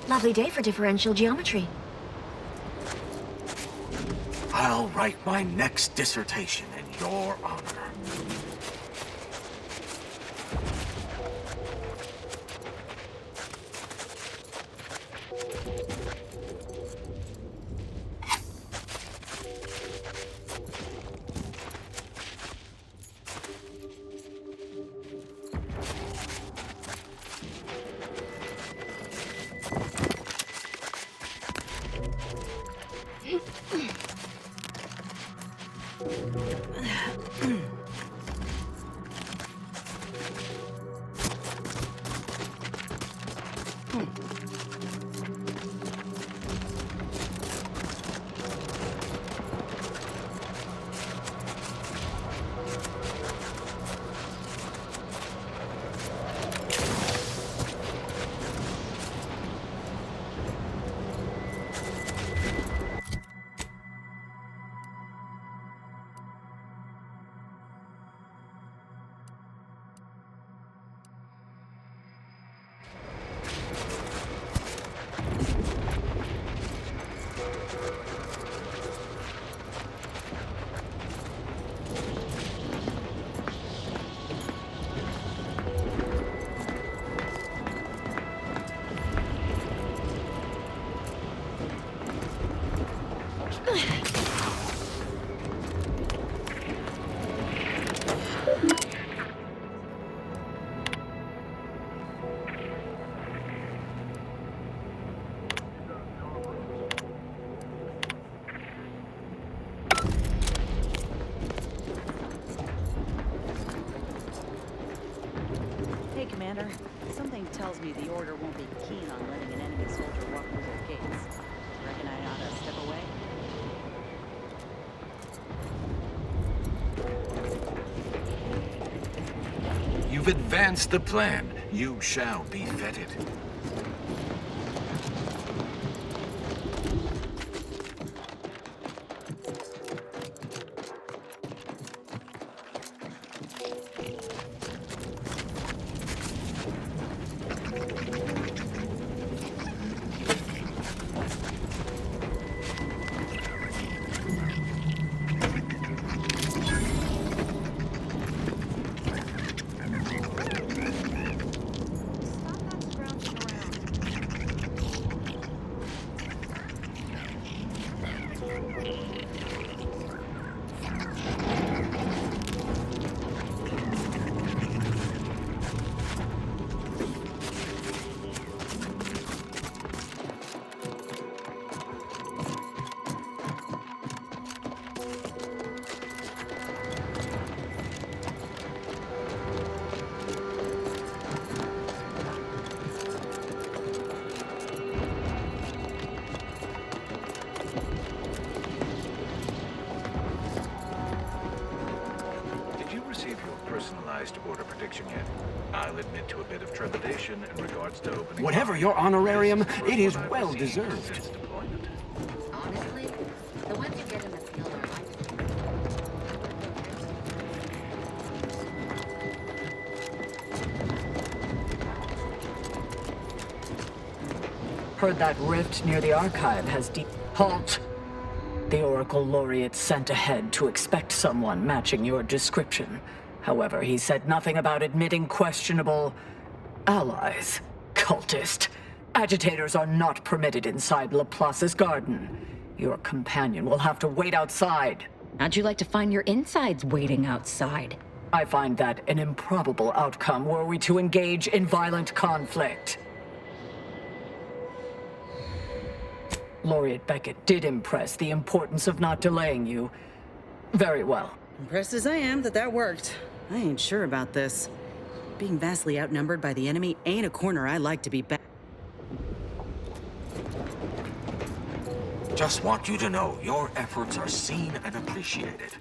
Lovely day for differential geometry. I'll write my next dissertation in your honor. Hey, Commander. Something tells me the Order won't be keen on letting an enemy soldier walk through their gates. Reckon I ought to step away? You've advanced the plan. You shall be feted. Personalized order prediction yet. I'll admit to a bit of trepidation in regards to opening. Whatever your honorarium, it is well deserved. Honestly, the ones you get in the field are like... Heard that rift near the archive has deep... Halt! The Oracle Laureate sent ahead to expect someone matching your description. However, he said nothing about admitting questionable... allies. Cultist. Agitators are not permitted inside Laplace's garden. Your companion will have to wait outside. How'd you like to find your insides waiting outside? I find that an improbable outcome were we to engage in violent conflict. Laureate Beckett did impress the importance of not delaying you. Very well. Impressed as I am that worked. I ain't sure about this. Being vastly outnumbered by the enemy ain't a corner I like to be back. Just want you to know your efforts are seen and appreciated.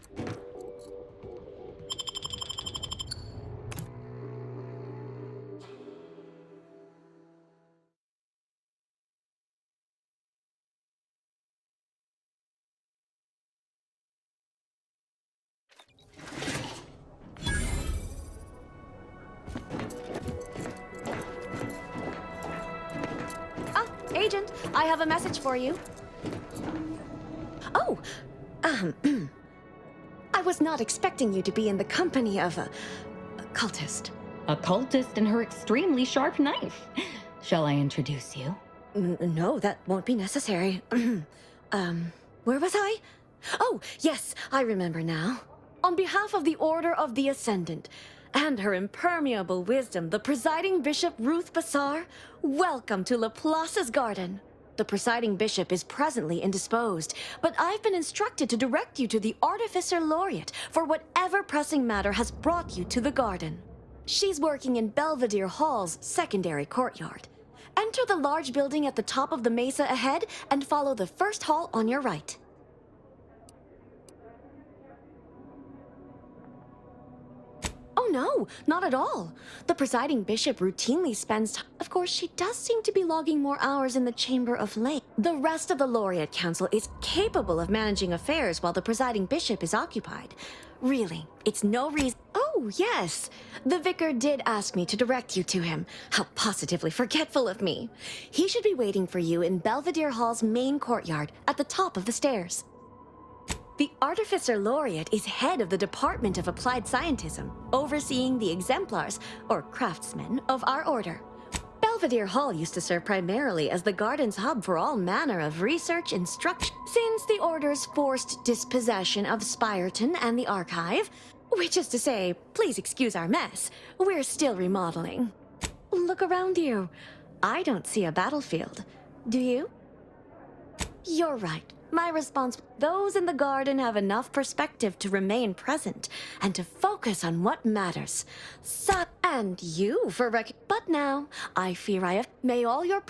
Agent, I have a message for you. Oh, I was not expecting you to be in the company of a cultist. A cultist and her extremely sharp knife. Shall I introduce you? No, that won't be necessary. Where was I? Oh, yes, I remember now. On behalf of the Order of the Ascendant and her impermeable wisdom, the presiding bishop Ruth Bassar, welcome to Laplace's garden. The presiding bishop is presently indisposed, but I've been instructed to direct you to the Artificer Laureate for whatever pressing matter has brought you to the garden. She's working in Belvedere Hall's secondary courtyard. Enter the large building at the top of the mesa ahead and follow the first hall on your right. Oh no, not at all. The presiding bishop routinely spends Of course, she does seem to be logging more hours in the chamber of late. The rest of the Laureate Council is capable of managing affairs while the presiding bishop is occupied. Really, it's no reason... Oh, yes. The vicar did ask me to direct you to him. How positively forgetful of me. He should be waiting for you in Belvedere Hall's main courtyard at the top of the stairs. The Artificer Laureate is head of the Department of Applied Scientism, overseeing the exemplars, or craftsmen, of our order. Belvedere Hall used to serve primarily as the garden's hub for all manner of research instruction. Since the Order's forced dispossession of Spireton and the Archive, which is to say, please excuse our mess, we're still remodeling. Look around you. I don't see a battlefield. Do you? You're right. My response, those in the garden have enough perspective to remain present and to focus on what matters. And you for But now, I fear I have... May all your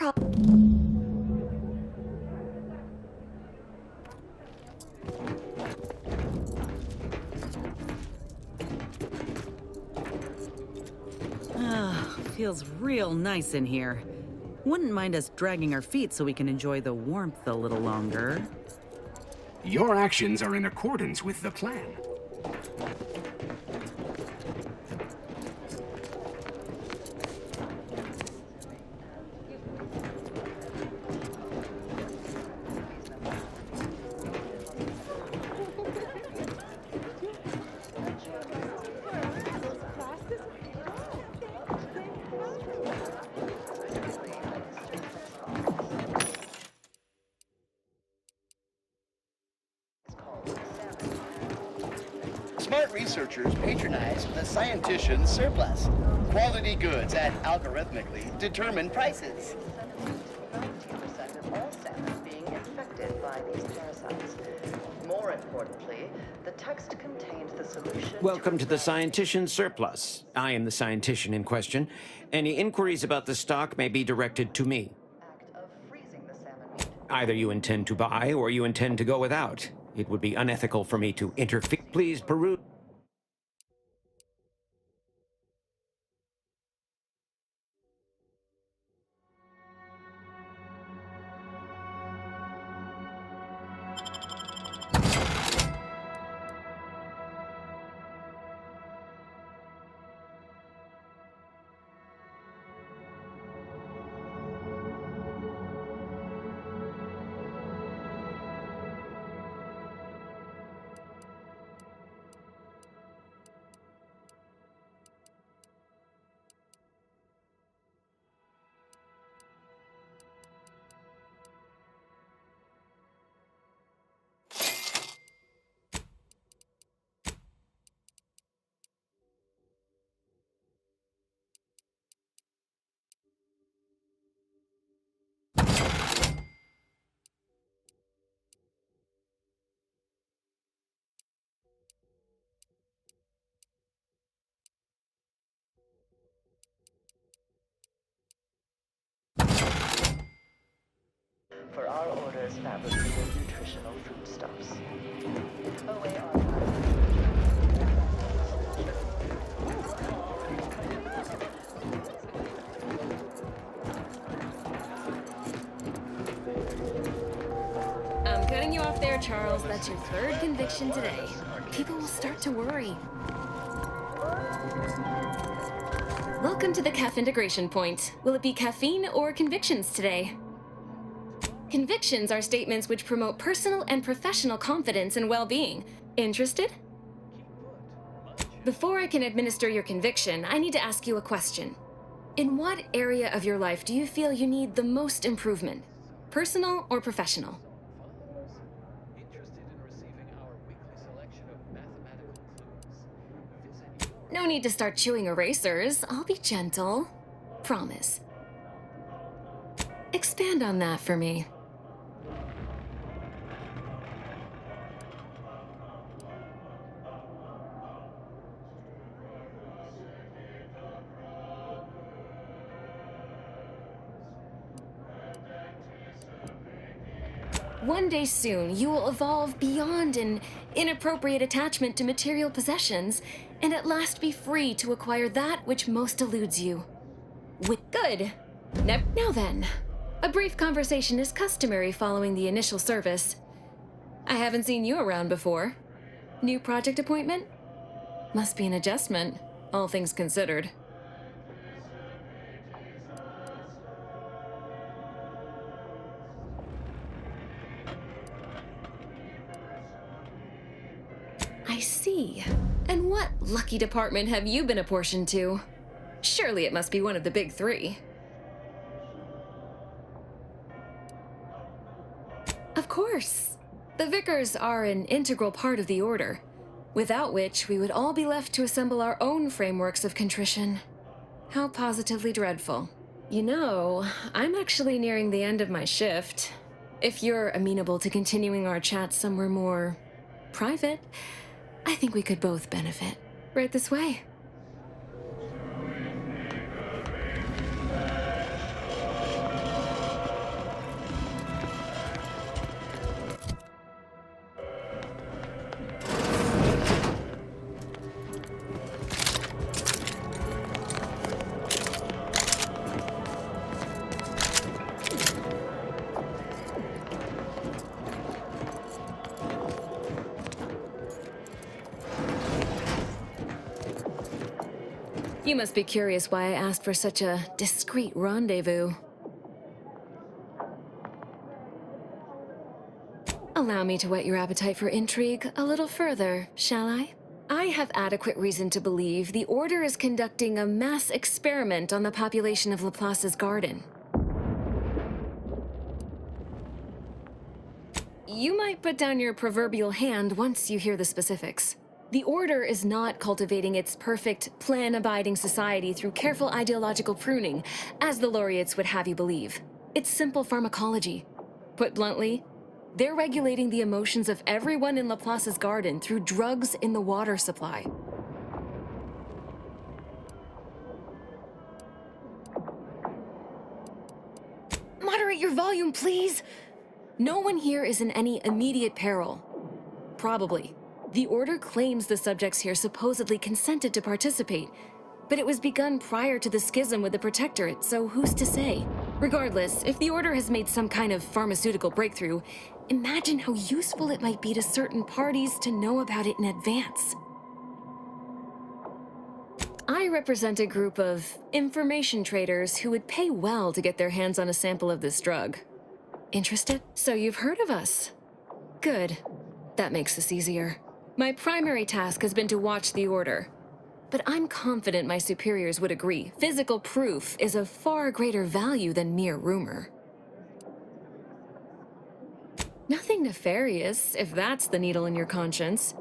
Feels real nice in here. Wouldn't mind us dragging our feet so we can enjoy the warmth a little longer. Your actions are in accordance with the plan. Smart researchers patronize the Scientician Surplus. Quality goods at algorithmically determined prices. 19% of all salmon being infected by these parasites. More importantly, the text contains the solution. Welcome to the Scientician Surplus. I am the Scientician in question. Any inquiries about the stock may be directed to me. Act of freezing the salmon meat. Either you intend to buy or you intend to go without. It would be unethical for me to interfere. Please peruse. For our order's fabricated nutritional foodstuffs. OAR. I'm cutting you off there, Charles. That's your third conviction today. People will start to worry. Welcome to the CAF integration point. Will it be caffeine or convictions today? Convictions are statements which promote personal and professional confidence and well-being. Interested? Before I can administer your conviction, I need to ask you a question. In what area of your life do you feel you need the most improvement? Personal or professional? No need to start chewing erasers. I'll be gentle. Promise. Expand on that for me. One day soon, you will evolve beyond an inappropriate attachment to material possessions, and at last be free to acquire that which most eludes you. Good. Now then, a brief conversation is customary following the initial service. I haven't seen you around before. New project appointment? Must be an adjustment, all things considered. I see. And what lucky department have you been apportioned to? Surely it must be one of the big three. Of course. The Vicars are an integral part of the Order, without which we would all be left to assemble our own frameworks of contrition. How positively dreadful. You know, I'm actually nearing the end of my shift. If you're amenable to continuing our chat somewhere more private, I think we could both benefit. Right this way. You must be curious why I asked for such a discreet rendezvous. Allow me to whet your appetite for intrigue a little further, shall I? I have adequate reason to believe the Order is conducting a mass experiment on the population of Laplace's garden. You might put down your proverbial hand once you hear the specifics. The Order is not cultivating its perfect, plan-abiding society through careful ideological pruning, as the laureates would have you believe. It's simple pharmacology. Put bluntly, they're regulating the emotions of everyone in Laplace's garden through drugs in the water supply. Moderate your volume, please! No one here is in any immediate peril. Probably. The Order claims the subjects here supposedly consented to participate, but it was begun prior to the schism with the Protectorate, so who's to say? Regardless, if the Order has made some kind of pharmaceutical breakthrough, imagine how useful it might be to certain parties to know about it in advance. I represent a group of information traders who would pay well to get their hands on a sample of this drug. Interested? So you've heard of us. Good. That makes this easier. My primary task has been to watch the Order, but I'm confident my superiors would agree. Physical proof is of far greater value than mere rumor. Nothing nefarious, if that's the needle in your conscience.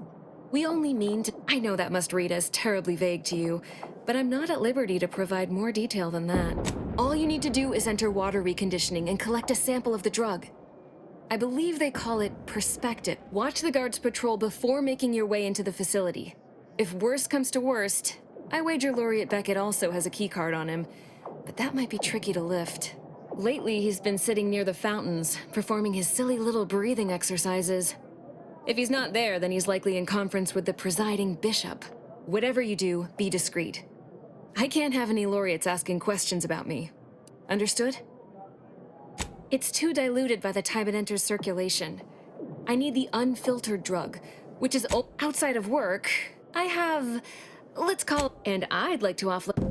We only mean to— I know that must read as terribly vague to you, but I'm not at liberty to provide more detail than that. All you need to do is enter water reconditioning and collect a sample of the drug. I believe they call it perspective. Watch the guards patrol before making your way into the facility. If worst comes to worst, I wager Laureate Beckett also has a keycard on him, but that might be tricky to lift. Lately, he's been sitting near the fountains, performing his silly little breathing exercises. If he's not there, then he's likely in conference with the presiding bishop. Whatever you do, be discreet. I can't have any laureates asking questions about me. Understood? It's too diluted by the time it enters circulation. I need the unfiltered drug, which is outside of work. I have, let's call, and I'd like to offload.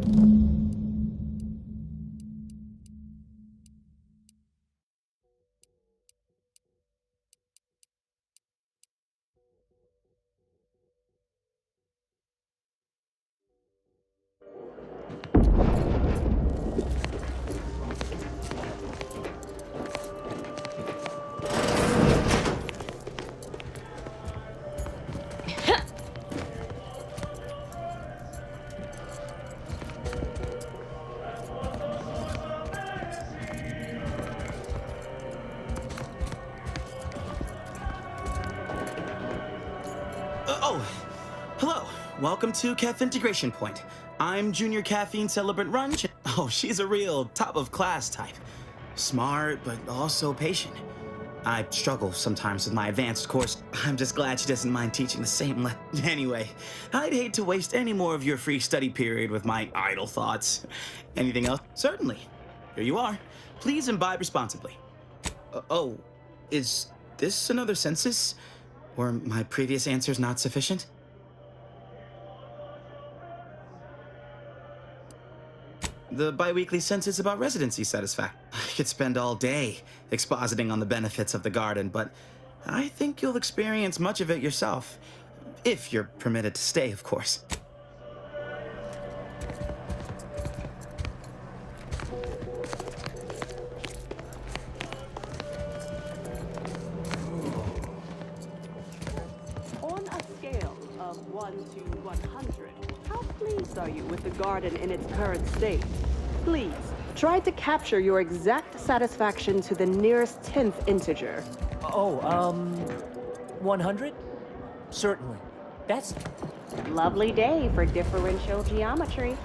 welcome to Caff Integration Point. I'm Junior Caffeine Celebrant Runch. Oh, she's a real top-of-class type. Smart, but also patient. I struggle sometimes with my advanced course. I'm just glad she doesn't mind teaching the same Anyway, I'd hate to waste any more of your free study period with my idle thoughts. Anything else? Certainly. Here you are. Please imbibe responsibly. Oh, is this another census? Were my previous answers not sufficient? The bi-weekly census about residency satisfaction. I could spend all day expositing on the benefits of the garden, but I think you'll experience much of it yourself. If you're permitted to stay, of course. On a scale of 1 to 100, how pleased are you with the garden in its current state? Please, try to capture your exact satisfaction to the nearest 10th integer. 100? Certainly. That's... Lovely day for differential geometry.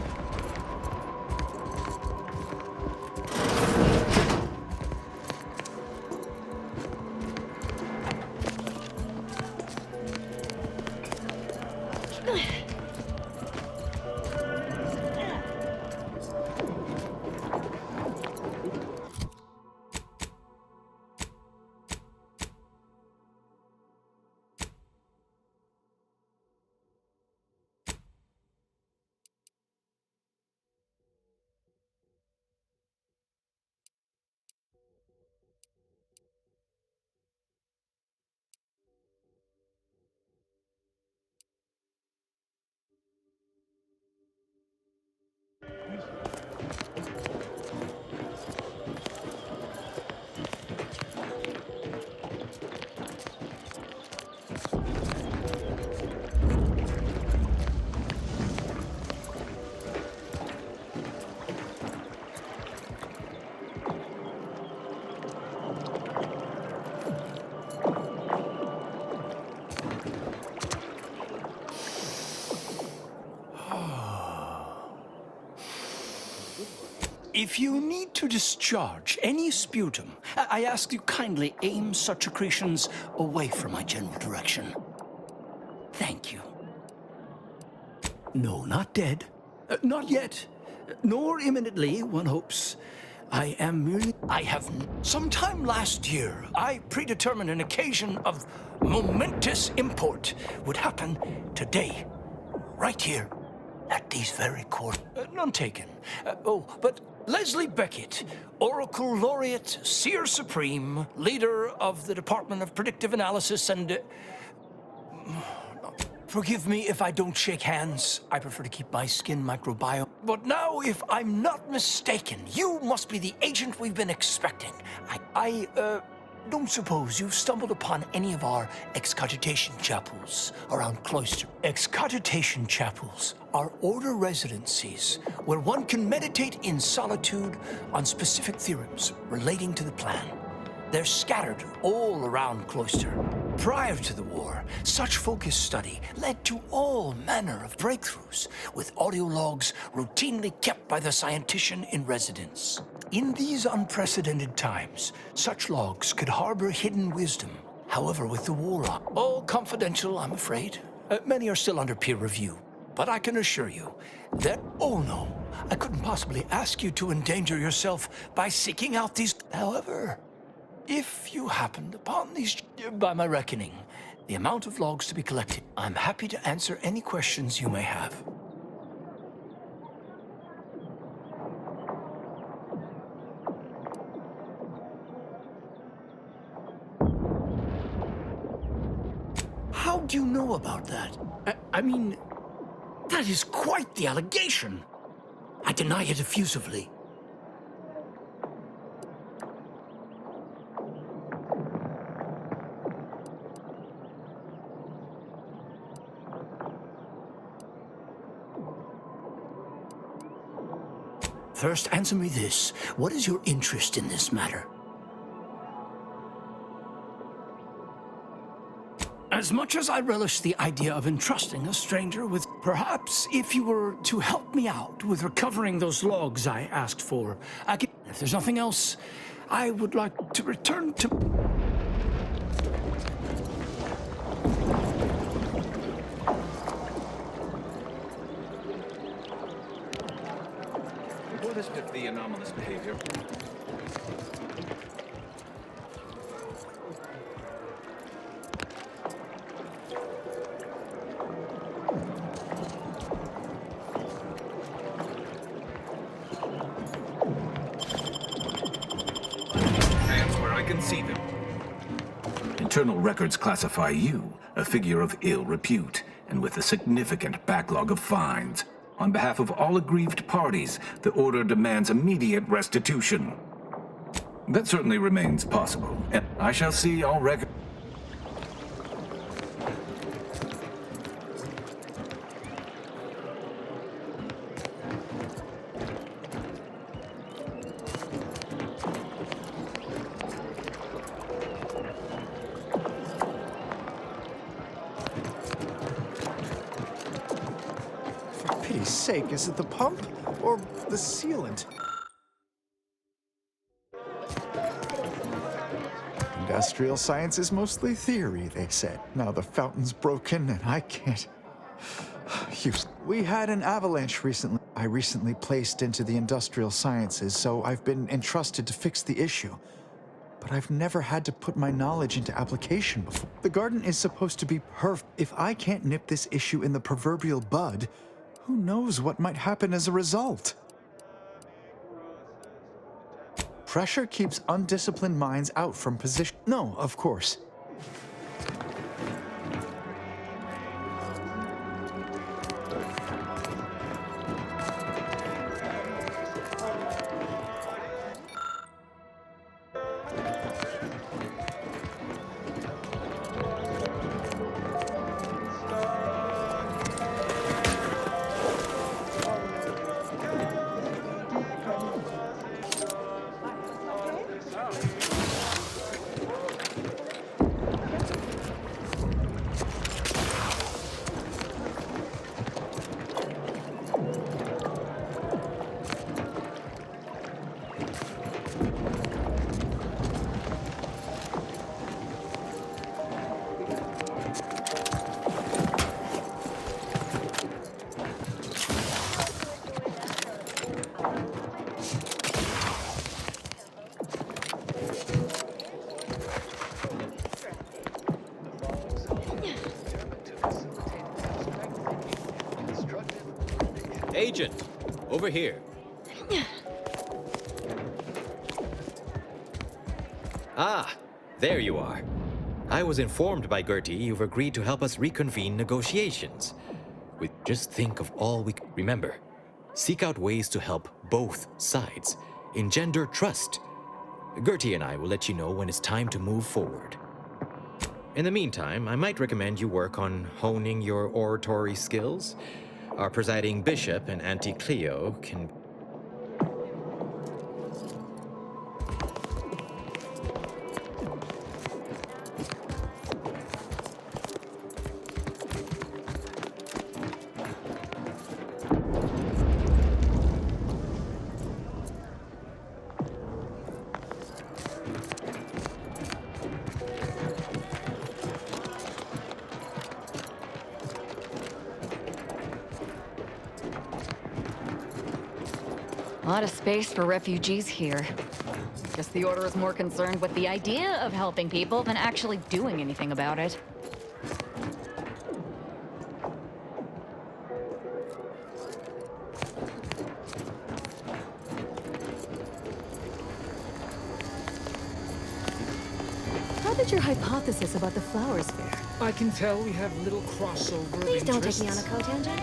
If you need to discharge any sputum, I ask you kindly aim such accretions away from my general direction. Thank you. No, not dead. Not yet. Nor imminently, one hopes. I am merely... Sometime last year, I predetermined an occasion of momentous import would happen today, right here, at these very court. None taken. But Leslie Beckett, Oracle Laureate, Seer Supreme, leader of the Department of Predictive Analysis and... Forgive me if I don't shake hands. I prefer to keep my skin microbiome. But now, if I'm not mistaken, you must be the agent we've been expecting. I don't suppose you've stumbled upon any of our excogitation chapels around Cloister. Excogitation chapels are order residencies where one can meditate in solitude on specific theorems relating to the plan. They're scattered all around Cloister. Prior to the war, such focused study led to all manner of breakthroughs, with audio logs routinely kept by the scientician in residence. In these unprecedented times, such logs could harbor hidden wisdom. However, with the war on, all confidential, I'm afraid. Many are still under peer review. But I can assure you that, oh no, I couldn't possibly ask you to endanger yourself by seeking out these. However, if you happened upon these, by my reckoning, the amount of logs to be collected, I'm happy to answer any questions you may have. How do you know about that? I mean, that is quite the allegation. I deny it effusively. First, answer me this. What is your interest in this matter? As much as I relish the idea of entrusting a stranger with... Perhaps if you were to help me out with recovering those logs I asked for, I could... If there's nothing else, I would like to return to... What is with the anomalous behavior? Hands where I can see them. Internal records classify you, a figure of ill repute, and with a significant backlog of fines. On behalf of all aggrieved parties, the Order demands immediate restitution. That certainly remains possible, and I shall see all records. For pity's sake, is it the pump or the sealant? Industrial science is mostly theory, they said. Now the fountain's broken and I can't... We had an avalanche recently. I recently placed into the industrial sciences, so I've been entrusted to fix the issue. But I've never had to put my knowledge into application before. The garden is supposed to be perfect. If I can't nip this issue in the proverbial bud, who knows what might happen as a result? Pressure keeps undisciplined minds out from position. No, of course. Agent, over here. Ah, there you are. I was informed by Gertie you've agreed to help us reconvene negotiations. Just think of all we... Remember, seek out ways to help both sides. Engender trust. Gertie and I will let you know when it's time to move forward. In the meantime, I might recommend you work on honing your oratory skills. Our presiding bishop and Auntie Cleo can... A lot of space for refugees here. Guess the Order is more concerned with the idea of helping people than actually doing anything about it. How did your hypothesis about the flowers fare? I can tell we have little crossover Please of don't take me on a interests. co-tangent.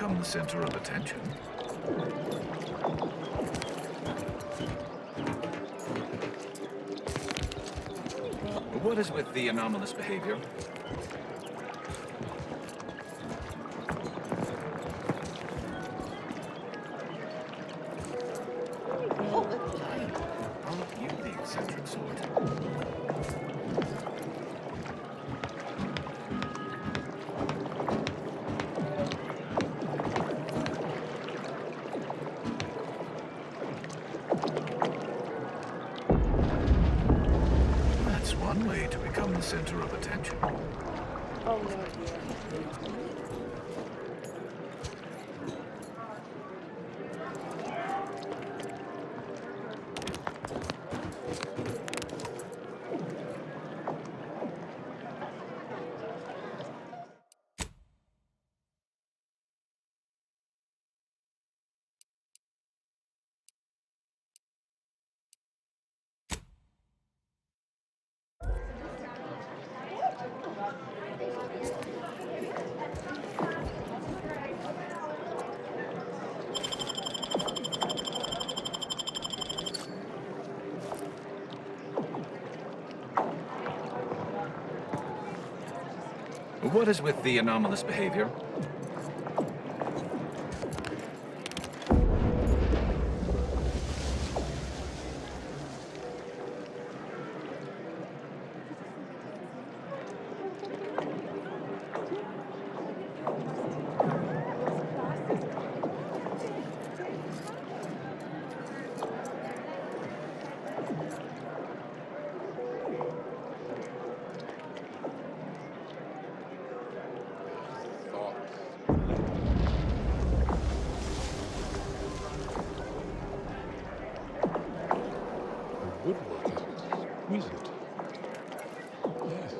become the center of attention. What is with the anomalous behavior? Aren't you the eccentric sort? That's one way to become the center of attention. Oh no, dear. What is with the anomalous behavior? Woodwork is exquisite. Yes.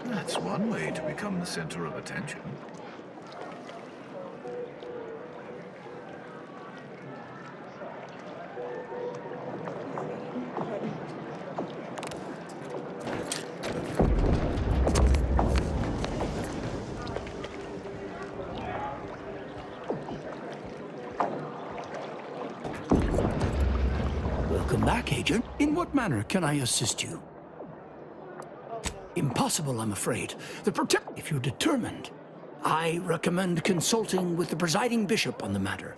That's one way to become the center of attention. Welcome back, Agent. In what manner can I assist you? Impossible, I'm afraid. If you're determined, I recommend consulting with the presiding bishop on the matter.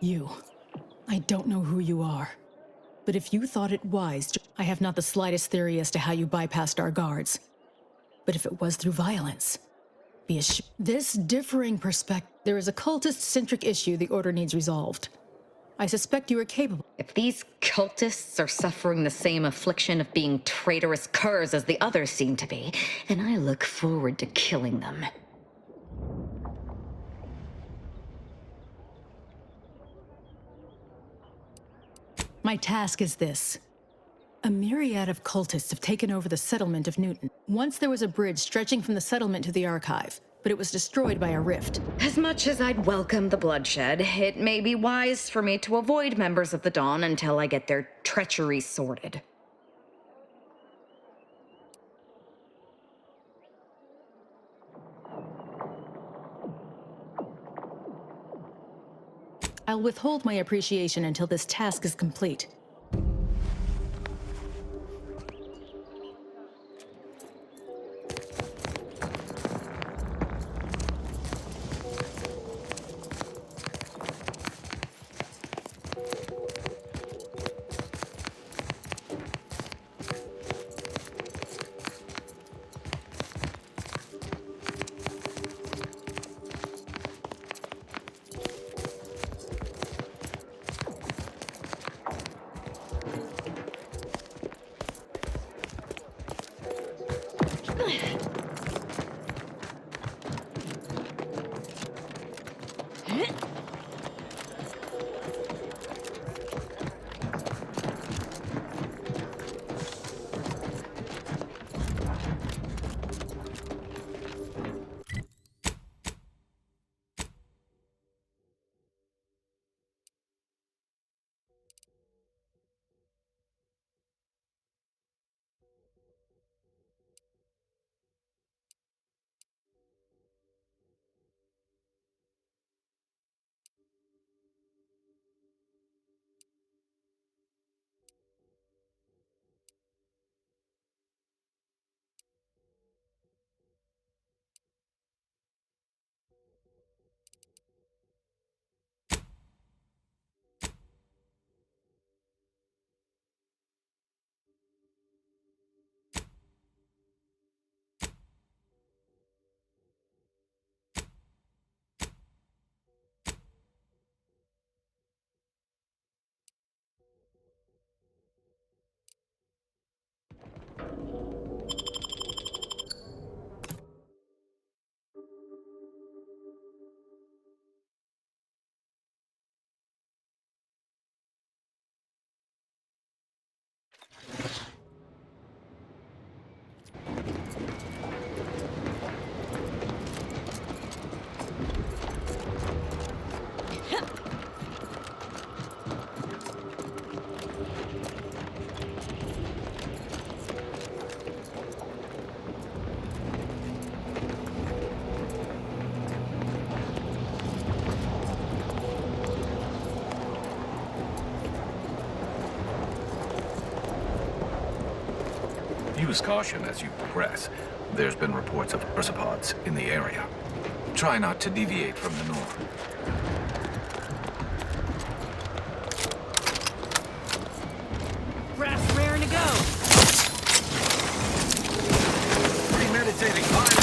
You. I don't know who you are. But if you thought it wise, I have not the slightest theory as to how you bypassed our guards. But if it was through violence, this differing perspective, there is a cultist-centric issue the Order needs resolved. I suspect you are capable. If these cultists are suffering the same affliction of being traitorous curs as the others seem to be, then I look forward to killing them. My task is this. A myriad of cultists have taken over the settlement of Newton. Once there was a bridge stretching from the settlement to the archive, but it was destroyed by a rift. As much as I'd welcome the bloodshed, it may be wise for me to avoid members of the Dawn until I get their treachery sorted. I'll withhold my appreciation until this task is complete. Use caution as you progress. There's been reports of ursopods in the area. Try not to deviate from the norm. Brass raring to go. Premeditating violence.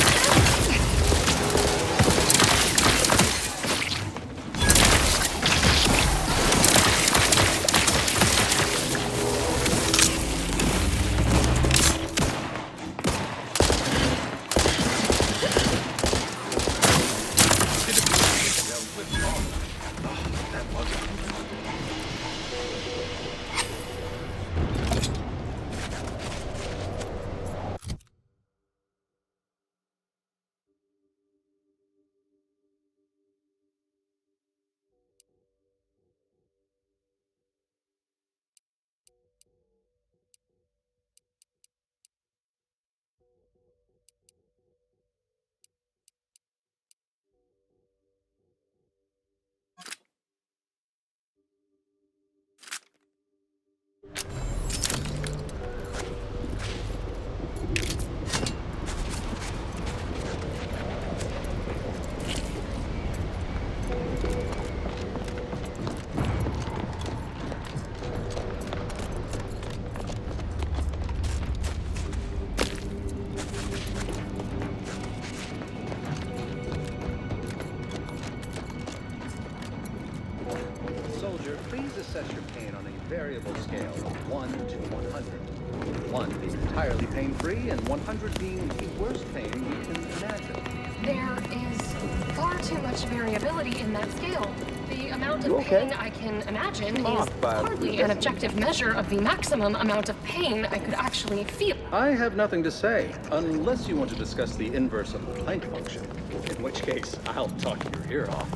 With assess your pain on a variable scale of 1 to 100. 1 being entirely pain-free, and 100 being the worst pain you can imagine. There is far too much variability in that scale. The amount You of okay? pain I can imagine is Off by hardly an objective measure of the maximum amount of pain I could actually feel. I have nothing to say, unless you want to discuss the inverse of the Planck function, in which case I'll talk your ear off.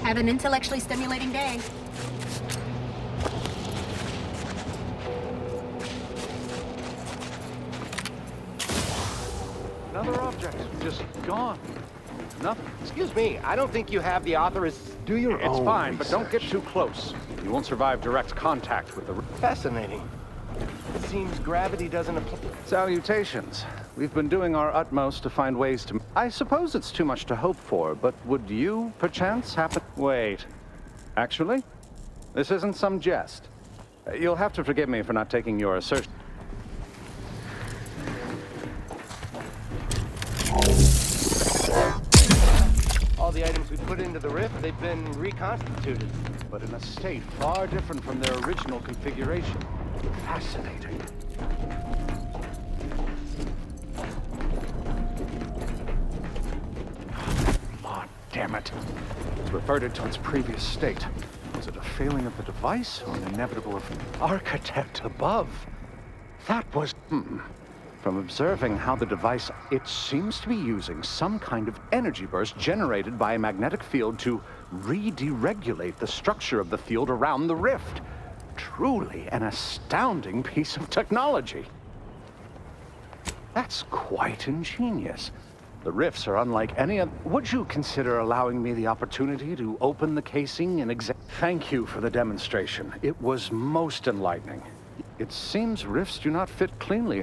Have an intellectually stimulating day. Another object, just gone. Nothing. Excuse me, I don't think you have the authoriz... Do your own It's fine, but don't research. get too close. You won't survive direct contact with the... Fascinating. It seems gravity doesn't apply. Salutations. We've been doing our utmost to find ways to... I suppose it's too much to hope for, but would you, perchance, happen... Wait. Actually, this isn't some jest. You'll have to forgive me for not taking your assertion. All the items we put into the rift, they've been reconstituted. But in a state far different from their original configuration. Fascinating. Lord damn it. It's reverted to its previous state. Was it a failing of the device or an inevitable architect above? That was... From observing how the device... It seems to be using some kind of energy burst generated by a magnetic field to re-deregulate the structure of the field around the rift. Truly an astounding piece of technology. That's quite ingenious. The rifts are unlike any other... Would you consider allowing me the opportunity to open the casing and Thank you for the demonstration. It was most enlightening. It seems rifts do not fit cleanly.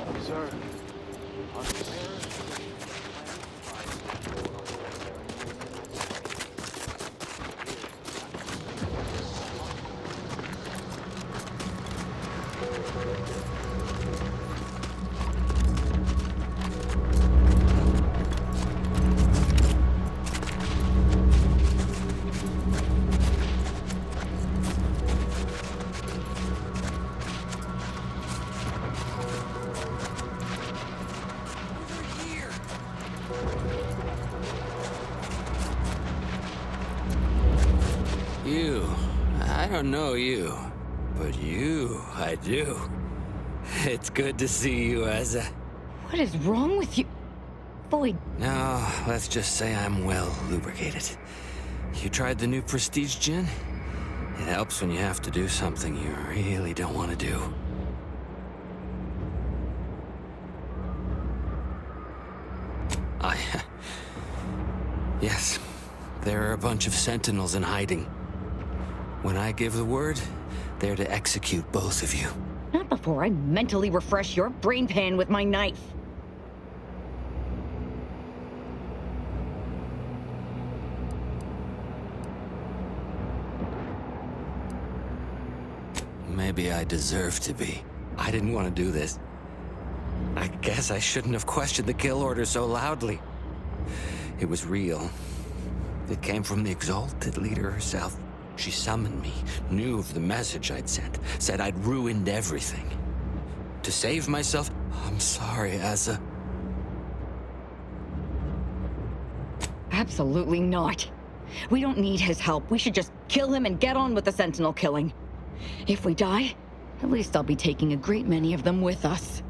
Observe. You. I don't know you. but you, I do. It's good to see you, Asa. What is wrong with you? Void. No, let's just say I'm well lubricated. You tried the new Prestige gin? It helps when you have to do something you really don't want to do. Yes, there are a bunch of sentinels in hiding. When I give the word, they're to execute both of you. Not before I mentally refresh your brain pan with my knife. Maybe I deserve to be. I didn't want to do this. I guess I shouldn't have questioned the kill order so loudly. It was real. It came from the exalted leader herself. She summoned me, knew of the message I'd sent, said I'd ruined everything. To save myself, I'm sorry, Asa. Absolutely not. We don't need his help. We should just kill him and get on with the Sentinel killing. If we die, at least I'll be taking a great many of them with us.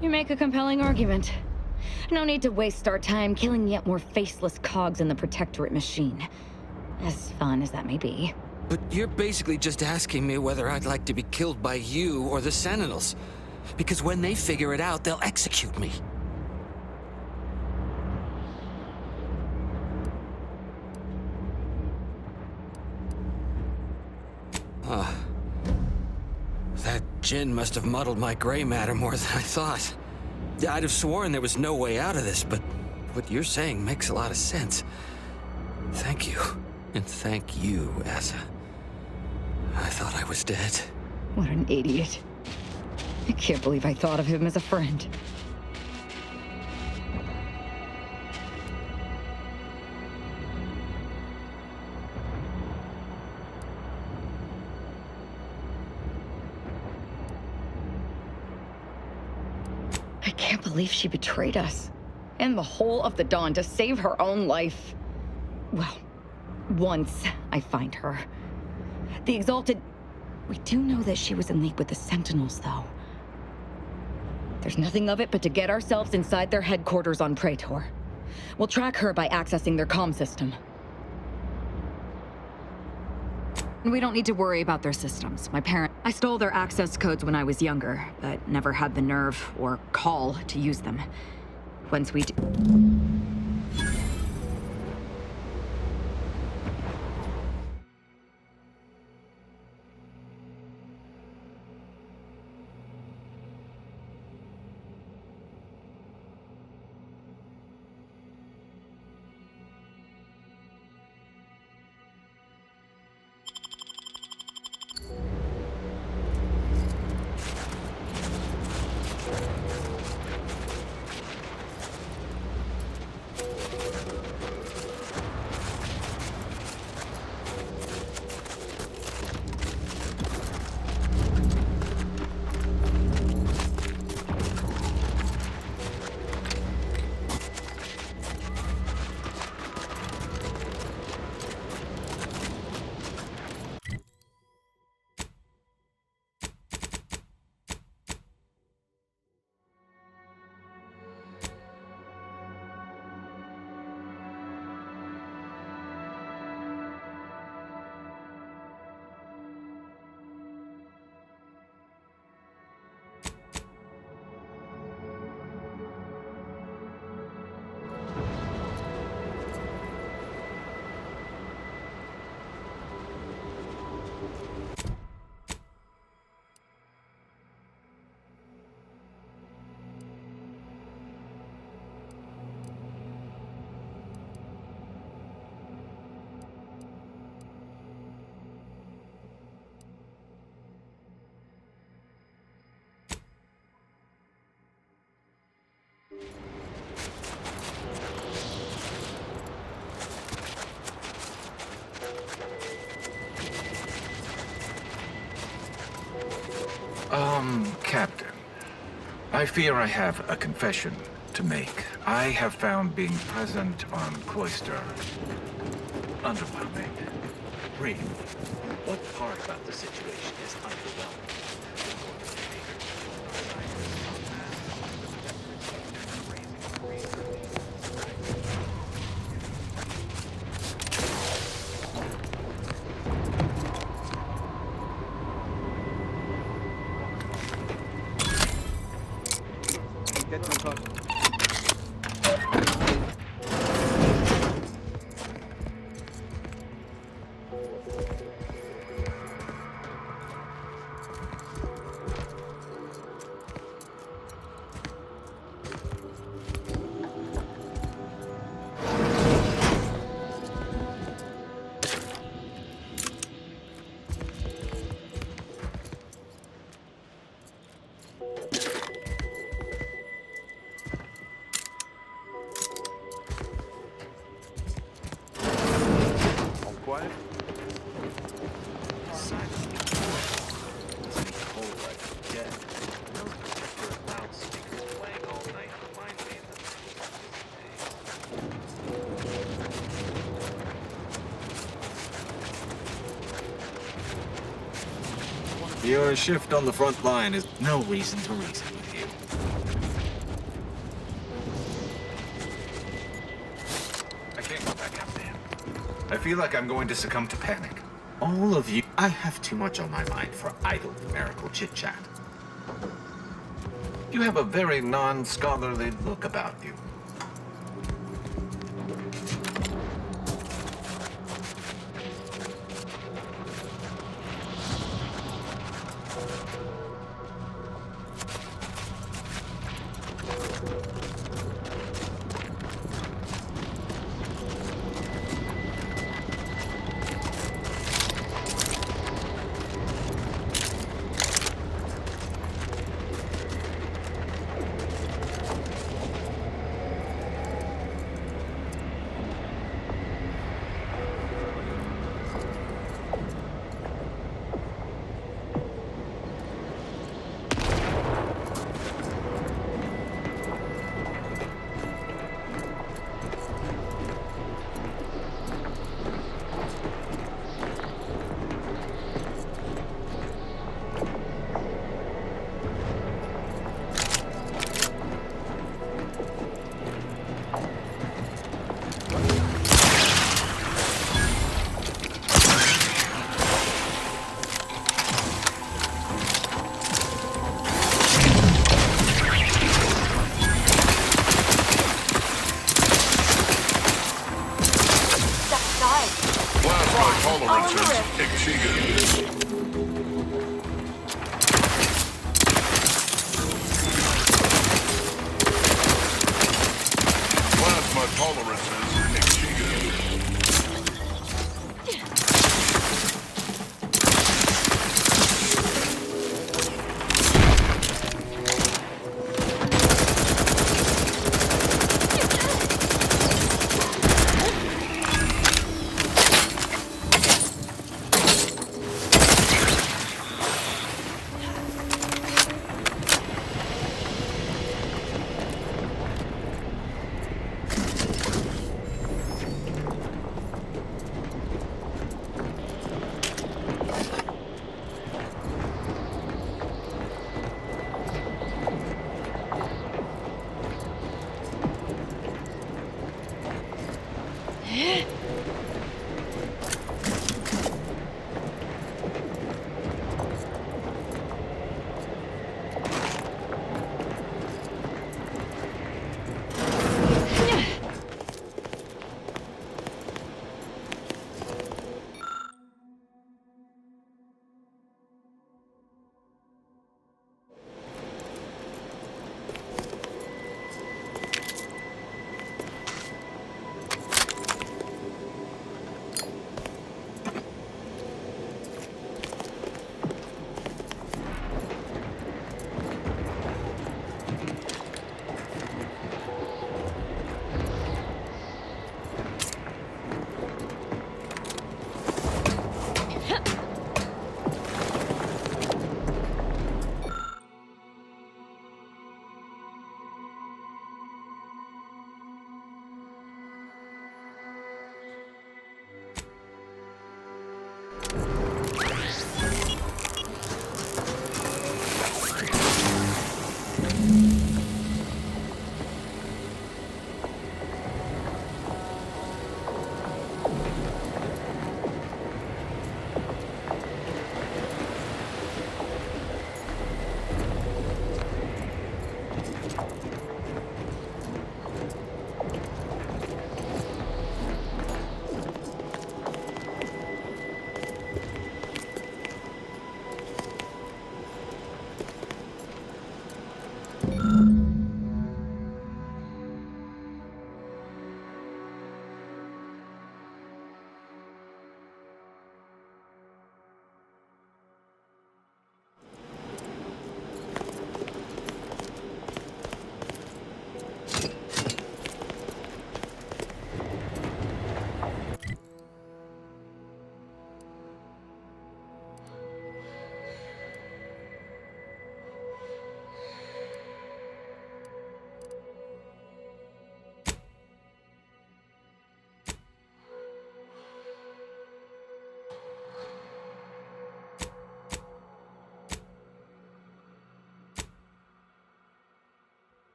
You make a compelling argument. No need to waste our time killing yet more faceless cogs in the Protectorate machine. As fun as that may be. But you're basically just asking me whether I'd like to be killed by you or the Sentinels. Because when they figure it out, they'll execute me. That gin must have muddled my gray matter more than I thought. I'd have sworn there was no way out of this, but what you're saying makes a lot of sense. Thank you. And thank you, Asa. I thought I was dead. What an idiot. I can't believe I thought of him as a friend. I can't believe she betrayed us. And the whole of the Dawn to save her own life. Well, once I find her. The Exalted... We do know that she was in league with the Sentinels, though. There's nothing of it but to get ourselves inside their headquarters on Praetor. We'll track her by accessing their comm system. We don't need to worry about their systems. I stole their access codes when I was younger, but never had the nerve or call to use them. Once we do... Captain. I fear I have a confession to make. I have found being present on Cloister underwhelming. Reed, What part about the situation is underwhelming? Get some coffee. All quiet? Silent. It's cold like dead. Those particular loudspeakers playing all night remind me that your shift on the front line is no reason to reason with you. I can't go back out there. I feel like I'm going to succumb to panic. All of you, I have too much on my mind for idle numerical chit-chat. You have a very non-scholarly look about you.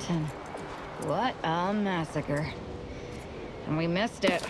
Washington. What a massacre. And we missed it.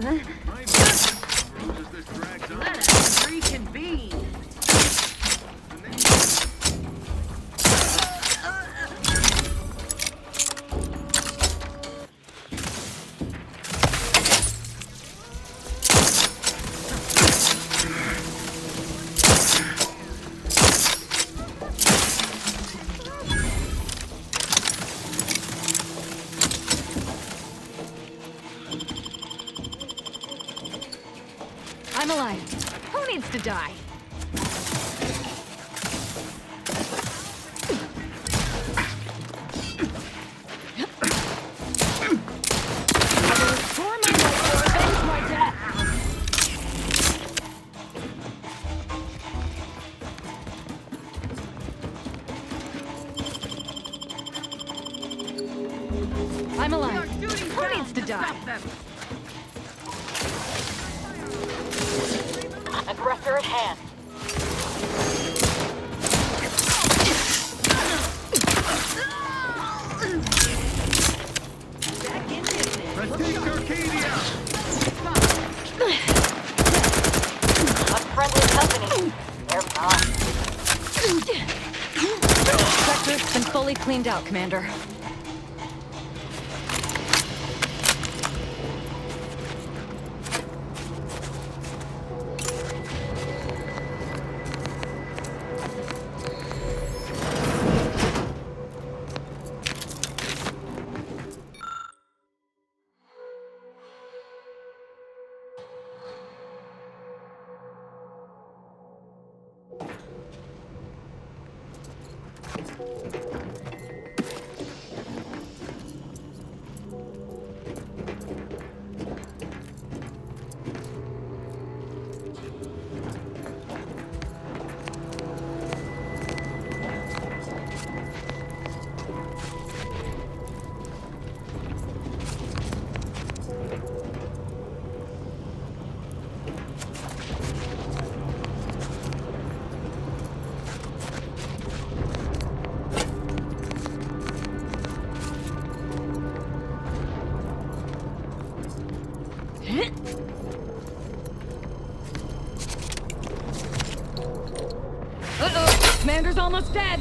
Let us reconvene. I'm alive. Who needs to die? I will restore my life to avenge my death. I'm alive. Who needs to die? Aggressor at hand. Unfriendly company. They're gone. Sector's been fully cleaned out, Commander. Uh-oh! Commander's almost dead!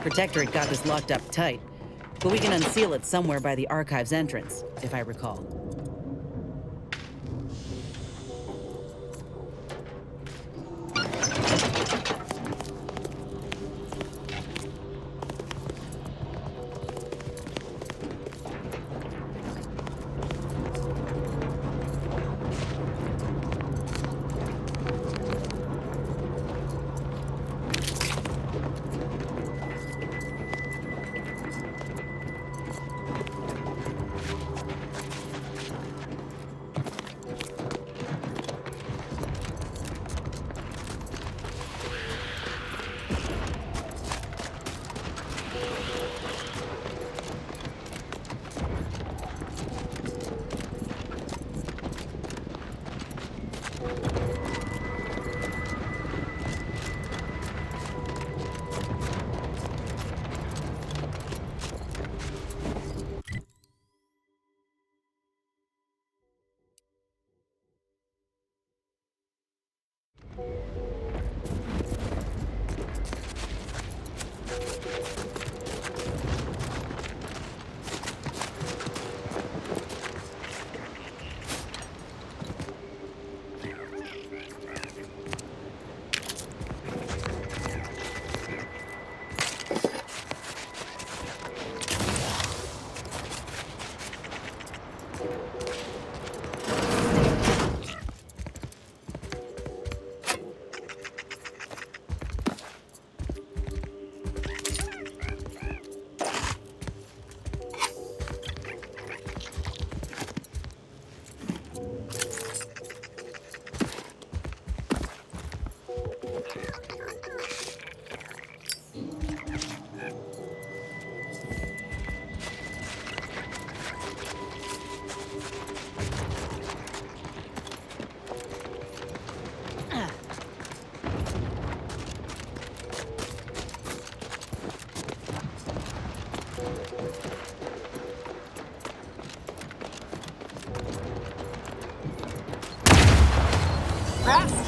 Protectorate got this locked up tight. But we can unseal it somewhere by the archive's entrance, if I recall.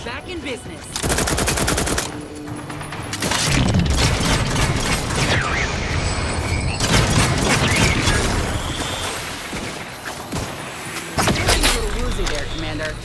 Back in business. Feeling a little woozy there, Commander.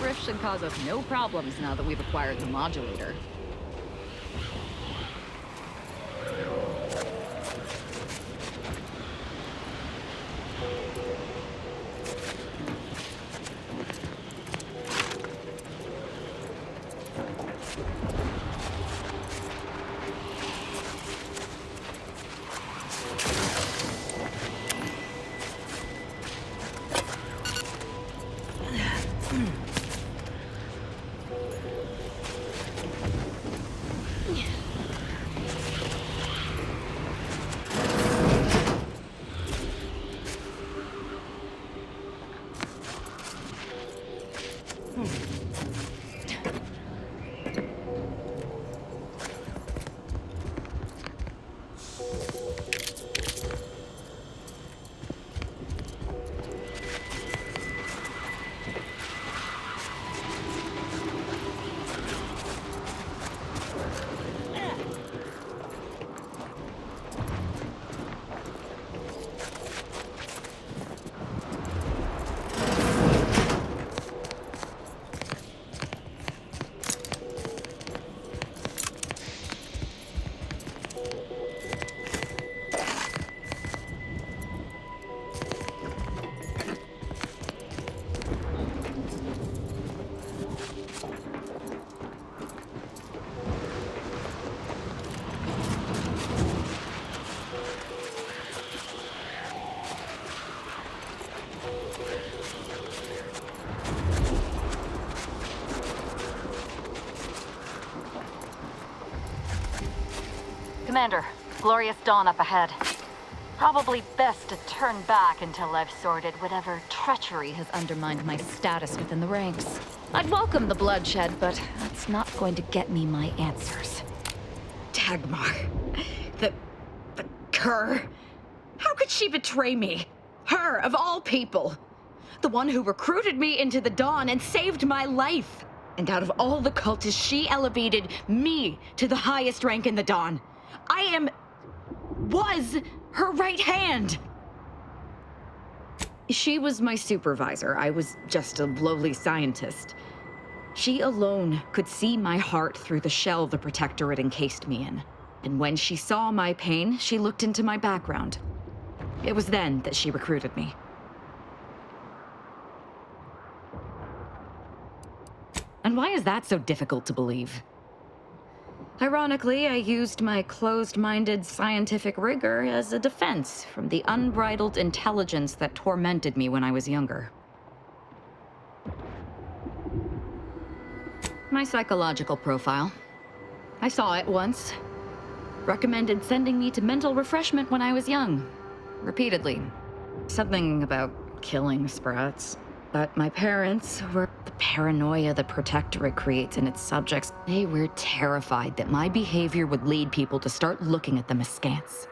rift should cause us no problems now that we've acquired the modulator. Commander, glorious dawn up ahead. Probably best to turn back until I've sorted whatever treachery has Undermined my status within the ranks. I'd welcome the bloodshed, but that's not going to get me my answers. Dagmar. The cur. How could she betray me? Her, of all people. The one who recruited me into the Dawn and saved my life. And out of all the cultists, she elevated me to the highest rank in the Dawn. was her right hand. She was my supervisor. I was just a lowly scientist. She alone could see my heart through the shell the Protectorate encased me in. And when she saw my pain, she looked into my background. It was then that she recruited me. And why is that so difficult to believe? Ironically, I used my closed-minded scientific rigor as a defense from the unbridled intelligence that tormented me when I was younger. My psychological profile. I saw it once. Recommended sending me to mental refreshment when I was young. Repeatedly. Something about killing sprats. But my parents were... The paranoia the Protectorate creates in its subjects. They were terrified that my behavior would lead people to start looking at them askance.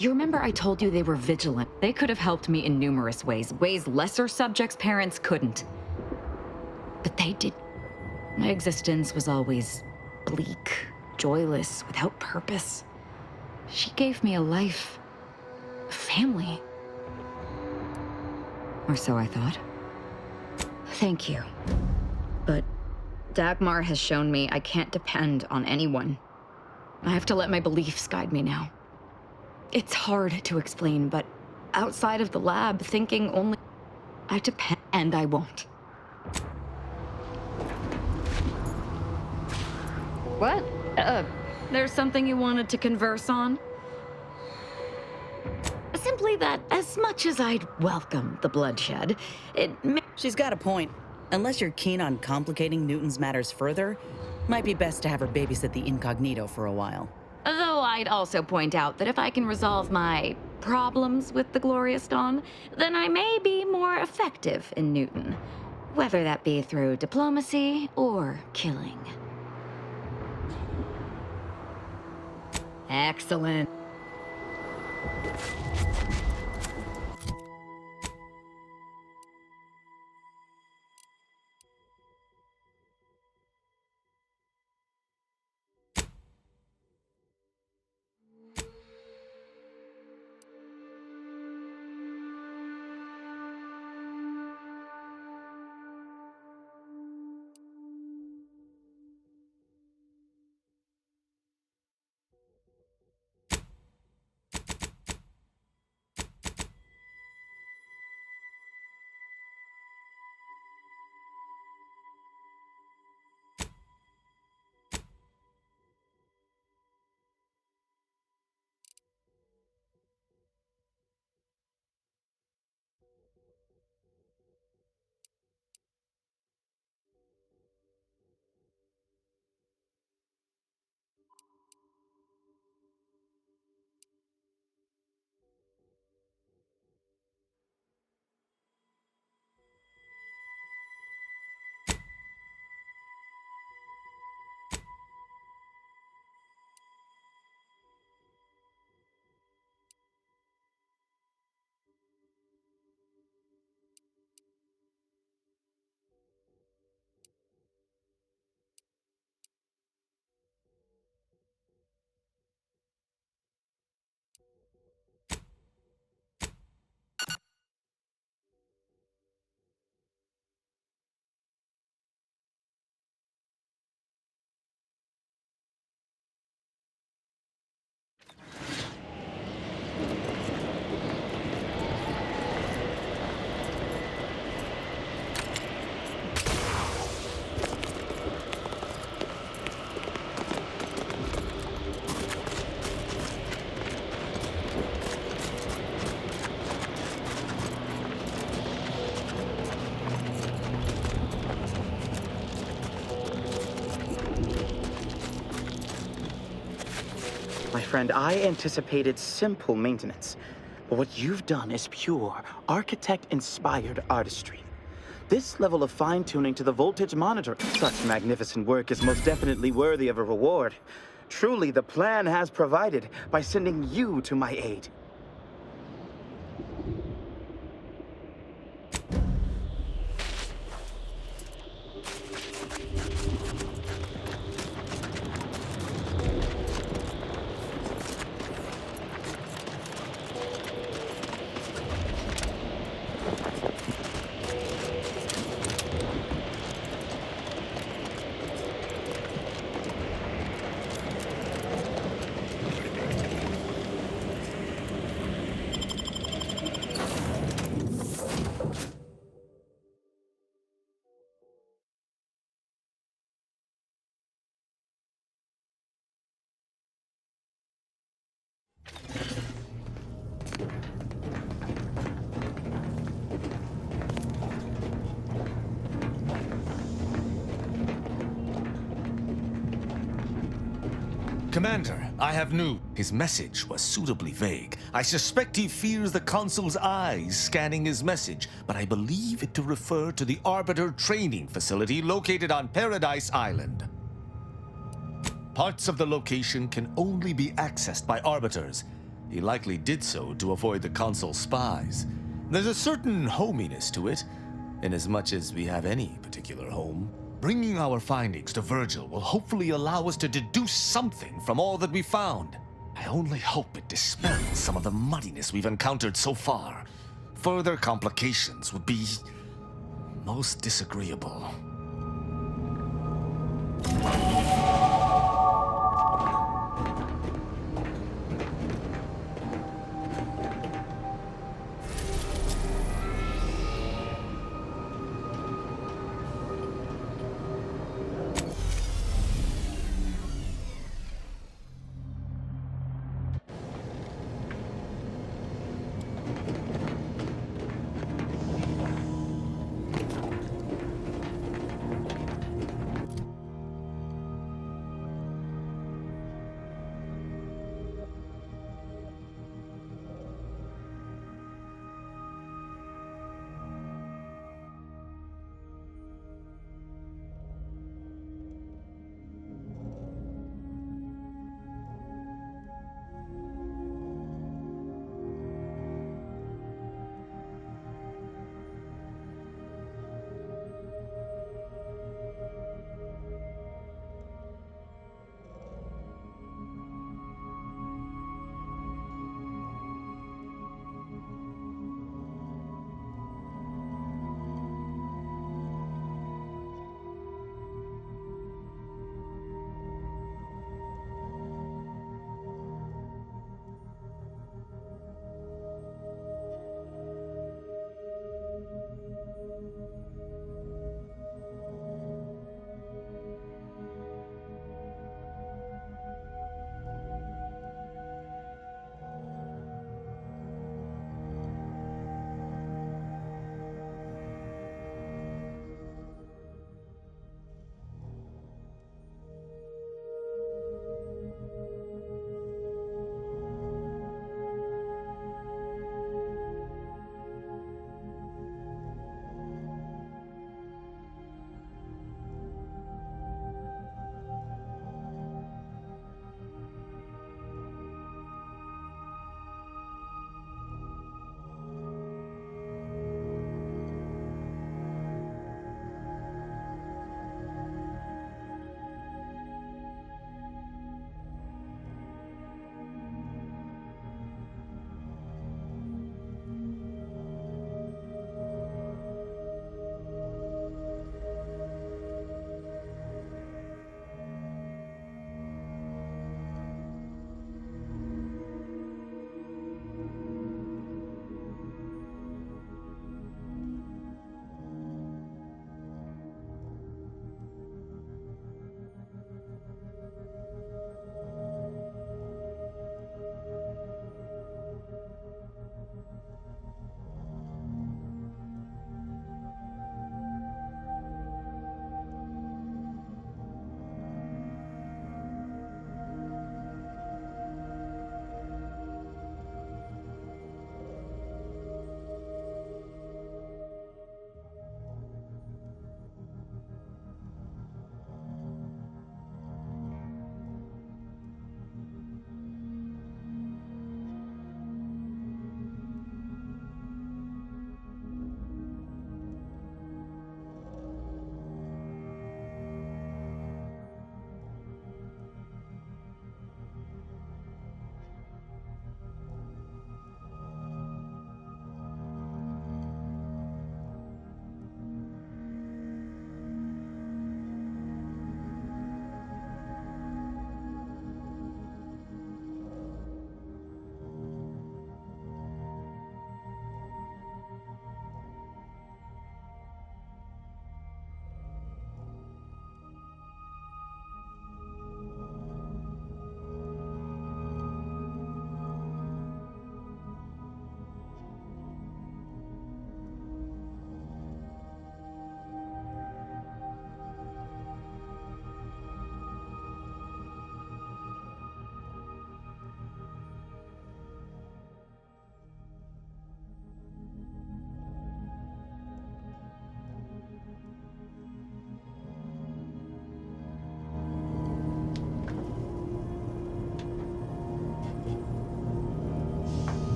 You remember I told you they were vigilant? They could have helped me in numerous ways. Ways lesser subjects' parents couldn't. But they did. My existence was always bleak, joyless, without purpose. She gave me a life. A family. Or so I thought. Thank you. But Dagmar has shown me I can't depend on anyone. I have to let my beliefs guide me now. It's hard to explain, but outside of the lab, thinking only I depend, and I won't. What? There's something you wanted to converse on? Simply that, as much as I'd welcome the bloodshed, She's got a point. Unless you're keen on complicating Newton's matters further, might be best to have her babysit the incognito for a while. Though I'd also point out that if I can resolve my problems with the Glorious Dawn, then I may be more effective in Newton. Whether that be through diplomacy or killing. Excellent. friend, I anticipated simple maintenance. But what you've done is pure, architect-inspired artistry. This level of fine-tuning to the voltage monitor, such magnificent work is most definitely worthy of a reward. Truly, the plan has provided by sending you to my aid. Commander, I have news. His message was suitably vague. I suspect he fears the Consul's eyes scanning his message, but I believe it to refer to the Arbiter training facility located on Paradise Island. Parts of the location can only be accessed by Arbiters. He likely did so to avoid the Consul's spies. There's a certain hominess to it, inasmuch as we have any particular home. Bringing our findings to Virgil will hopefully allow us to deduce something from all that we found. I only hope it dispels some of the muddiness we've encountered so far. Further complications would be most disagreeable.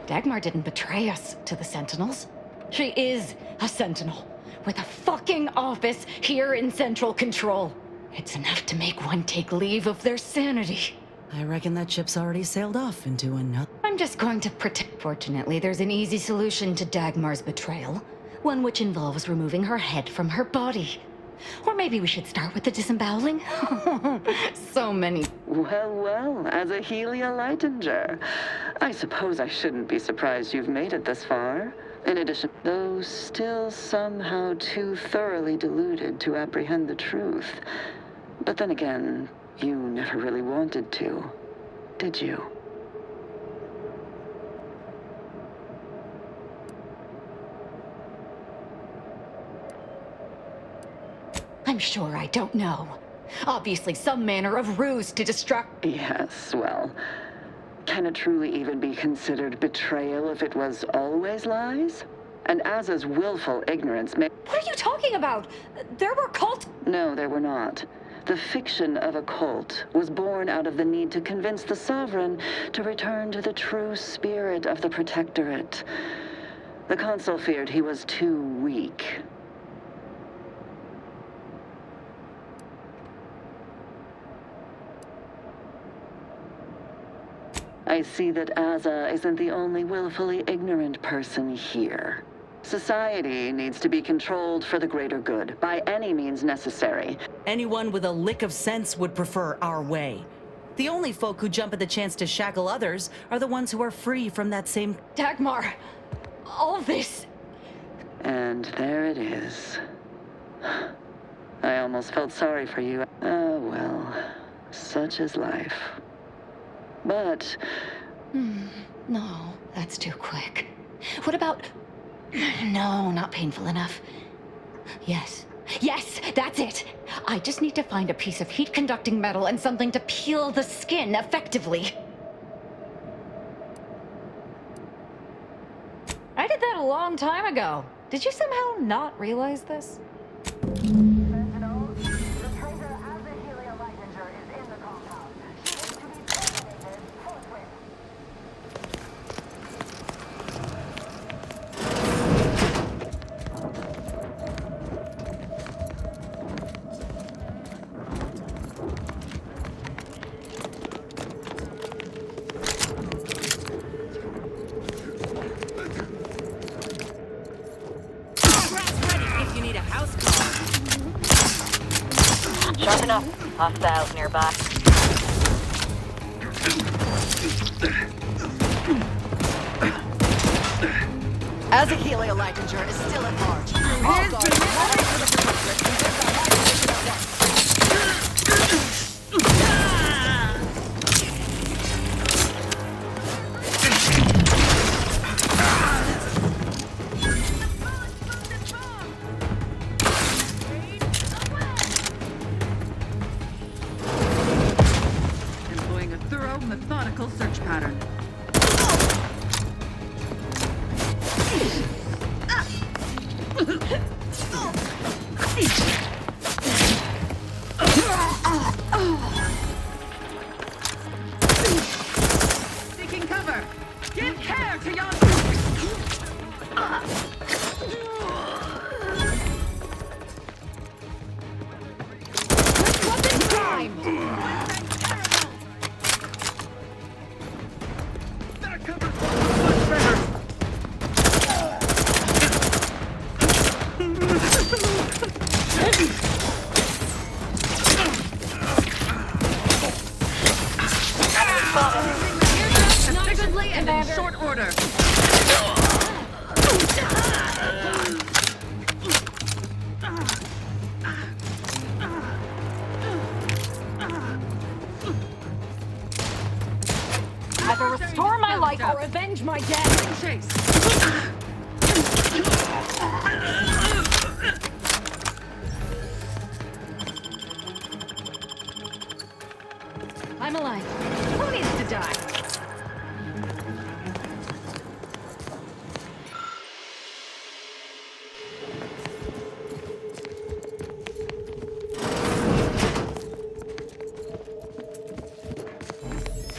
Dagmar didn't betray us to the Sentinels. She is a Sentinel, with a fucking office here in Central Control. It's enough to make one take leave of their sanity. I reckon that ship's already sailed off into another. I'm just going to pretend. Fortunately, there's an easy solution to Dagmar's betrayal. One which involves removing her head from her body. Or maybe we should start with the disemboweling? So many. Well, well, as a Helia Leitinger, I suppose I shouldn't be surprised you've made it this far. In addition, though still somehow too thoroughly deluded to apprehend the truth. But then again, you never really wanted to, did you? I'm sure I don't know. Obviously some manner of ruse to distract. Yes, well, can it truly even be considered betrayal if it was always lies? And Azza's willful ignorance may— What are you talking about? There were cults— No, there were not. The fiction of a cult was born out of the need to convince the Sovereign to return to the true spirit of the Protectorate. The Consul feared he was too weak. I see that Azza isn't the only willfully ignorant person here. Society needs to be controlled for the greater good, by any means necessary. Anyone with a lick of sense would prefer our way. The only folk who jump at the chance to shackle others are the ones who are free from that same— Dagmar, all this— And there it is. I almost felt sorry for you. Oh, well, such is life. But— No, that's too quick. What about— No, not painful enough. Yes, that's it. I just need to find a piece of heat-conducting metal and something to peel the skin effectively. I did that a long time ago. Did you somehow not realize this? Sharp enough. Hostiles nearby. As a Helia Leitinger is still at large, all guards ready for the Protectorate and get the right position at once. Employing a thorough, methodical search pattern. Seeking cover! Give care to your— avenge my death! Chase! I'm alive. Who needs to die?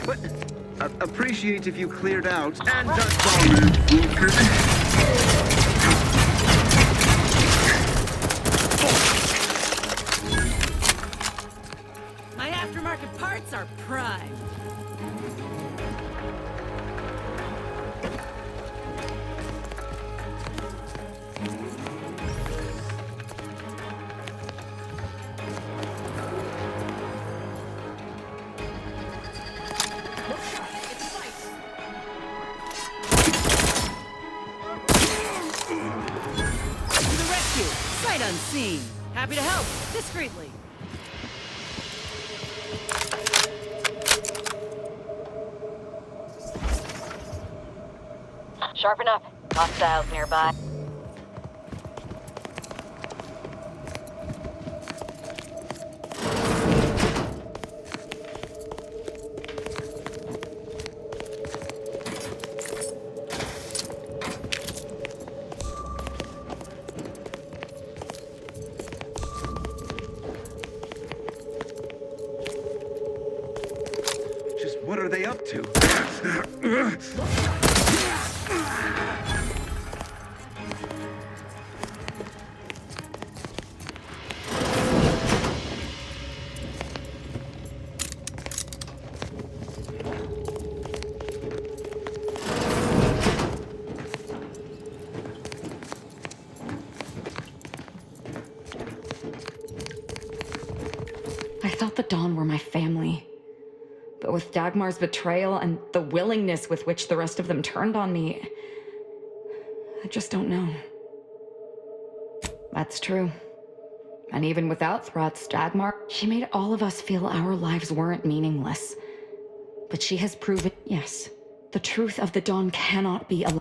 But appreciate if you cleared out and My aftermarket parts are prime. To the rescue, sight unseen. Happy to help, discreetly. Sharpen up. Hostiles nearby. just what are they up to? I thought the Dawn were my family. But with Dagmar's betrayal and the willingness with which the rest of them turned on me, I just don't know. That's true. And even without threats, Dagmar, she made all of us feel our lives weren't meaningless. But she has proven, yes, the truth of the Dawn cannot be a...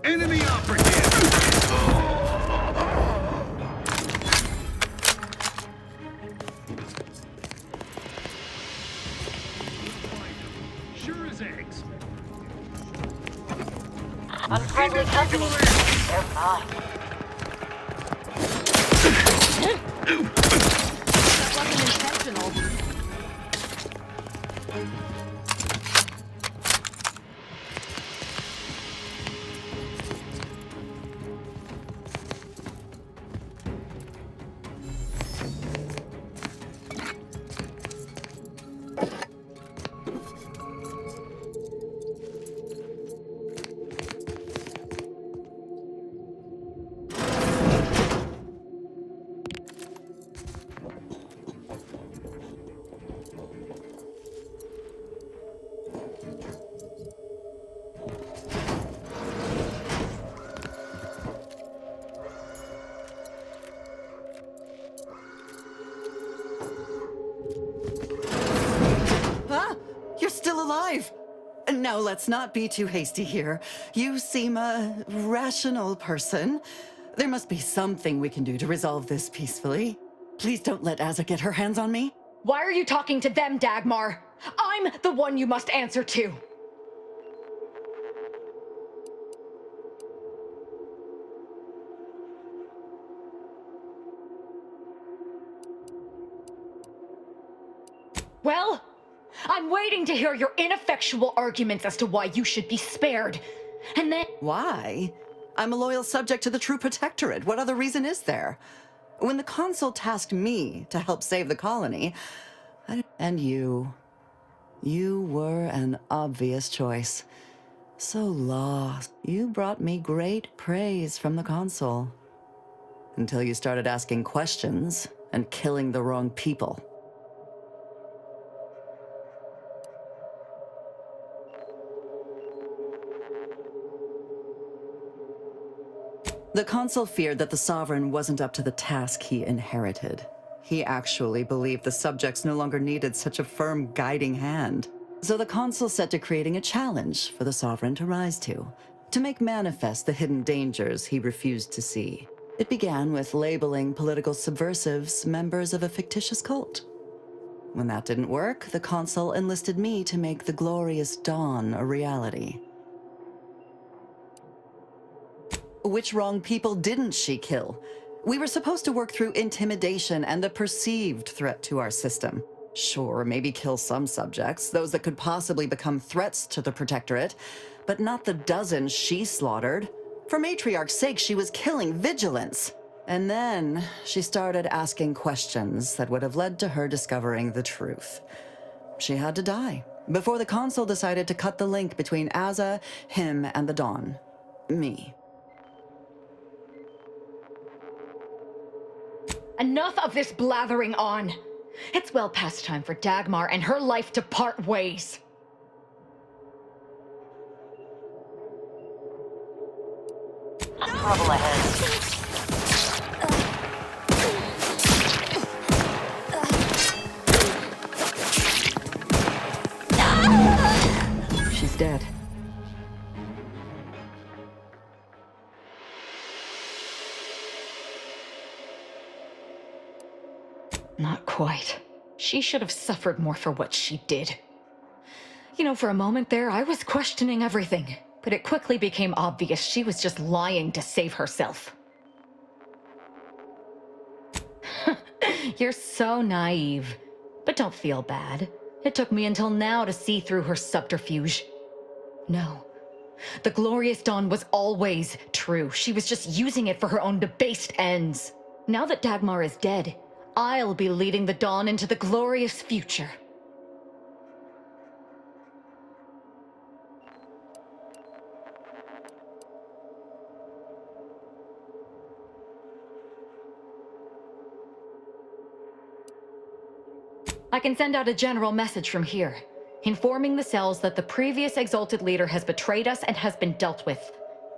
Enemy operative! Sure as eggs. Unfriendly company. They're mine. That wasn't intentional. Huh? You're still alive! Now, let's not be too hasty here. You seem a rational person. There must be something we can do to resolve this peacefully. Please don't let Azza get her hands on me. Why are you talking to them, Dagmar? I'm the one you must answer to. Well, I'm waiting to hear your ineffectual arguments as to why you should be spared. And then... Why? I'm a loyal subject to the True Protectorate. What other reason is there? When the Consul tasked me to help save the colony, and you were an obvious choice. So lost. You brought me great praise from the Consul. Until you started asking questions and killing the wrong people. The Consul feared that the Sovereign wasn't up to the task he inherited. He actually believed the subjects no longer needed such a firm guiding hand. So the Consul set to creating a challenge for the Sovereign to rise to make manifest the hidden dangers he refused to see. It began with labeling political subversives members of a fictitious cult. When that didn't work, the Consul enlisted me to make the Glorious Dawn a reality. Which wrong people didn't she kill? We were supposed to work through intimidation and a perceived threat to our system. Sure, maybe kill some subjects, those that could possibly become threats to the Protectorate, but not the dozens she slaughtered. For Matriarch's sake, she was killing vigilance. And then she started asking questions that would have led to her discovering the truth. She had to die before the Consul decided to cut the link between Aza, him, and the Dawn. Me. Enough of this blathering on. It's well past time for Dagmar and her life to part ways. Trouble ahead. She's dead. Not quite. She should have suffered more for what she did. You know, for a moment there, I was questioning everything, but it quickly became obvious she was just lying to save herself. You're so naive. But don't feel bad. It took me until now to see through her subterfuge. No. The Glorious Dawn was always true. She was just using it for her own debased ends. Now that Dagmar is dead, I'll be leading the Dawn into the glorious future. I can send out a general message from here, informing the cells that the previous Exalted Leader has betrayed us and has been dealt with,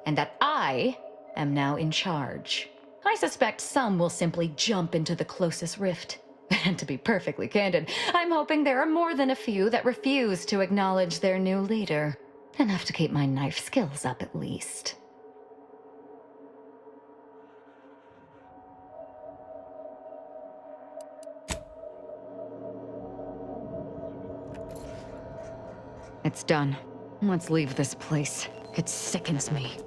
and that I am now in charge. I suspect some will simply jump into the closest rift. And to be perfectly candid, I'm hoping there are more than a few that refuse to acknowledge their new leader. Enough to keep my knife skills up, at least. It's done. Let's leave this place. It sickens me.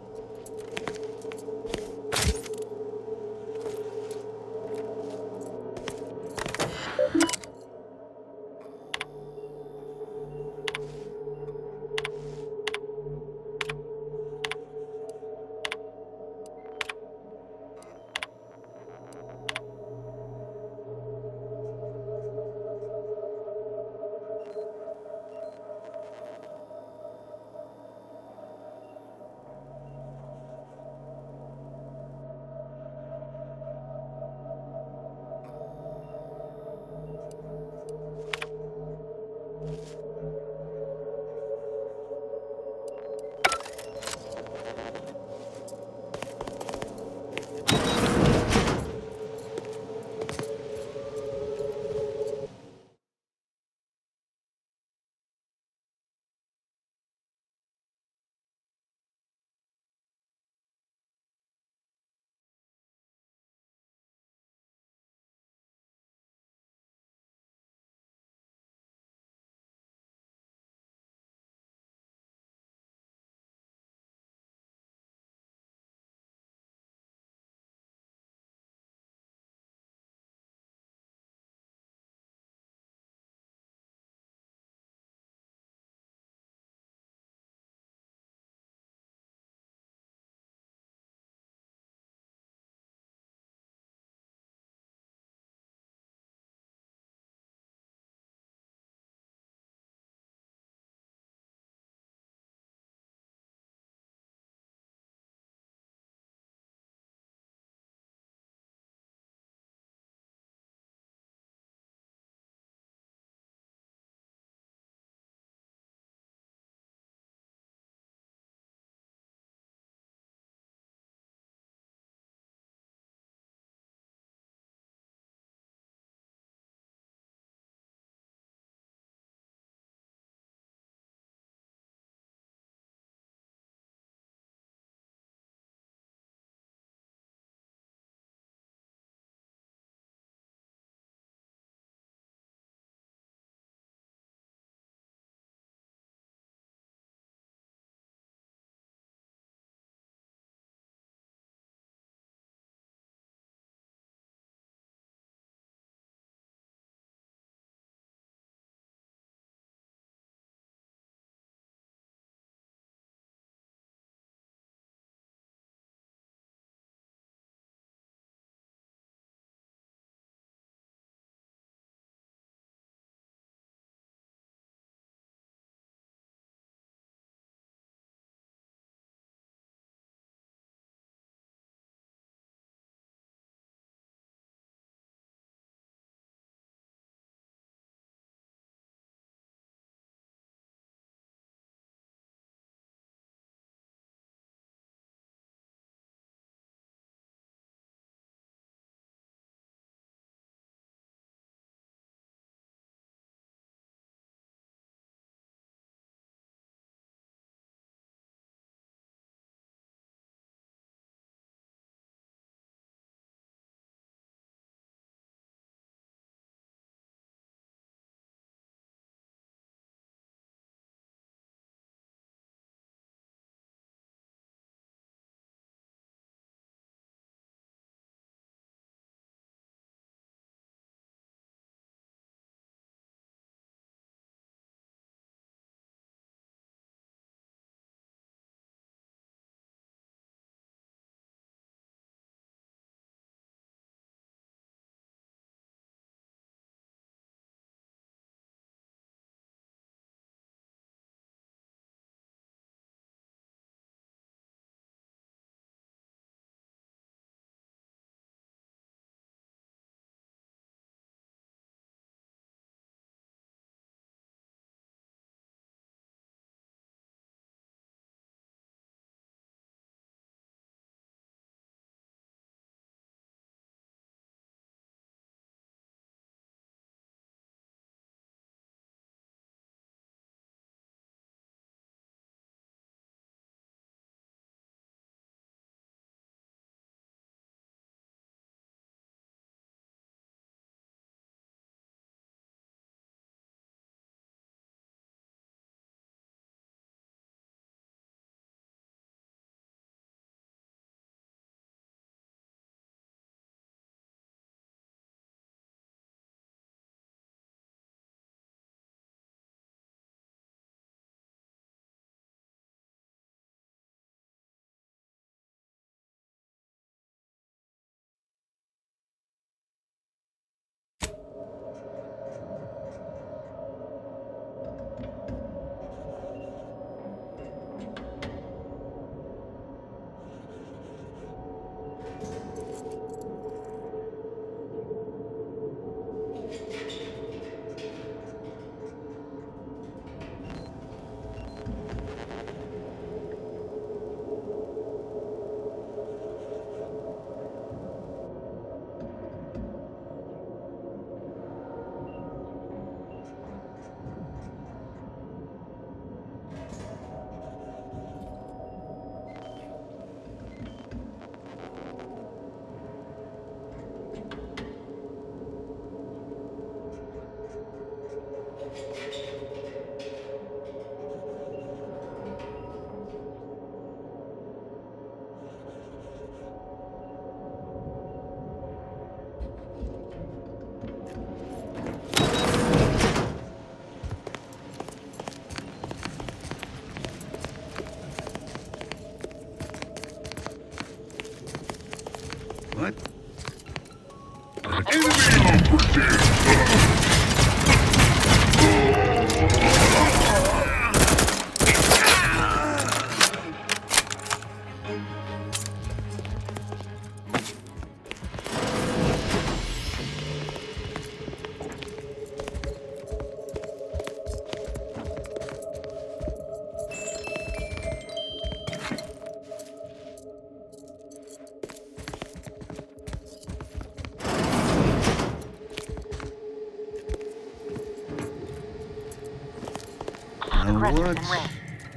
What's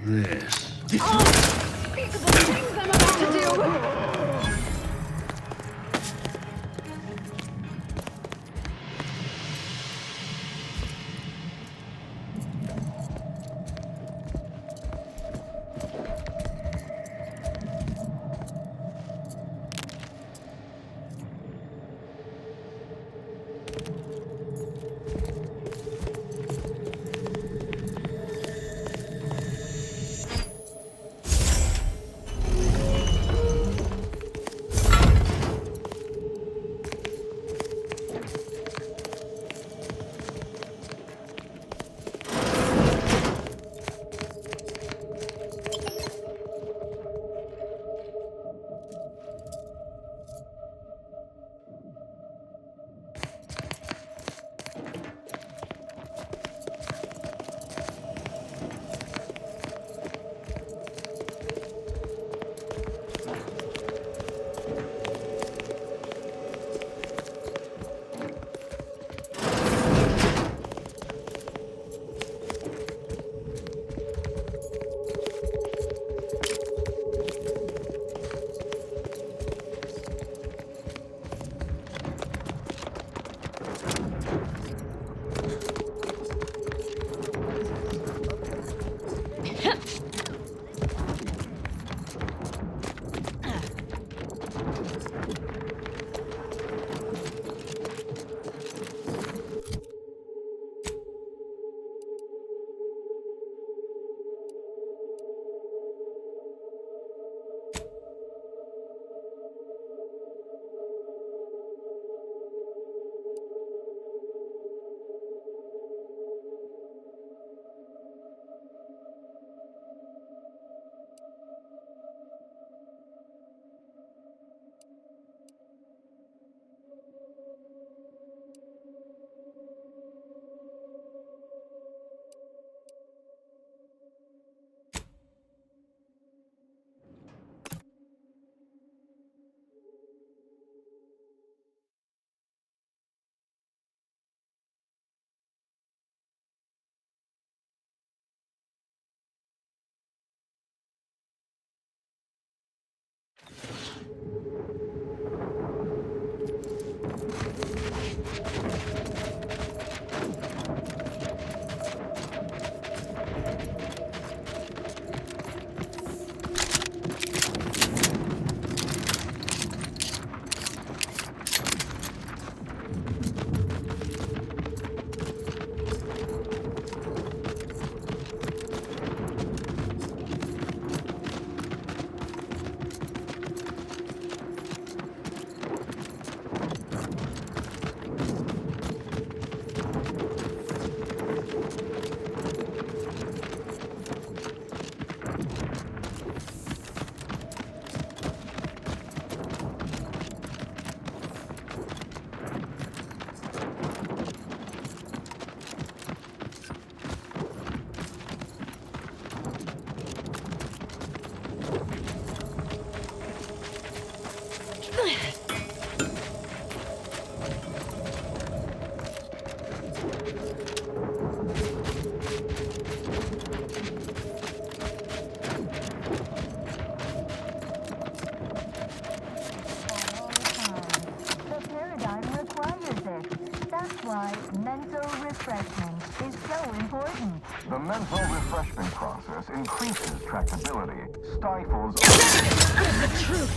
this? The things I'm about to do! The mental refreshment process increases tractability, stifles... The truth!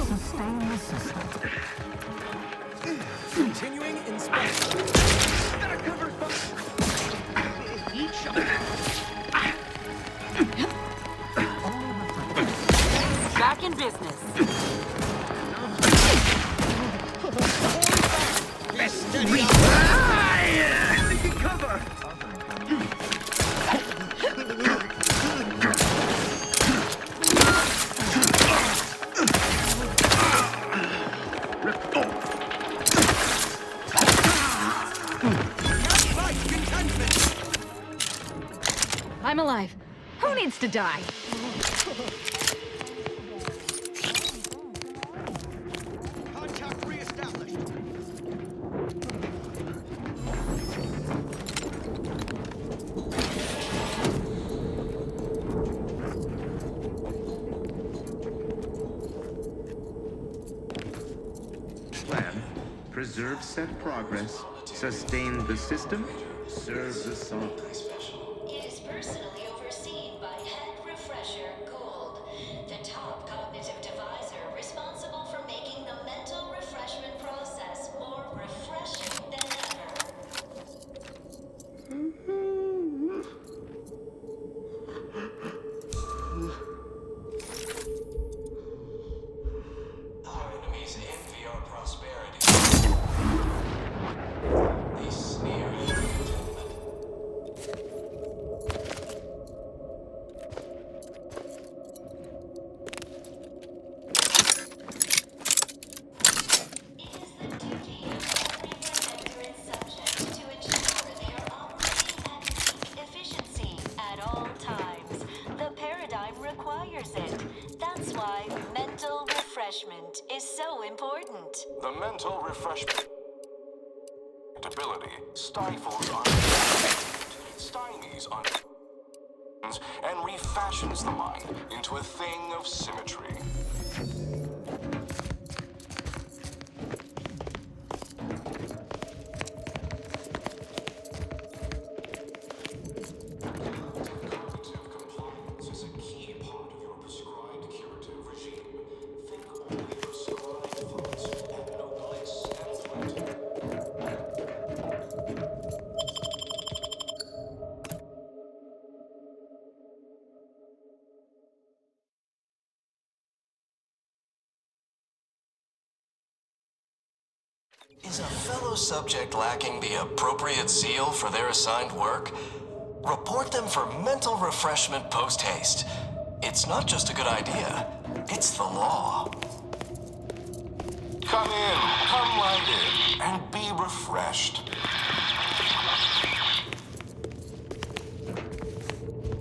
Sustain the system. Continuing inspection. That covers Back in business. Taking cover! I'm alive. Who needs to die? Contact reestablished. Plan. Preserve set progress. Sustain the system. Serve the song. It is personally overseen by Head Refresher Gould, the top cognitive devisor responsible for making the mental refreshment process more refreshing than ever. Our enemies envy our prosperity. They sneer at our contentment. Efficiency at all times. The paradigm requires it. That's why mental refreshment is so important. The mental refreshment ability stifles on stymies on and refashions the mind into a thing of symmetry. Is a fellow subject lacking the appropriate zeal for their assigned work? Report them for mental refreshment post-haste. It's not just a good idea, it's the law. Come in, come right in, and be refreshed.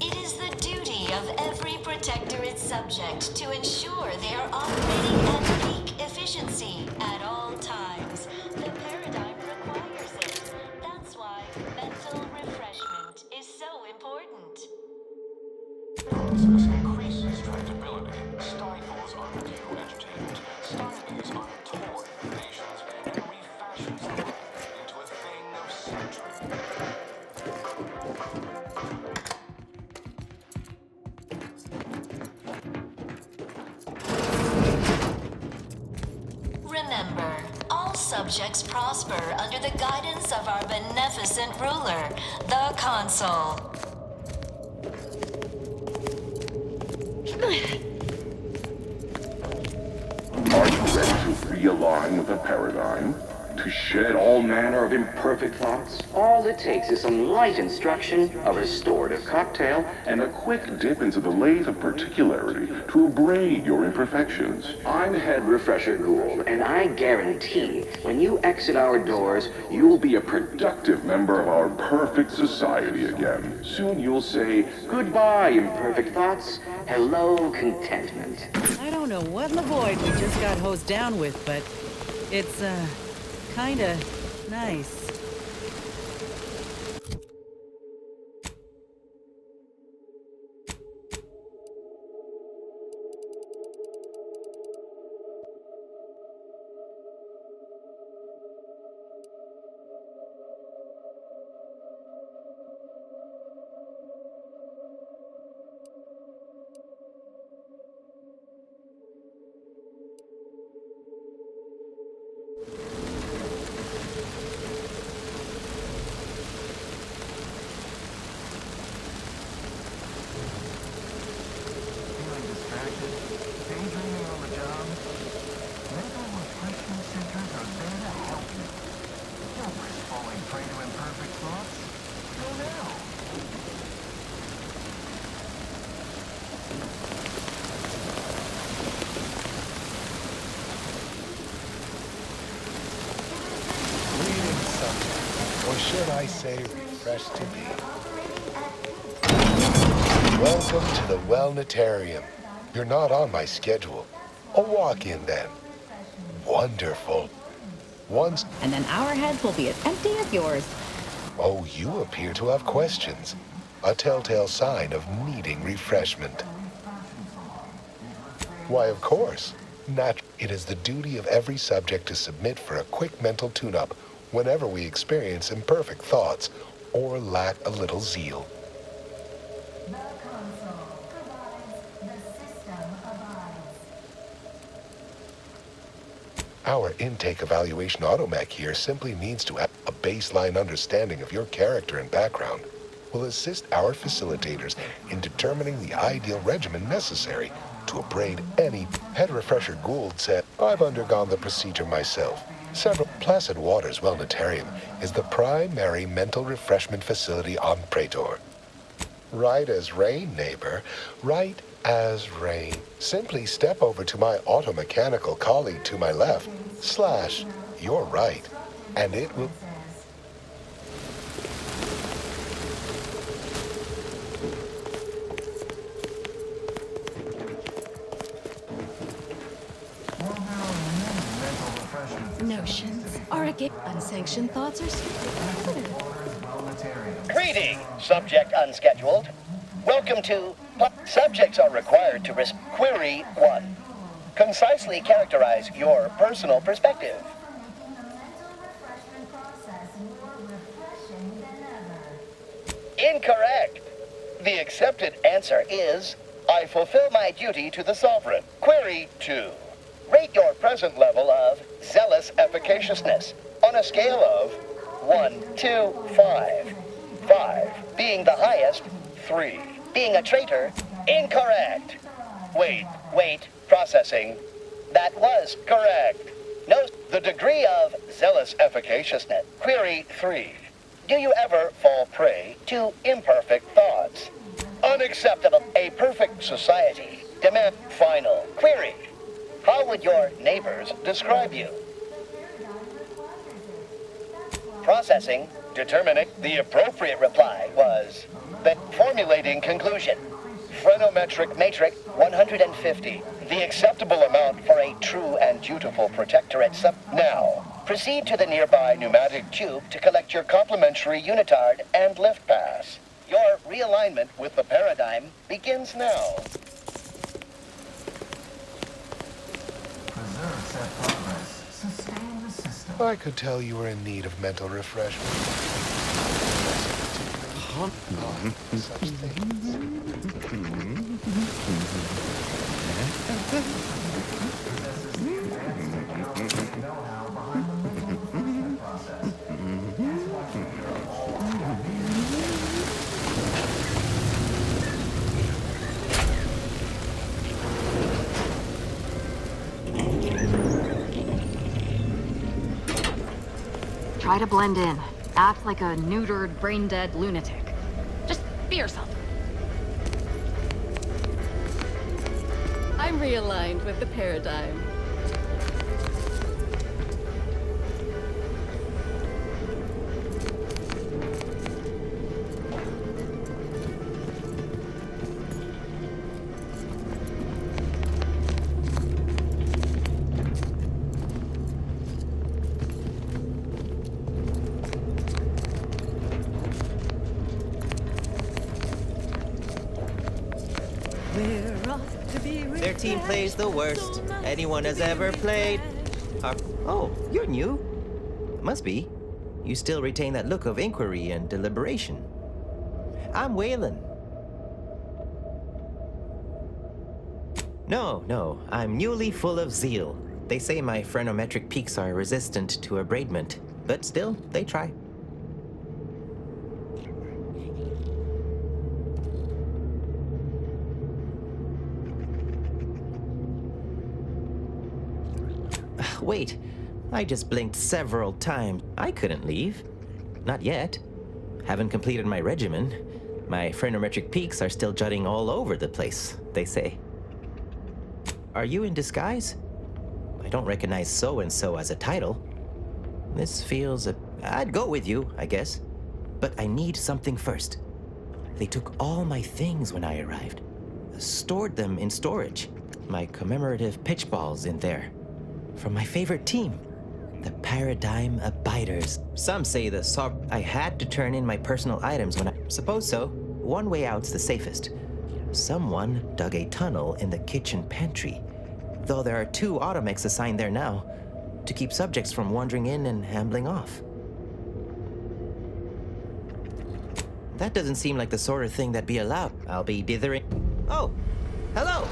It is the duty of every Protectorate subject to ensure they are operating at peak efficiency at all times. The paradigm requires it. That's why mental refreshment is so important. Process increases tractability, stifles undue entertainment, stymies untoward nations, and refashions the mind into a thing of symmetry. Remember, all subjects prosper under the guidance of our beneficent ruler, the Consul. Are you ready to realign with the paradigm? To shed all manner of imperfect thoughts? All it takes is some light instruction, a restorative cocktail, And a quick dip into the lathe of particularity to abrade your imperfections. I'm Head Refresher Gould, and I guarantee when you exit our doors, you'll be a Productive member of our perfect society again. Soon you'll say, goodbye, imperfect thoughts. Hello, contentment. I don't know what in the void we just got hosed down with, but it's, kinda nice. thoughts? Go now. Greetings, subject, or should I say refreshed to be. Welcome to the Wellnetarium. You're not on my schedule. A walk-in then. Wonderful. Once... And then our heads will be as empty as yours. Oh, you appear to have questions. A telltale sign of needing refreshment. Why, of course. It is the duty of every subject to submit for a quick mental tune-up whenever we experience imperfect thoughts or lack a little zeal. Our intake evaluation automech here simply needs to have a baseline understanding of your character and background. Will assist our facilitators in determining the ideal regimen necessary to abrade any. Head Refresher Gould said, I've undergone the procedure myself. Placid Waters Wellnetarium is the primary mental refreshment facility on Praetor. Right as rain, neighbor. Right as rain. Simply step over to my automechanical colleague to my left, / your right, and it will... Notions are unsanctioned thoughts are strictly considered. Greeting, subject unscheduled. Welcome to... Subjects are required to Query 1. Concisely characterize your personal perspective. Incorrect. The accepted answer is, I fulfill my duty to the Sovereign. Query 2. Rate your present level of zealous efficaciousness on a scale of 1 to 5. 5 being the highest, 3 being a traitor. Incorrect. Wait, processing. That was correct. No, the degree of zealous efficaciousness. Query 3. Do you ever fall prey to imperfect thoughts? Unacceptable. A perfect society. Demand final. Query. How would your neighbors describe you? Processing. Determining the appropriate reply was the formulating conclusion. Phrenometric matrix 150. The acceptable amount for a true and dutiful protectorate Now, proceed to the nearby pneumatic tube to collect your complimentary unitard and lift pass. Your realignment with the paradigm begins now. Preserve set progress. Sustain the system. I could tell you were in need of mental refreshment. Such things. Try to blend in. Act like a neutered, brain-dead lunatic. Just be yourself. I'm realigned with the paradigm. Their team plays the worst anyone has ever played. Oh, you're new. Must be. You still retain that look of inquiry and deliberation. I'm Waylon. No, I'm newly full of zeal. They say my phrenometric peaks are resistant to abradement, but still, they try. Wait, I just blinked several times. I couldn't leave. Not yet. Haven't completed my regimen. My phrenometric peaks are still jutting all over the place, they say. Are you in disguise? I don't recognize so-and-so as a title. This feels I'd go with you, I guess. But I need something first. They took all my things when I arrived. Stored them in storage. My commemorative pitch balls in there. From my favorite team, the Paradigm Abiders. Some say I had to turn in my personal items when I... Suppose so. One way out's the safest. Someone dug a tunnel in the kitchen pantry. Though there are 2 automechs assigned there now, to keep subjects from wandering in and ambling off. That doesn't seem like the sort of thing that'd be allowed. I'll be dithering... Oh! Hello!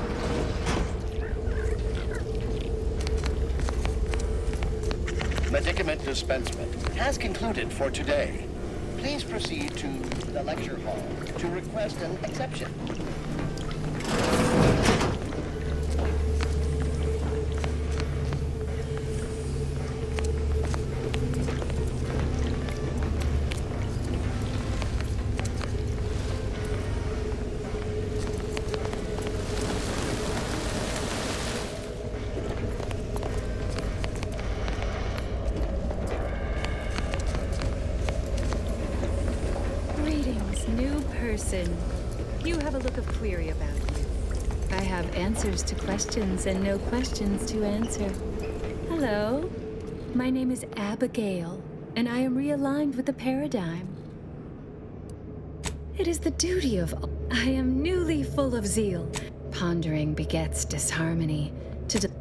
Medicament dispensement has concluded for today. Please proceed to the lecture hall to request an exception. You have a look of query about you. I have answers to questions and no questions to answer. Hello, my name is Abigail, and I am realigned with the Paradigm. It is the duty of... I am newly full of zeal. Pondering begets disharmony.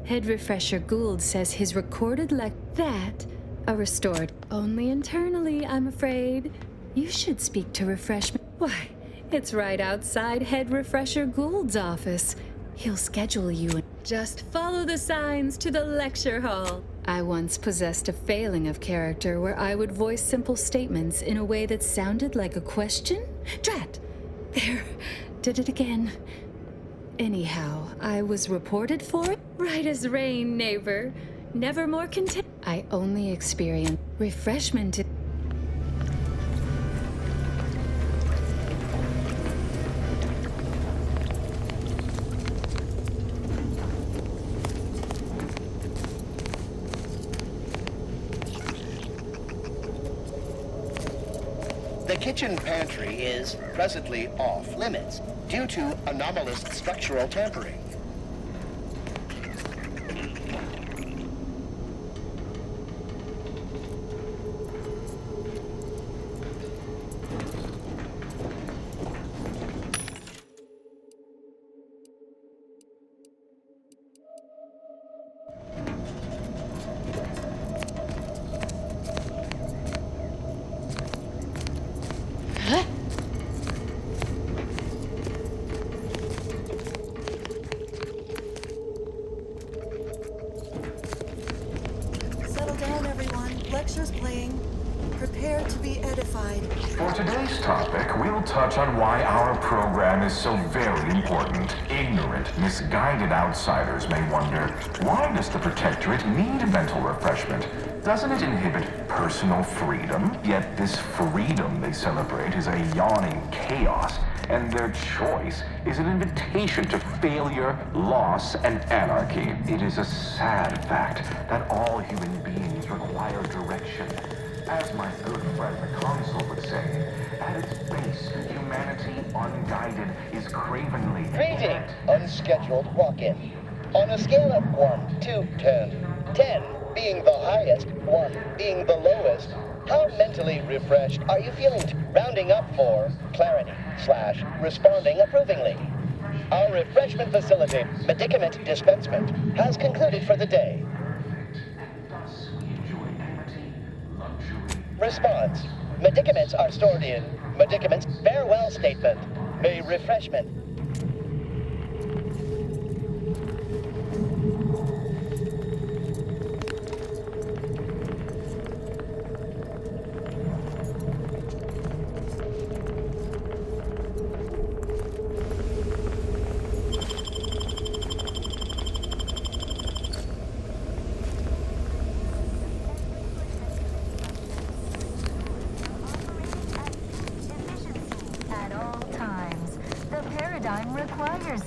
Head Refresher Gould says his recorded that a restored only internally, I'm afraid. You should speak to Refreshment. Why, it's right outside Head Refresher Gould's office. He'll schedule you. Just follow the signs to the lecture hall. I once possessed a failing of character where I would voice simple statements in a way that sounded like a question. Drat! There, did it again. Anyhow, I was reported for it. Right as rain, neighbor. Never more content. I only experienced refreshment. The kitchen pantry is presently off limits due to anomalous structural tampering. Settle down, everyone. Lecture's playing. Prepare to be edified. For today's topic, we'll touch on why our program is so very important. Ignorant, misguided outsiders may wonder, why does the Protectorate need mental refreshment? Doesn't it inhibit personal freedom? Yet this freedom they celebrate is a yawning chaos, and their choice is an invitation to failure, loss, and anarchy. It is a sad fact that all human beings require direction. As my good friend the Consul would say, at its base, humanity unguided is cravenly... Greetings, unscheduled walk-in. On a scale of 1 to 10, 10 being the highest, 1 being the lowest, how mentally refreshed are you feeling? Rounding up for clarity / responding approvingly. Our refreshment facility, medicament dispensement, has concluded for the day. Response. Medicaments are stored in medicaments farewell statement. May refreshment.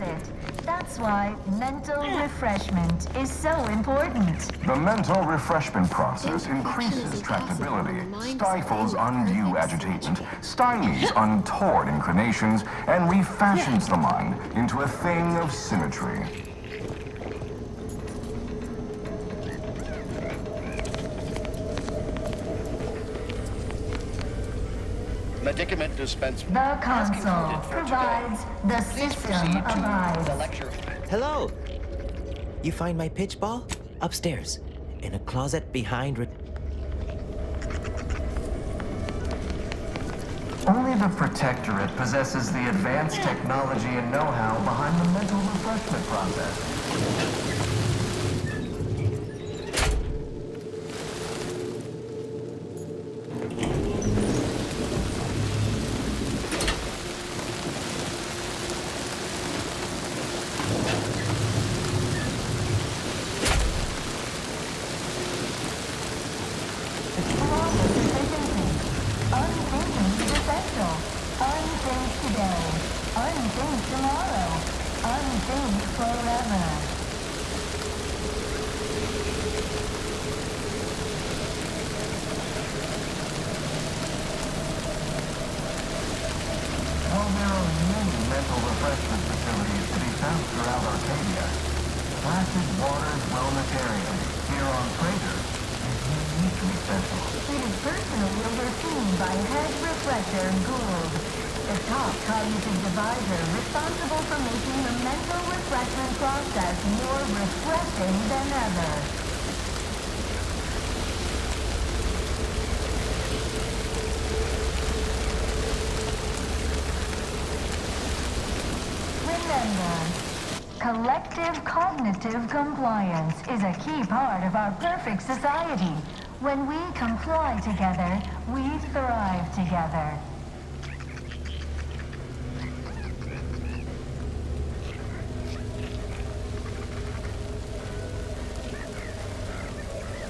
it. That's why mental refreshment is so important. The mental refreshment process increases tractability, stifles undue agitation, stymies untoward inclinations, and refashions the mind into a thing of symmetry. Medicament dispenser. The console provides, the system abides. Hello! You find my pitch ball? Upstairs, in a closet behind... Only the Protectorate possesses the advanced technology and know-how behind the mental refreshment process. Collective cognitive compliance is a key part of our perfect society. When we comply together, we thrive together.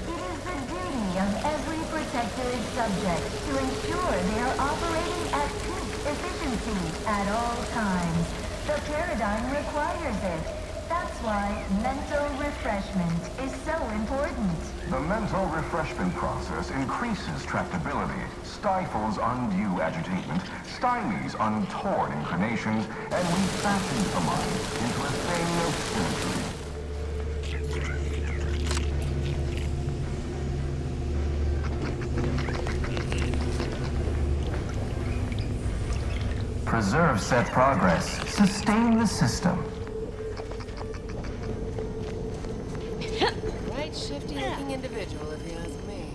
It is the duty of every protectorate subject to ensure they are operating at peak efficiency at all times. The paradigm requires it. That's why mental refreshment is so important. The mental refreshment process increases tractability, stifles undue agitation, stymies untoward inclinations, and refashions the mind into a thing of symmetry. Preserve set progress. Sustain the system. Right shifty-looking individual, if you ask me.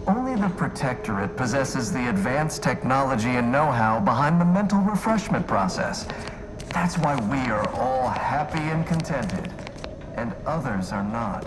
Only the Protectorate possesses the advanced technology and know-how behind the mental refreshment process. That's why we are all happy and contented, and others are not.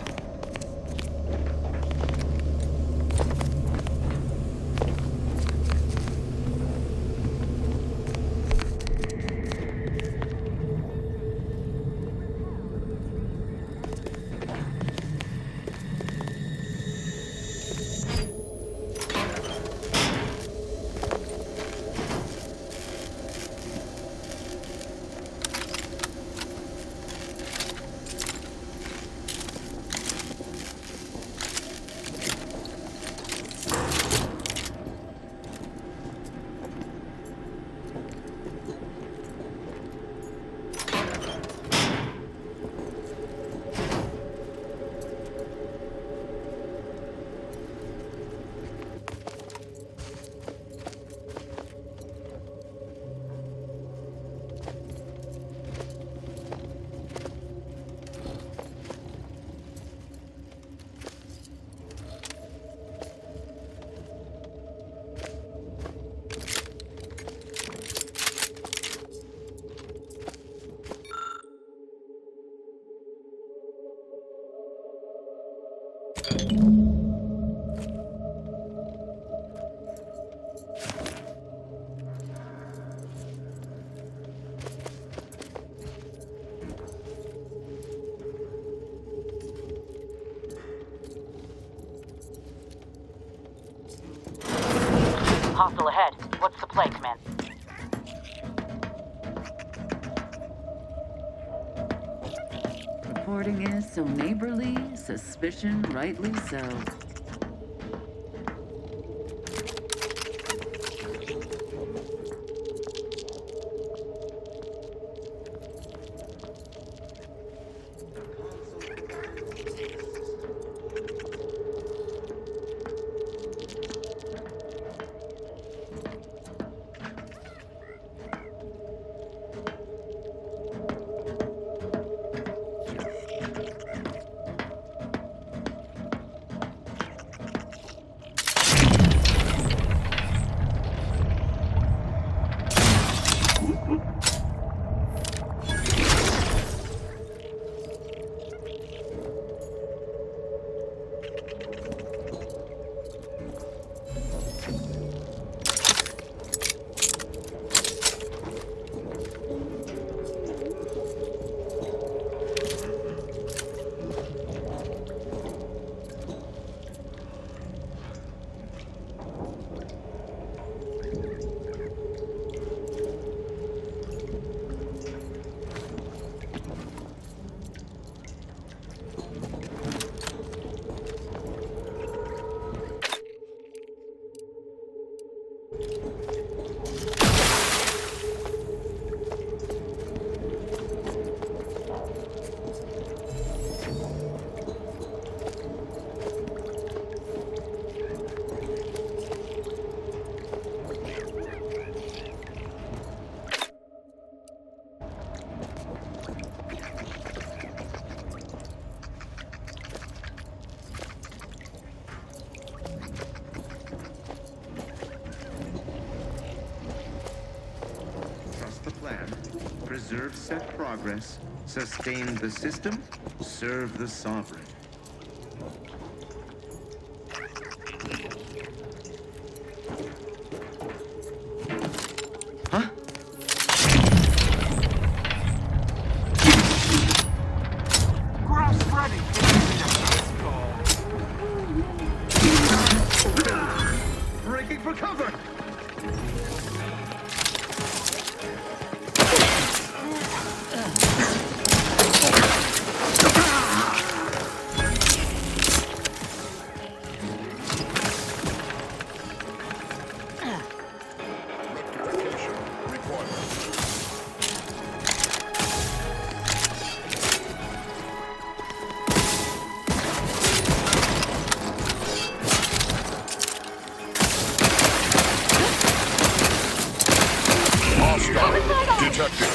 Hostile ahead. What's the play, Command? reporting is so neighborly, suspicion rightly so. Preserve set progress, sustain the system, serve the sovereign. Huh? Grass ready. Breaking for cover! Detected.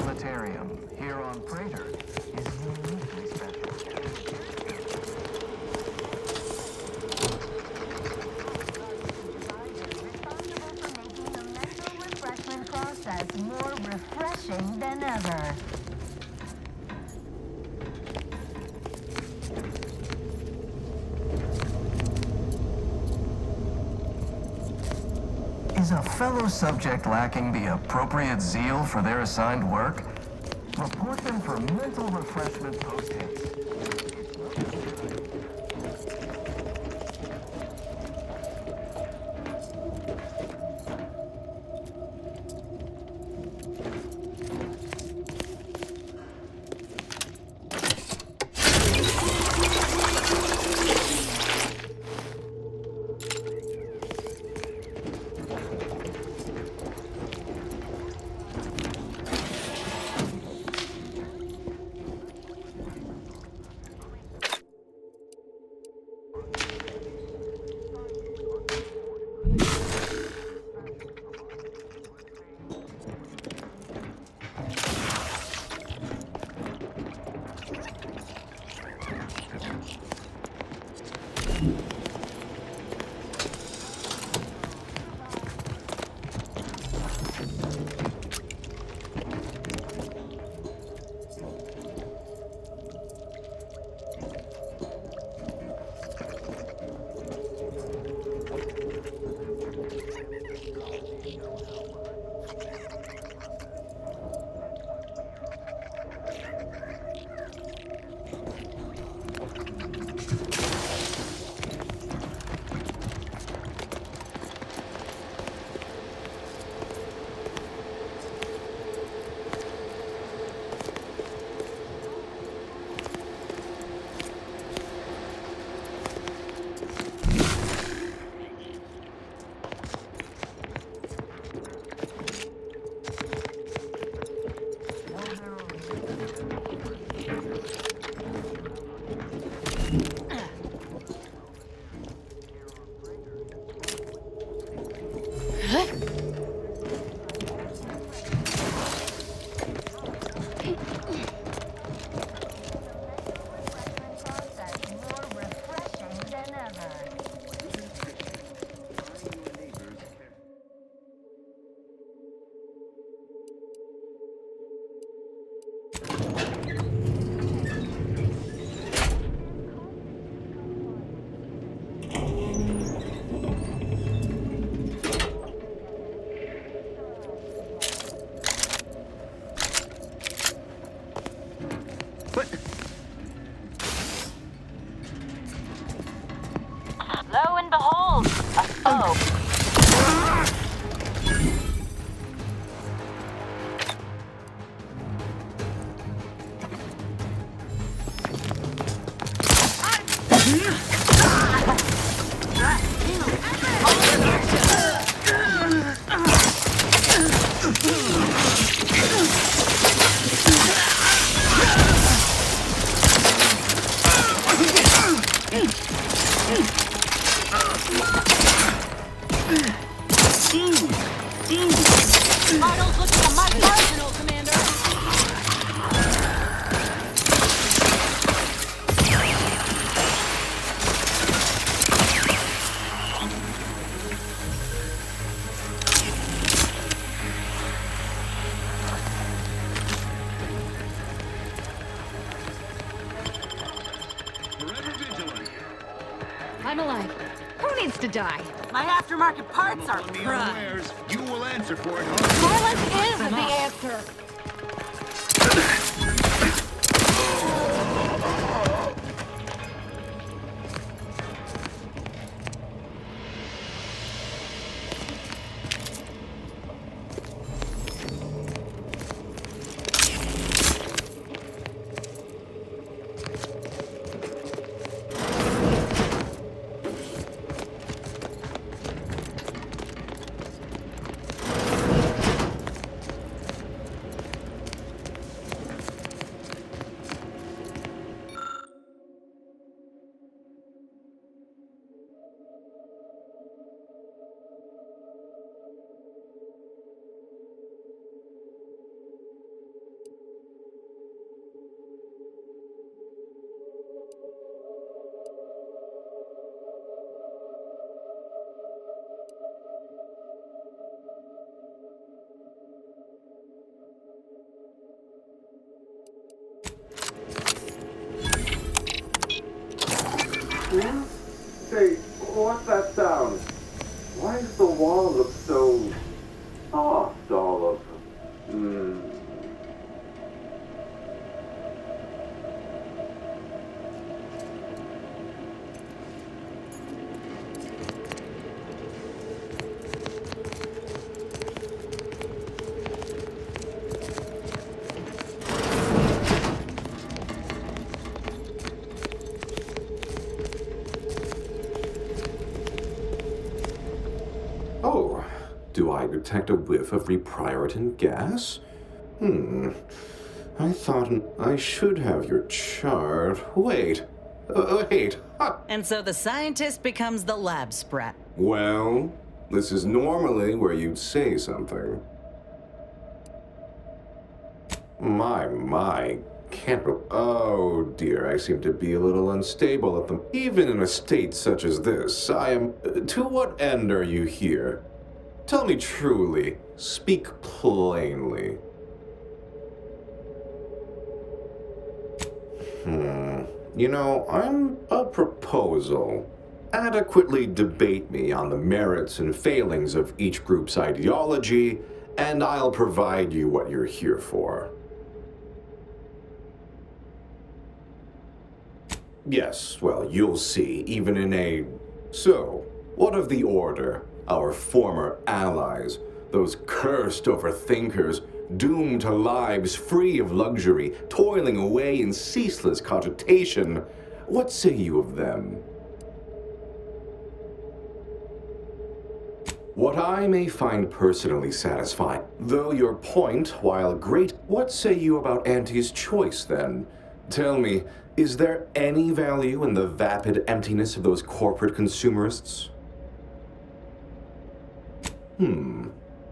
Planetarium here on Praetor is uniquely special. Refreshment process more refreshing than ever. Is a fellow subject lacking the appropriate zeal for their assigned work? Report them for mental refreshment post-haste. Lo and behold, a foe. Vitals looking mighty marginal, Commander. I'm alive. Who needs to die? My aftermarket parts are Unawares, you will answer for it. Violence is the answer. Yeah? Say, what's that sound? Why does the wall look so soft all of them? Oh, do I detect a whiff of reprioritin gas? I thought I should have your chart. Wait. Wait. Ha! And so the scientist becomes the lab sprat. Well, this is normally where you'd say something. My. Can't. Oh dear, I seem to be a little unstable at them. Even in a state such as this, I am. To what end are you here? Tell me truly. Speak plainly. You know, I'm a proposal. adequately debate me on the merits and failings of each group's ideology, and I'll provide you what you're here for. Yes, well, you'll see, even in a... So, what of the Order, our former allies, those cursed overthinkers, doomed to lives free of luxury, toiling away in ceaseless cogitation? What say you of them? What I may find personally satisfying, though your point, while great, what say you about Auntie's choice, then? Tell me, is there any value in the vapid emptiness of those corporate consumerists?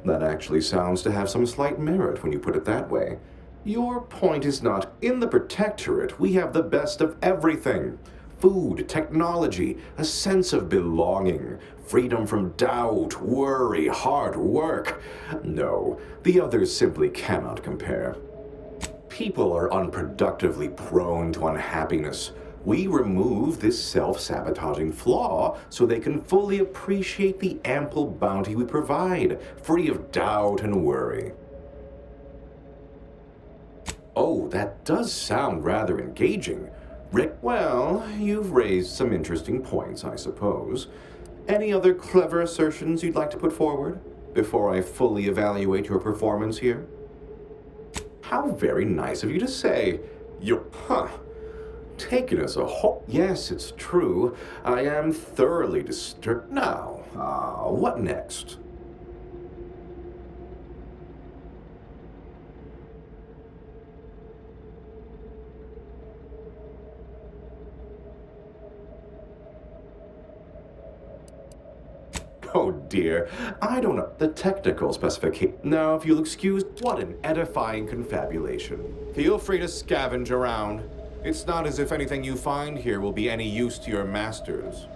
That actually sounds to have some slight merit when you put it that way. Your point is not, in the Protectorate, we have the best of everything. Food, technology, a sense of belonging, freedom from doubt, worry, hard work. No, the others simply cannot compare. People are unproductively prone to unhappiness. We remove this self-sabotaging flaw so they can fully appreciate the ample bounty we provide, free of doubt and worry. Oh, that does sound rather engaging. Rick, well, you've raised some interesting points, I suppose. Any other clever assertions you'd like to put forward before I fully evaluate your performance here? How very nice of you to say. Taken as a whole. Yes, it's true. I am thoroughly disturbed. Now, what next? Oh dear, I don't know the technical specification. Now, if you'll excuse, what an edifying confabulation. Feel free to scavenge around. It's not as if anything you find here will be any use to your masters.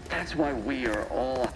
That's why we are all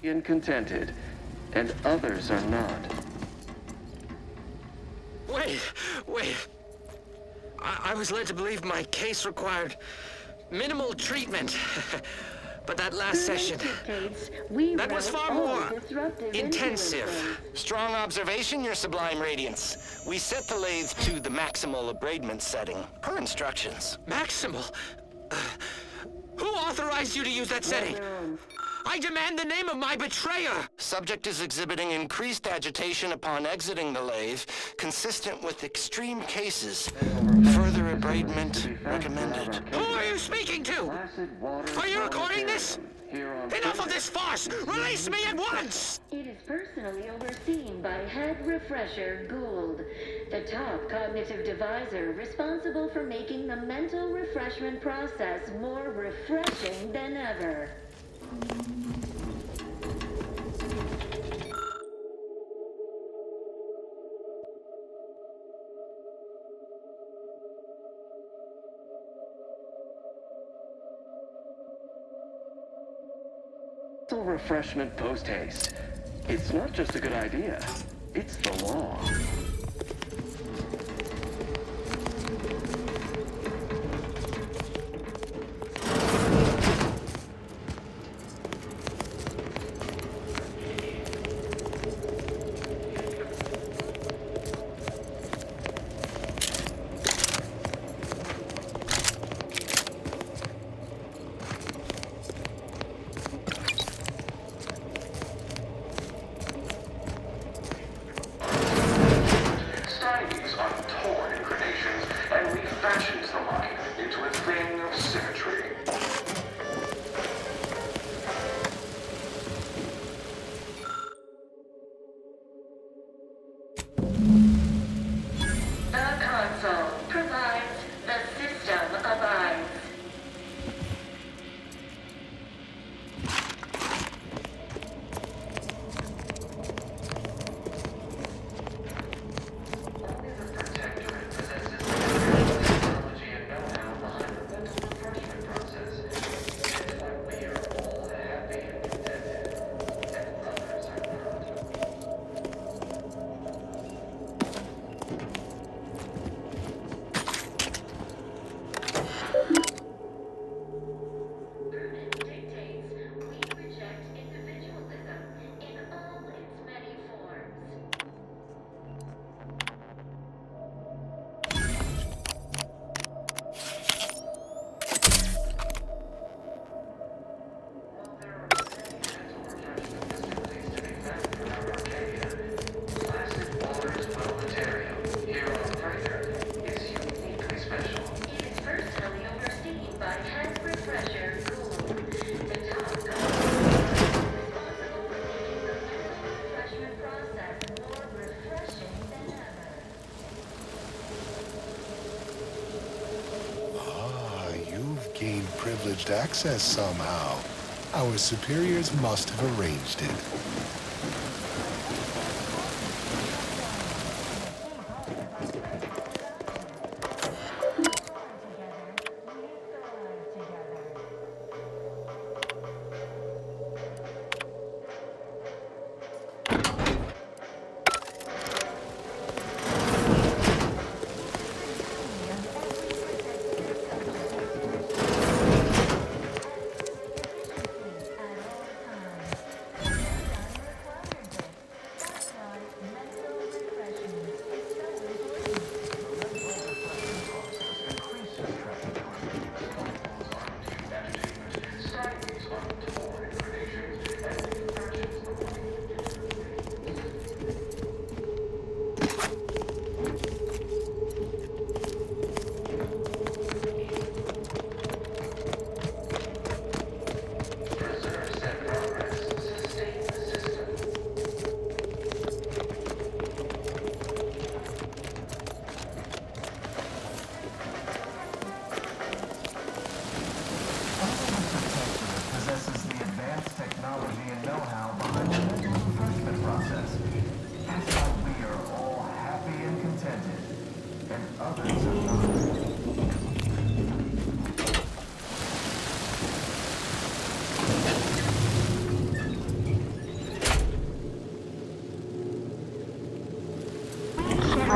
and contented, and others are not. Wait. I was led to believe my case required minimal treatment. But that last session, that was far more intensive. Strong observation, Your Sublime Radiance. We set the lathe to the maximal abradement setting, per instructions. Maximal? Who authorized you to use that setting? I demand the name of my betrayer! Subject is exhibiting increased agitation upon exiting the lathe, consistent with extreme cases. Further abradement recommended. Who are you speaking to? Are you recording this? Enough of this farce! Release me at once! It is personally overseen by Head Refresher Gould, the top cognitive devisor responsible for making the mental refreshment process more refreshing than ever. Refreshment post-haste. It's not just a good idea, it's the law. Privileged access somehow. Our superiors must have arranged it.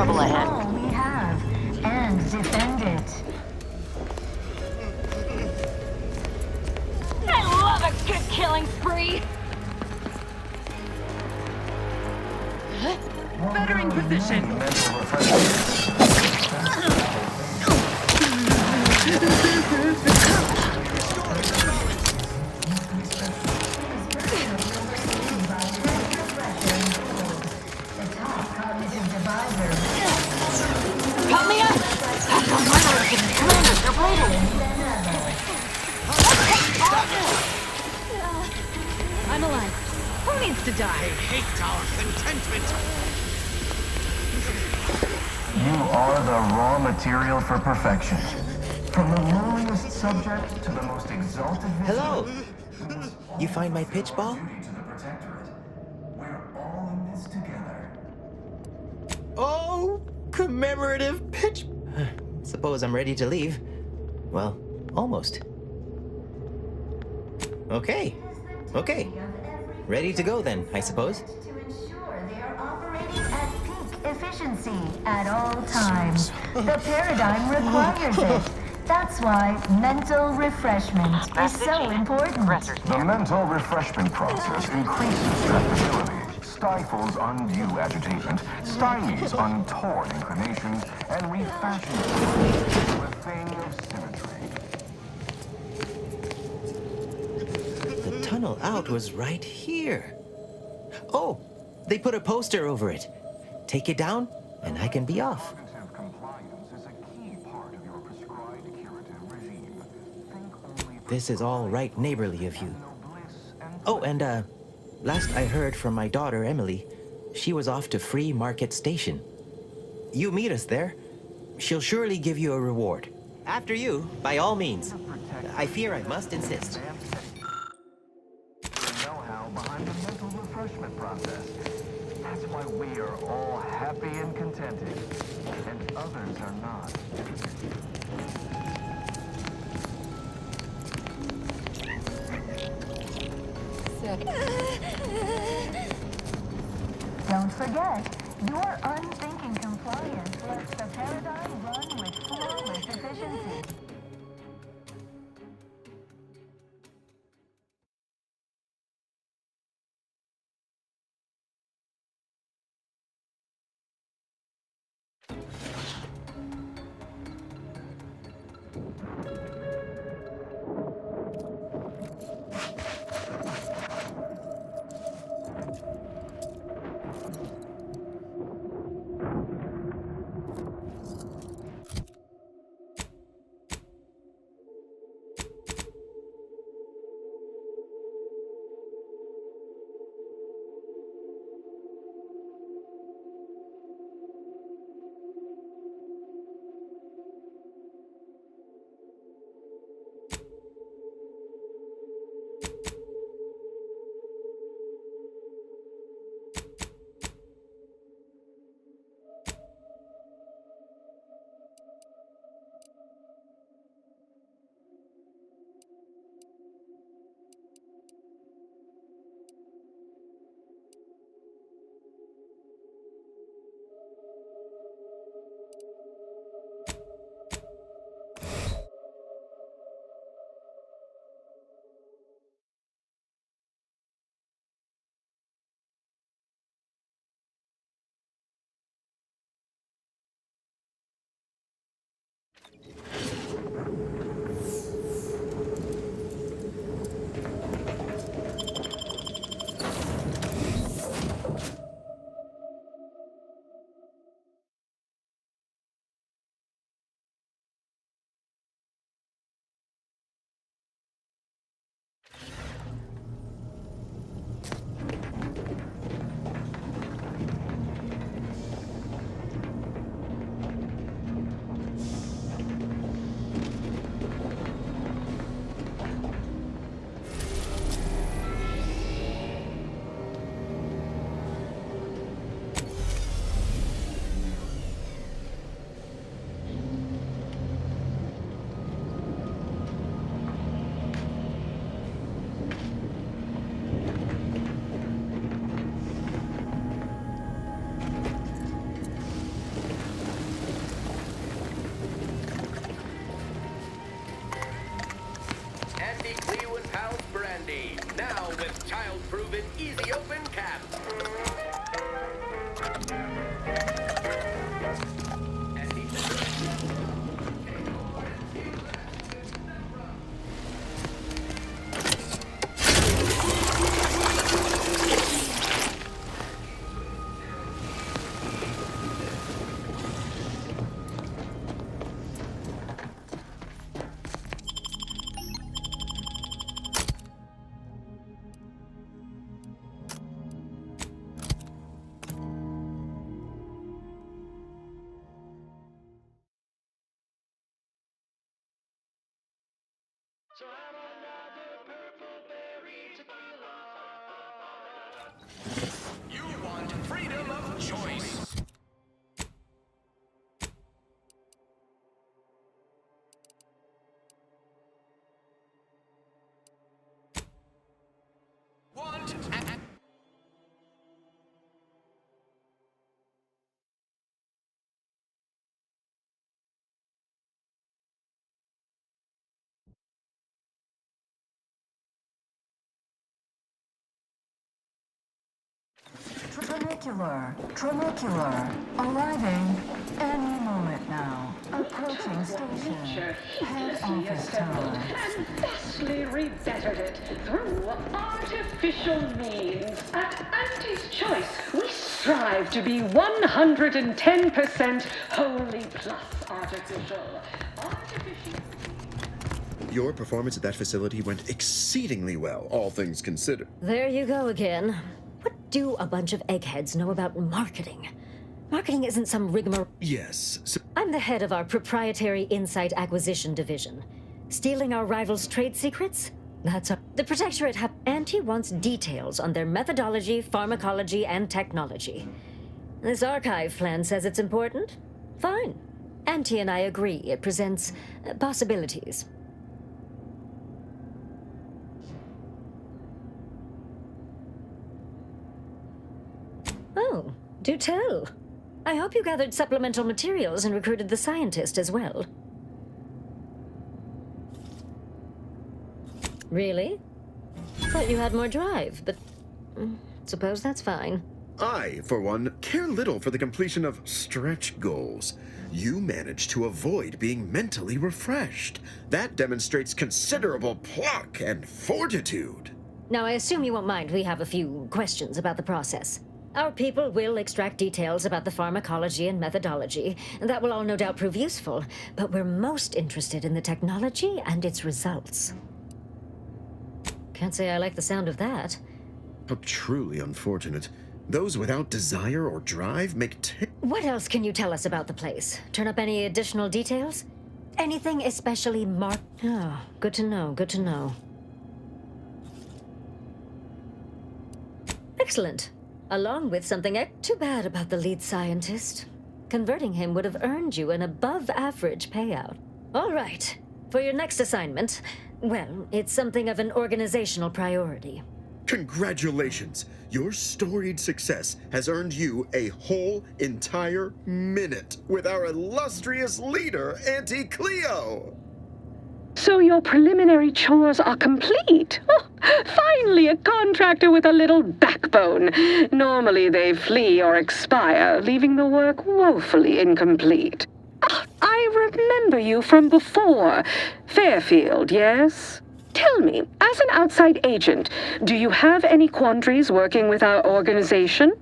trouble ahead. All we have, and defend it. I love a good killing spree! Bettering position. Cut me up! That's the murderers and commanders, they're bleeding! I'm alive. Who needs to die? I hate our contentment. You are the raw material for perfection. From the lowliest subject to the most exalted... Hello! You find my pitch ball? We're all in this together. Oh, commemorative pitch. Suppose I'm ready to leave. Well, almost. Okay. Ready to go then, I suppose. To ensure they are operating at peak efficiency at all times. The paradigm requires it. That's why mental refreshment is so important. The mental refreshment process increases tractability, stifles undue agitation, stymies untoward inclinations, and refashions the mind into a thing of symmetry. The tunnel out was right here. Oh, they put a poster over it. Take it down, and I can be off. This is all right neighborly of you. Oh, and last I heard from my daughter, Emily, she was off to Free Market Station. You meet us there. She'll surely give you a reward. After you, by all means. I fear I must insist. Know-how behind the mental refreshment process. That's why we are all happy and contented, and others are not. Don't forget, your unthinking compliance lets the paradigm run with flawless efficiency. moving, easy open cap. You want freedom of choice. Want Trinicular. Arriving any moment now. Approaching station. Head office tower. And thusly rebettered it through artificial means. At Auntie's Choice, we strive to be 110% wholly plus artificial. Your performance at that facility went exceedingly well, all things considered. There you go again. What do a bunch of eggheads know about marketing? Marketing isn't some rigmarole. Yes. I'm the head of our proprietary Insight Acquisition Division. Stealing our rivals' trade secrets? That's the Protectorate Auntie wants details on their methodology, pharmacology, and technology. This archive plan says it's important? Fine. Auntie and I agree it presents possibilities. Oh, do tell. I hope you gathered supplemental materials and recruited the scientist as well. Really? Thought you had more drive, but suppose that's fine. I, for one, care little for the completion of stretch goals. You managed to avoid being mentally refreshed. That demonstrates considerable pluck and fortitude. Now, I assume you won't mind we have a few questions about the process. Our people will extract details about the pharmacology and methodology, and that will all no doubt prove useful, but we're most interested in the technology and its results. Can't say I like the sound of that. How truly unfortunate. Those without desire or drive make What else can you tell us about the place? Turn up any additional details? Anything especially Oh, good to know, good to know. Excellent. Along with something too bad about the lead scientist. Converting him would have earned you an above-average payout. All right. For your next assignment, well, it's something of an organizational priority. Congratulations! Your storied success has earned you a whole entire minute with our illustrious leader, Auntie Cleo! So your preliminary chores are complete. Oh, finally a contractor with a little backbone. Normally they flee or expire, leaving the work woefully incomplete. I remember you from before. Fairfield, yes? Tell me, as an outside agent, do you have any quandaries working with our organization?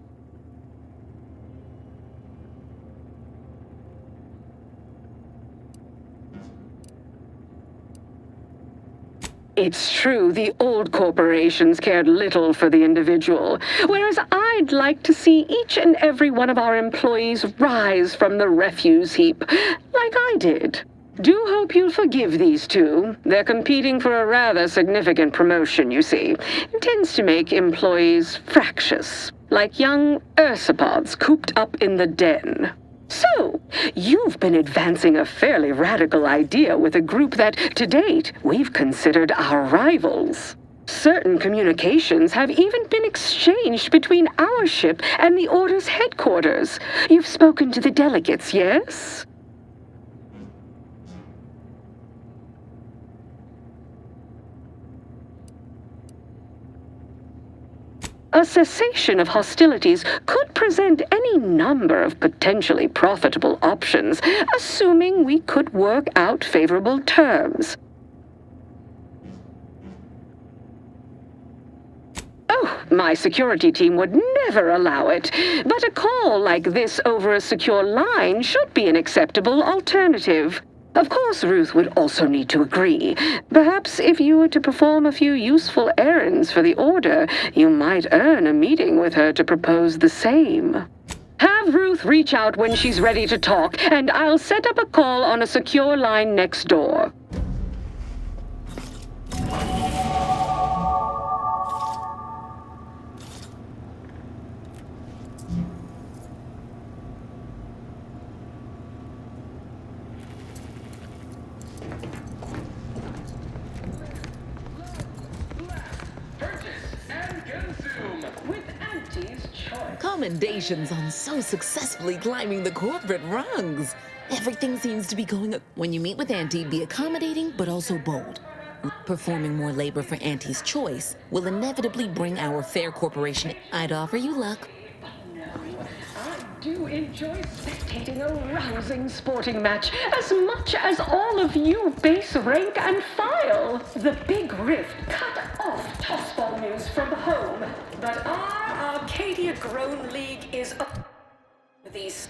It's true, the old corporations cared little for the individual, whereas I'd like to see each and every one of our employees rise from the refuse heap, like I did. Do hope you'll forgive these two. They're competing for a rather significant promotion, you see. It tends to make employees fractious, like young ursopods cooped up in the den. So, you've been advancing a fairly radical idea with a group that, to date, we've considered our rivals. Certain communications have even been exchanged between our ship and the Order's headquarters. You've spoken to the delegates, yes? A cessation of hostilities could present any number of potentially profitable options, assuming we could work out favorable terms. Oh, my security team would never allow it, but a call like this over a secure line should be an acceptable alternative. Of course, Ruth would also need to agree. Perhaps if you were to perform a few useful errands for the Order, you might earn a meeting with her to propose the same. Have Ruth reach out when she's ready to talk, and I'll set up a call on a secure line next door. Commendations on so successfully climbing the corporate rungs. Everything seems to be going up. When you meet with Auntie, be accommodating but also bold. Performing more labor for Auntie's choice will inevitably bring our fair corporation. I'd offer you luck. I do enjoy spectating a rousing sporting match as much as all of you base rank and file. The Big Rift cut off tossball news from home, but our Arcadia Grown League is up these.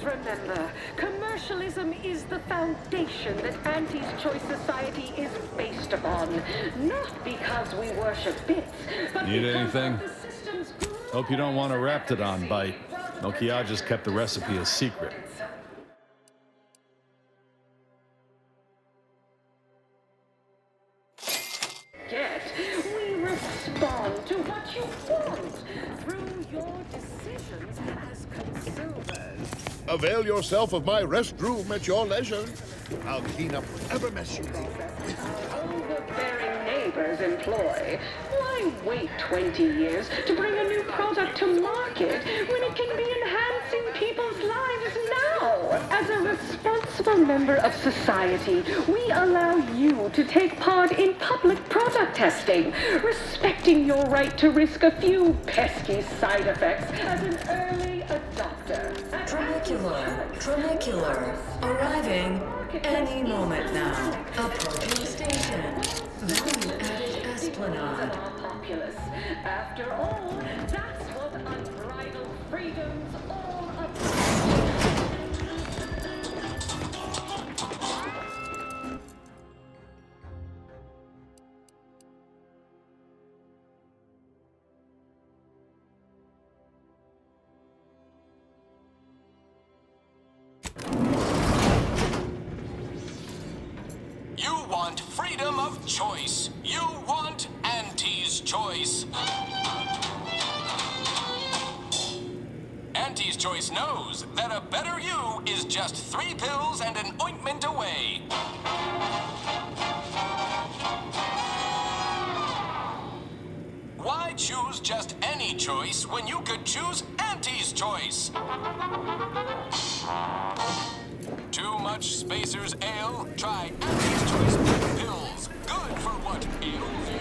Remember, commercialism is the foundation that Auntie's Choice Society is based upon. Not because we worship bits, but Need because anything? of the system's Hope you don't want a Raptidon bite. Nokia just kept the recipe a secret. Yet, we respond to what you want. your decisions as consumers. Avail yourself of my restroom at your leisure. I'll clean up whatever mess you leave. Overbearing neighbors employ. Why wait 20 years to bring a new product to market when it can be enhancing people's lives now? As a responsible member of society, we allow you to take part in public product testing, respecting your right to risk a few pesky side effects as an early adopter. Tramacular, arriving any moment now. Approaching station. Value added Esplanade. Populace. After all, that's what unbridled freedom's all about. You want freedom of choice. You want Auntie's choice. Auntie's choice knows that a better you is just 3 pills and an ointment away. Why choose just any choice when you could choose Auntie's choice? Too much Spacer's Ale? Try Auntie's Choice pills. Good for what ails you.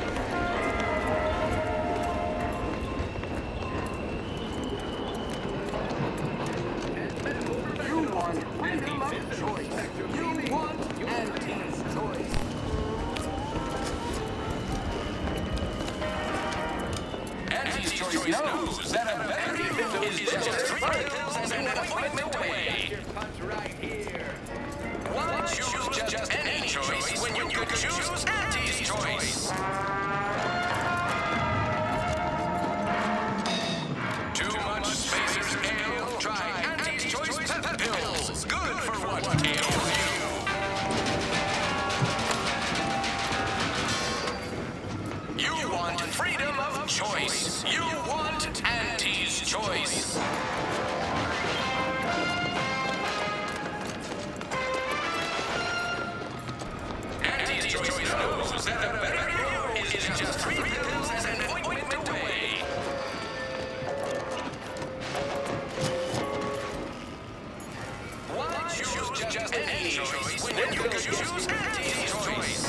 You want freedom of choice. You want Auntie's Choice. Auntie's Choice knows that a better you is just 3 pills and an appointment away. Right here. Why choose just any choice when you could choose Auntie's Choice? Too much Spacer's Ale? Try Auntie's Choice pep pills. Good for what ails you. You want freedom of choice. You want Auntie's Choice. Auntie's Choice knows that a better you is just 3 pills and an ointment away. Why choose just any choice when you can choose Auntie's Choice?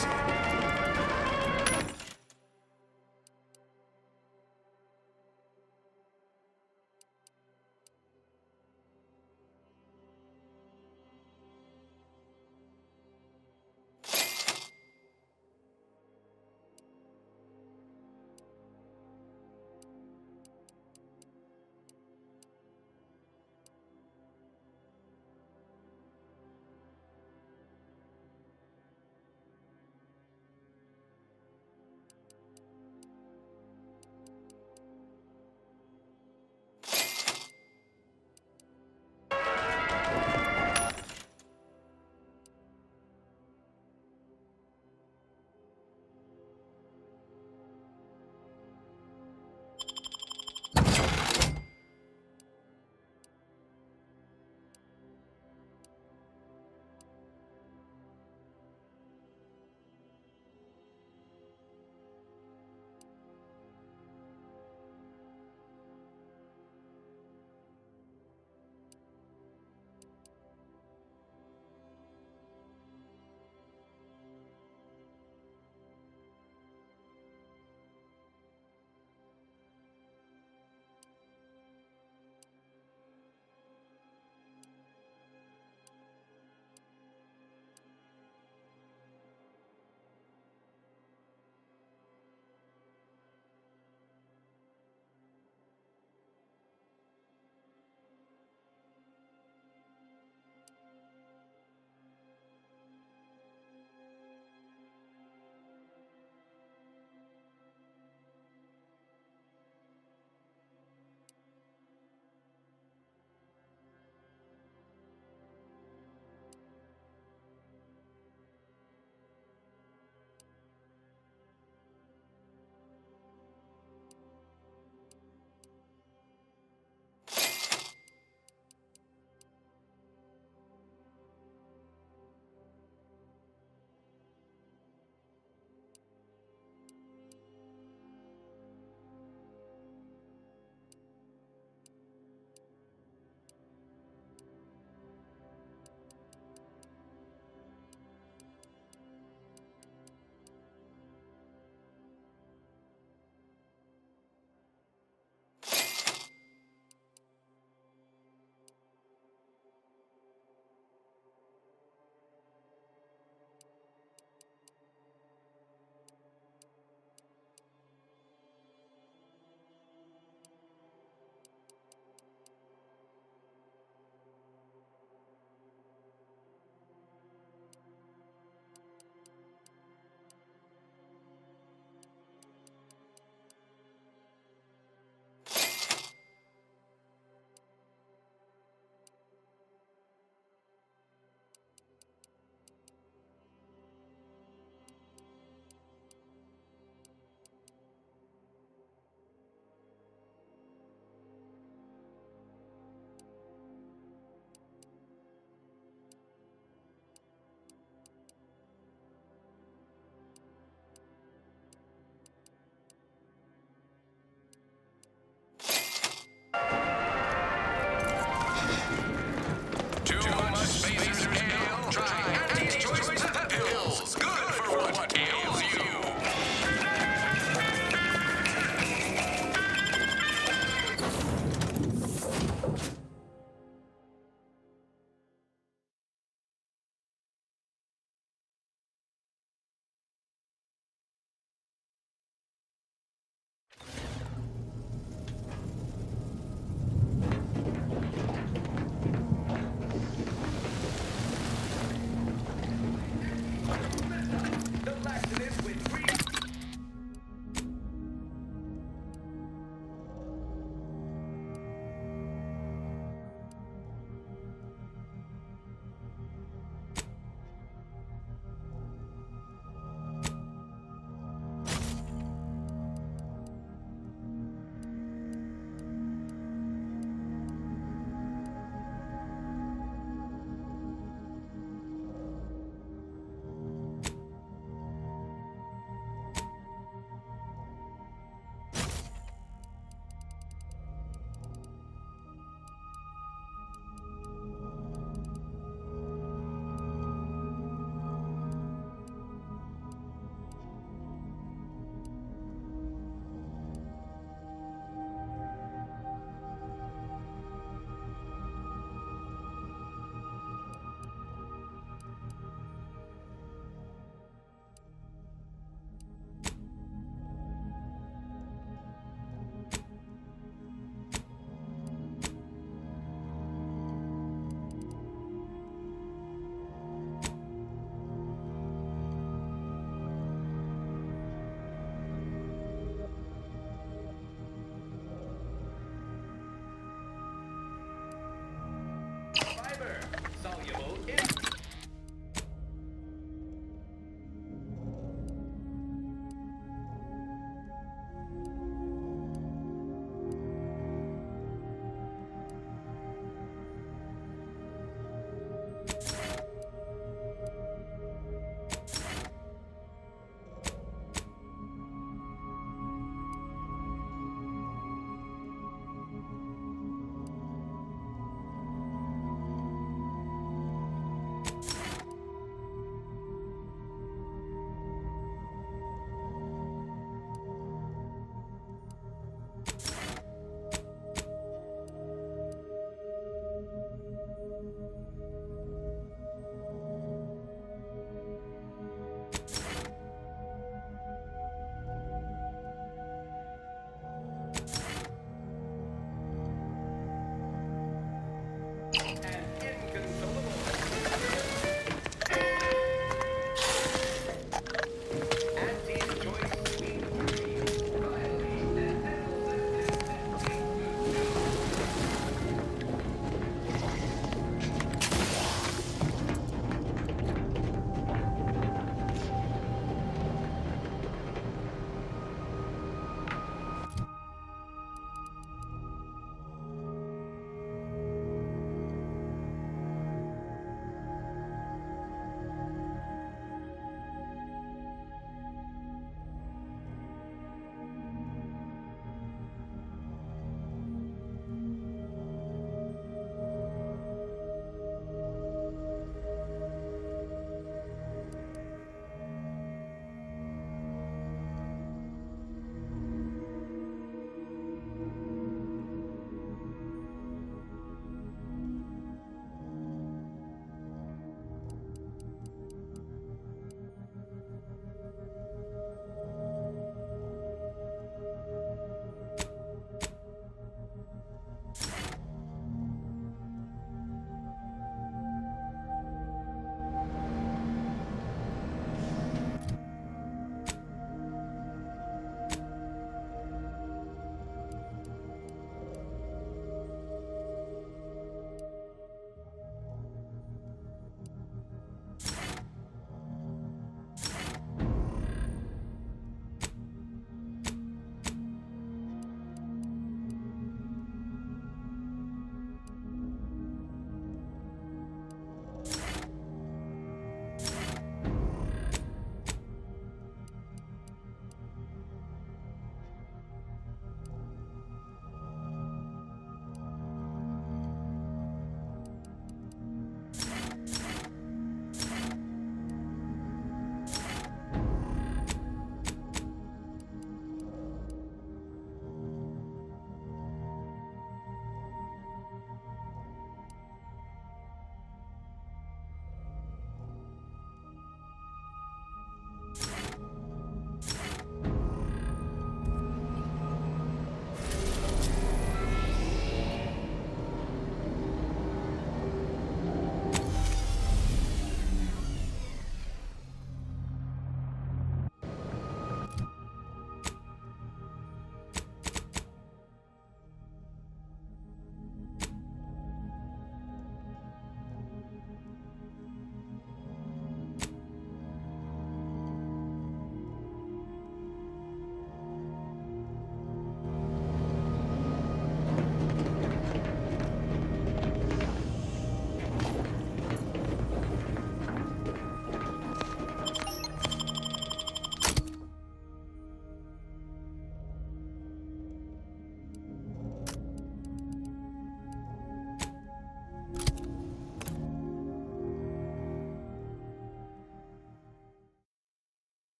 soluble in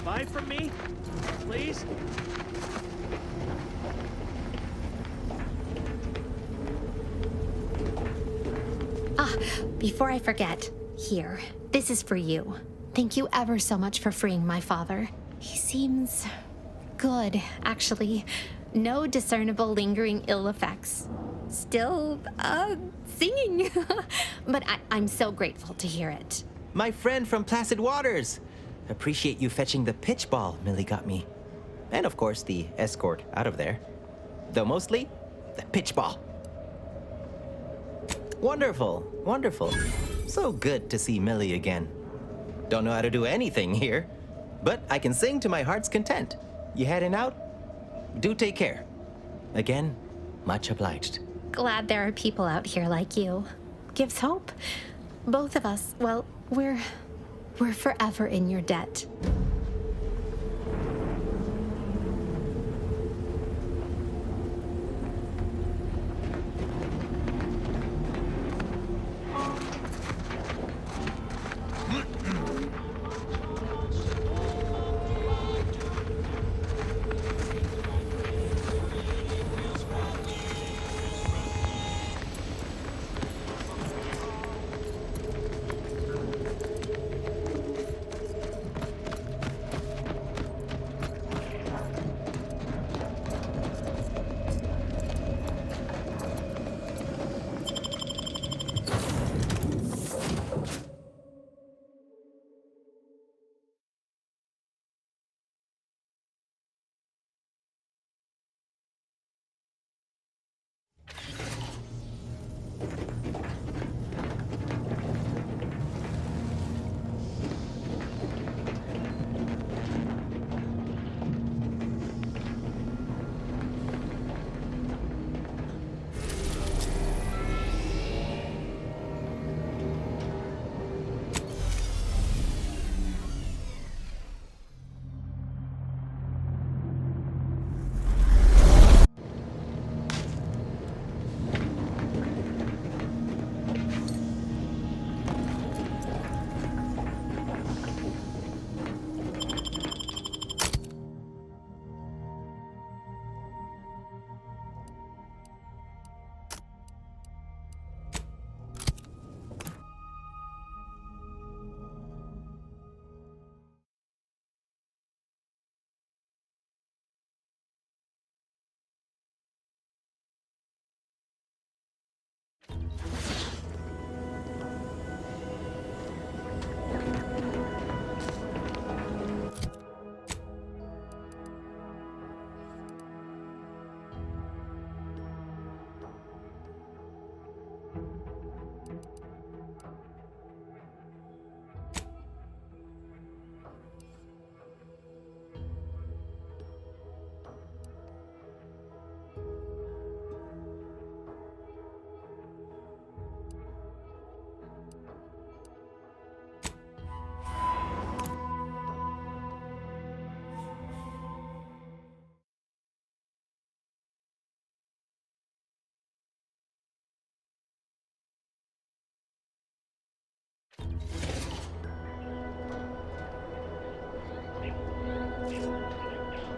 Buy from me? Please? before I forget, here, this is for you. Thank you ever so much for freeing my father. He seems good, actually. No discernible lingering ill effects. Still, singing. But I'm so grateful to hear it. My friend from Placid Waters! Appreciate you fetching the pitch ball Millie got me. And of course, the escort out of there. Though mostly, the pitch ball. Wonderful, wonderful. So good to see Millie again. Don't know how to do anything here, but I can sing to my heart's content. You heading out? Do take care. Again, much obliged. Glad there are people out here like you. Gives hope. Both of us, well, we're forever in your debt.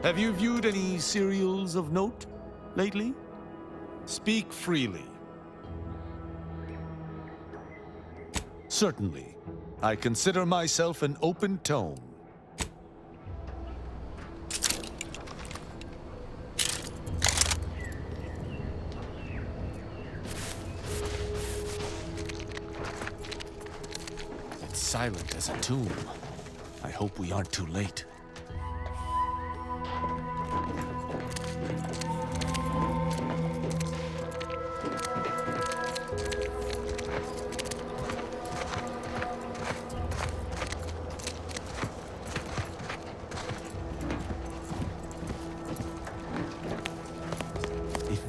Have you viewed any serials of note lately? Speak freely. Certainly. I consider myself an open tome. It's silent as a tomb. I hope we aren't too late.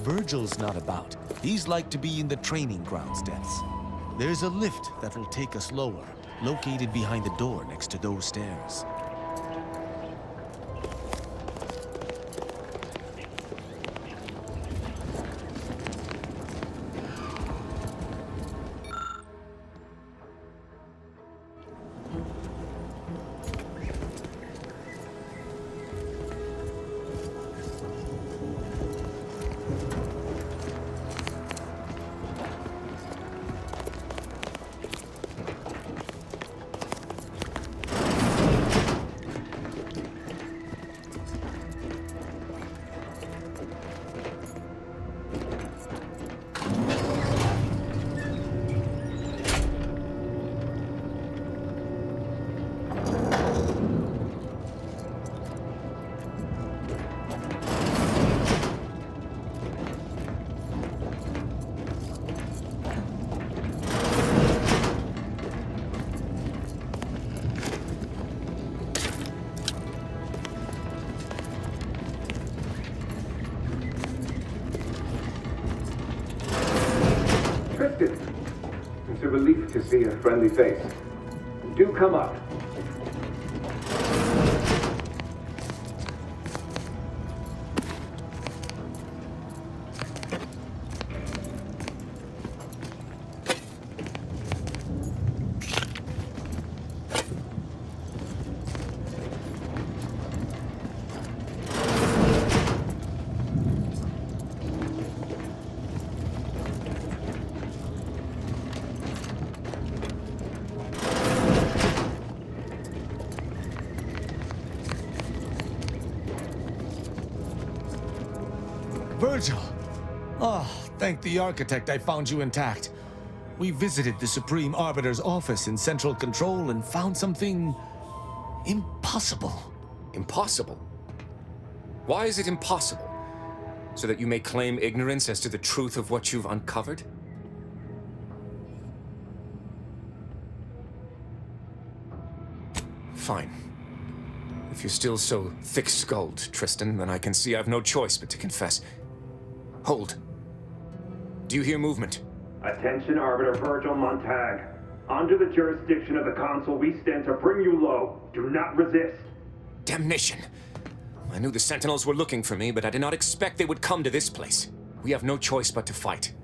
Virgil's not about. He's like to be in the training grounds depths. There's a lift that will take us lower, located behind the door next to those stairs. relief to see a friendly face. Do come up. Virgil! Oh, thank the architect I found you intact. We visited the Supreme Arbiter's office in Central Control and found something impossible. Impossible? Why is it impossible? So that you may claim ignorance as to the truth of what you've uncovered? Fine. If you're still so thick-skulled, Tristan, then I can see I've no choice but to confess. Hold. Do you hear movement? Attention, Arbiter Virgil Montag. Under the jurisdiction of the Council, we stand to bring you low. Do not resist. Damnation! I knew the Sentinels were looking for me, but I did not expect they would come to this place. We have no choice but to fight.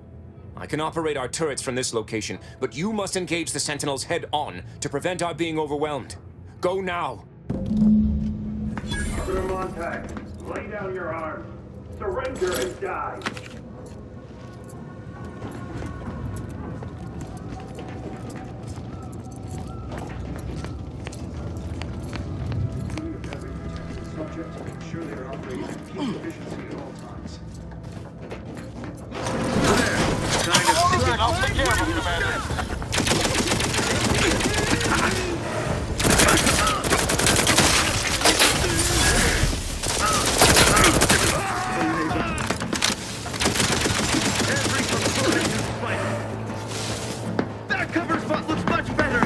I can operate our turrets from this location, but you must engage the Sentinels head-on to prevent our being overwhelmed. Go now! Arbiter Montag, lay down your arms. Surrender and die. Subject to make sure they are operating at peak efficiency at all times. I'll take care of him, Commander. That cover spot looks much better.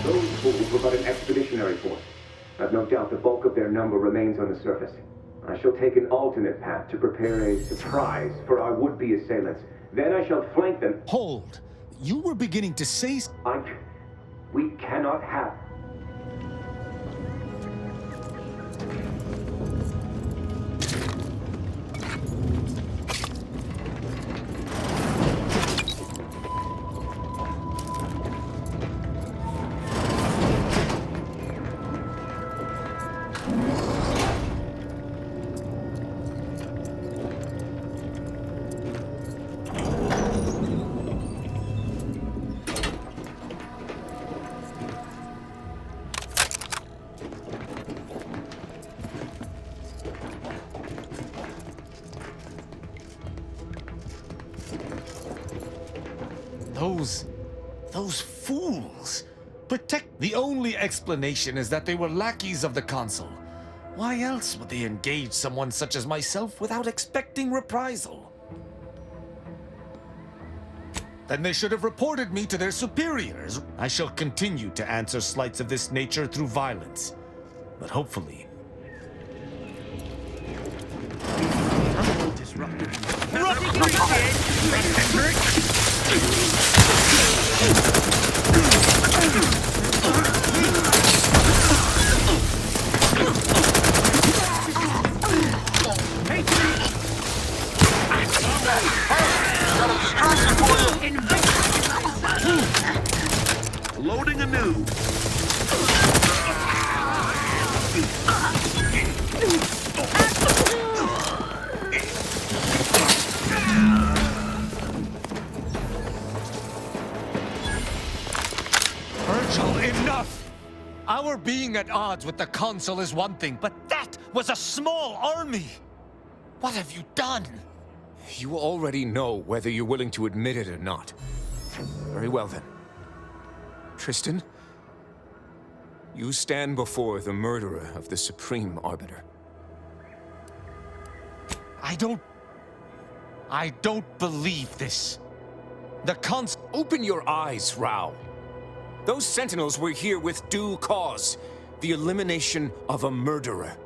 Those fools were but an expeditionary force. I've no doubt the bulk of their number remains on the surface. I shall take an alternate path to prepare a surprise for our would-be assailants. Then I shall flank them. Hold! You were beginning to say... We cannot have... Those fools! Protect... The only explanation is that they were lackeys of the Consul. Why else would they engage someone such as myself without expecting reprisal? Then they should have reported me to their superiors. I shall continue to answer slights of this nature through violence. But hopefully... Loading anew. Virgil, enough! Our being at odds with the Consul is one thing, but that was a small army! What have you done? You already know whether you're willing to admit it or not. Very well then. Tristan, you stand before the murderer of the Supreme Arbiter. I don't believe this. The Consul... Open your eyes, Rao. Those Sentinels were here with due cause. The elimination of a murderer.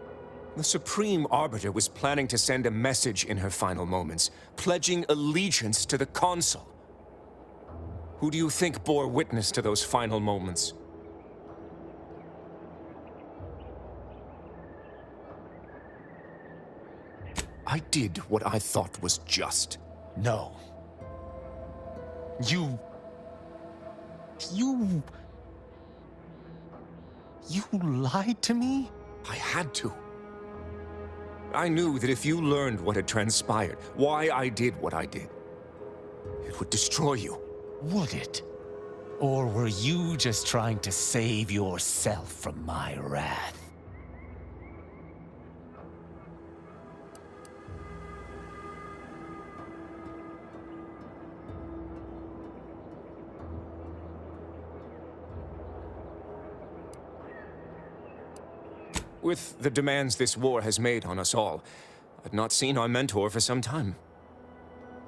The Supreme Arbiter was planning to send a message in her final moments, pledging allegiance to the Consul. Who do you think bore witness to those final moments? I did what I thought was just. No. You lied to me? I had to. I knew that if you learned what had transpired, why I did what I did, it would destroy you. Would it? Or were you just trying to save yourself from my wrath? With the demands this war has made on us all, I'd not seen our mentor for some time.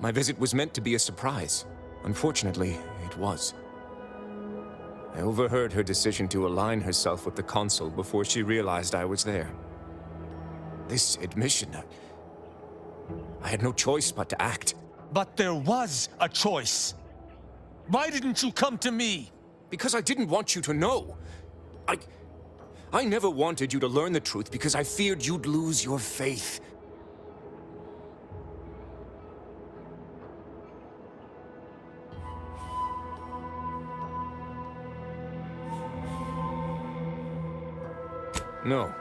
My visit was meant to be a surprise. Unfortunately, it was. I overheard her decision to align herself with the Consul before she realized I was there. This admission, I had no choice but to act. But there was a choice. Why didn't you come to me? Because I didn't want you to know. I never wanted you to learn the truth because I feared you'd lose your faith. No.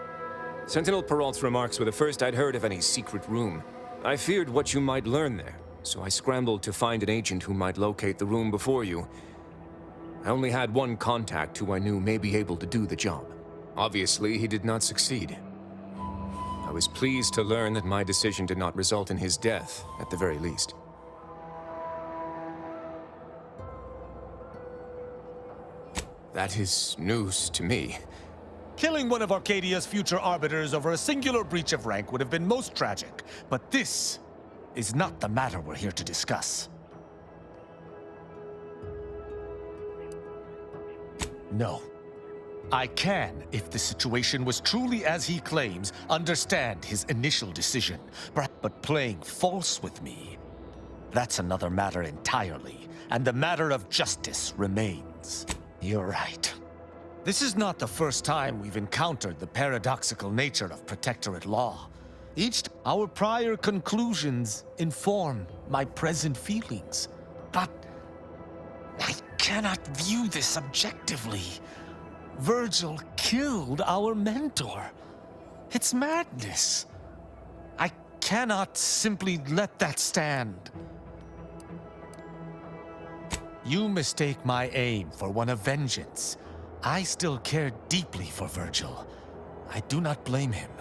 Sentinel Peralt's remarks were the first I'd heard of any secret room. I feared what you might learn there, so I scrambled to find an agent who might locate the room before you. I only had one contact who I knew may be able to do the job. Obviously, he did not succeed. I was pleased to learn that my decision did not result in his death, at the very least. That is news to me. Killing one of Arcadia's future arbiters over a singular breach of rank would have been most tragic, but this is not the matter we're here to discuss. No. I can, if the situation was truly as he claims, understand his initial decision. But playing false with me, that's another matter entirely, and the matter of justice remains. You're right. This is not the first time we've encountered the paradoxical nature of Protectorate law. Our prior conclusions inform my present feelings. But I cannot view this objectively. Virgil killed our mentor. It's madness. I cannot simply let that stand. You mistake my aim for one of vengeance. I still care deeply for Virgil. I do not blame him.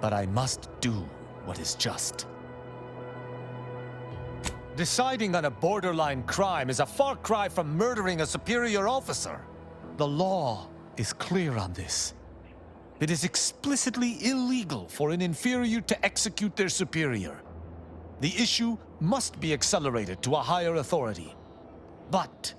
But I must do what is just. Deciding on a borderline crime is a far cry from murdering a superior officer. The law is clear on this. It is explicitly illegal for an inferior to execute their superior. The issue must be accelerated to a higher authority. But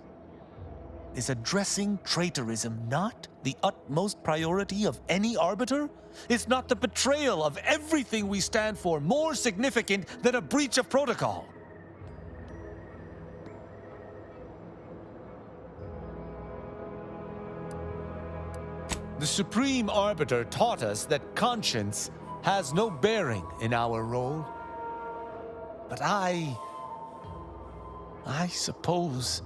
is addressing traitorism not the utmost priority of any arbiter? Is not the betrayal of everything we stand for more significant than a breach of protocol? The Supreme Arbiter taught us that conscience has no bearing in our role. But I suppose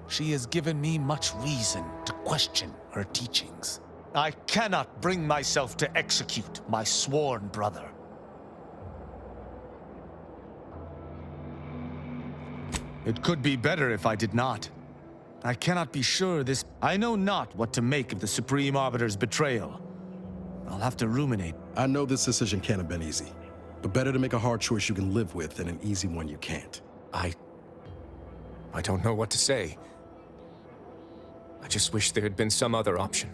she has given me much reason to question her teachings. I cannot bring myself to execute my sworn brother. It could be better if I did not. I cannot be sure this... I know not what to make of the Supreme Arbiter's betrayal. I'll have to ruminate. I know this decision can't have been easy, but better to make a hard choice you can live with than an easy one you can't. I don't know what to say. I just wish there had been some other option.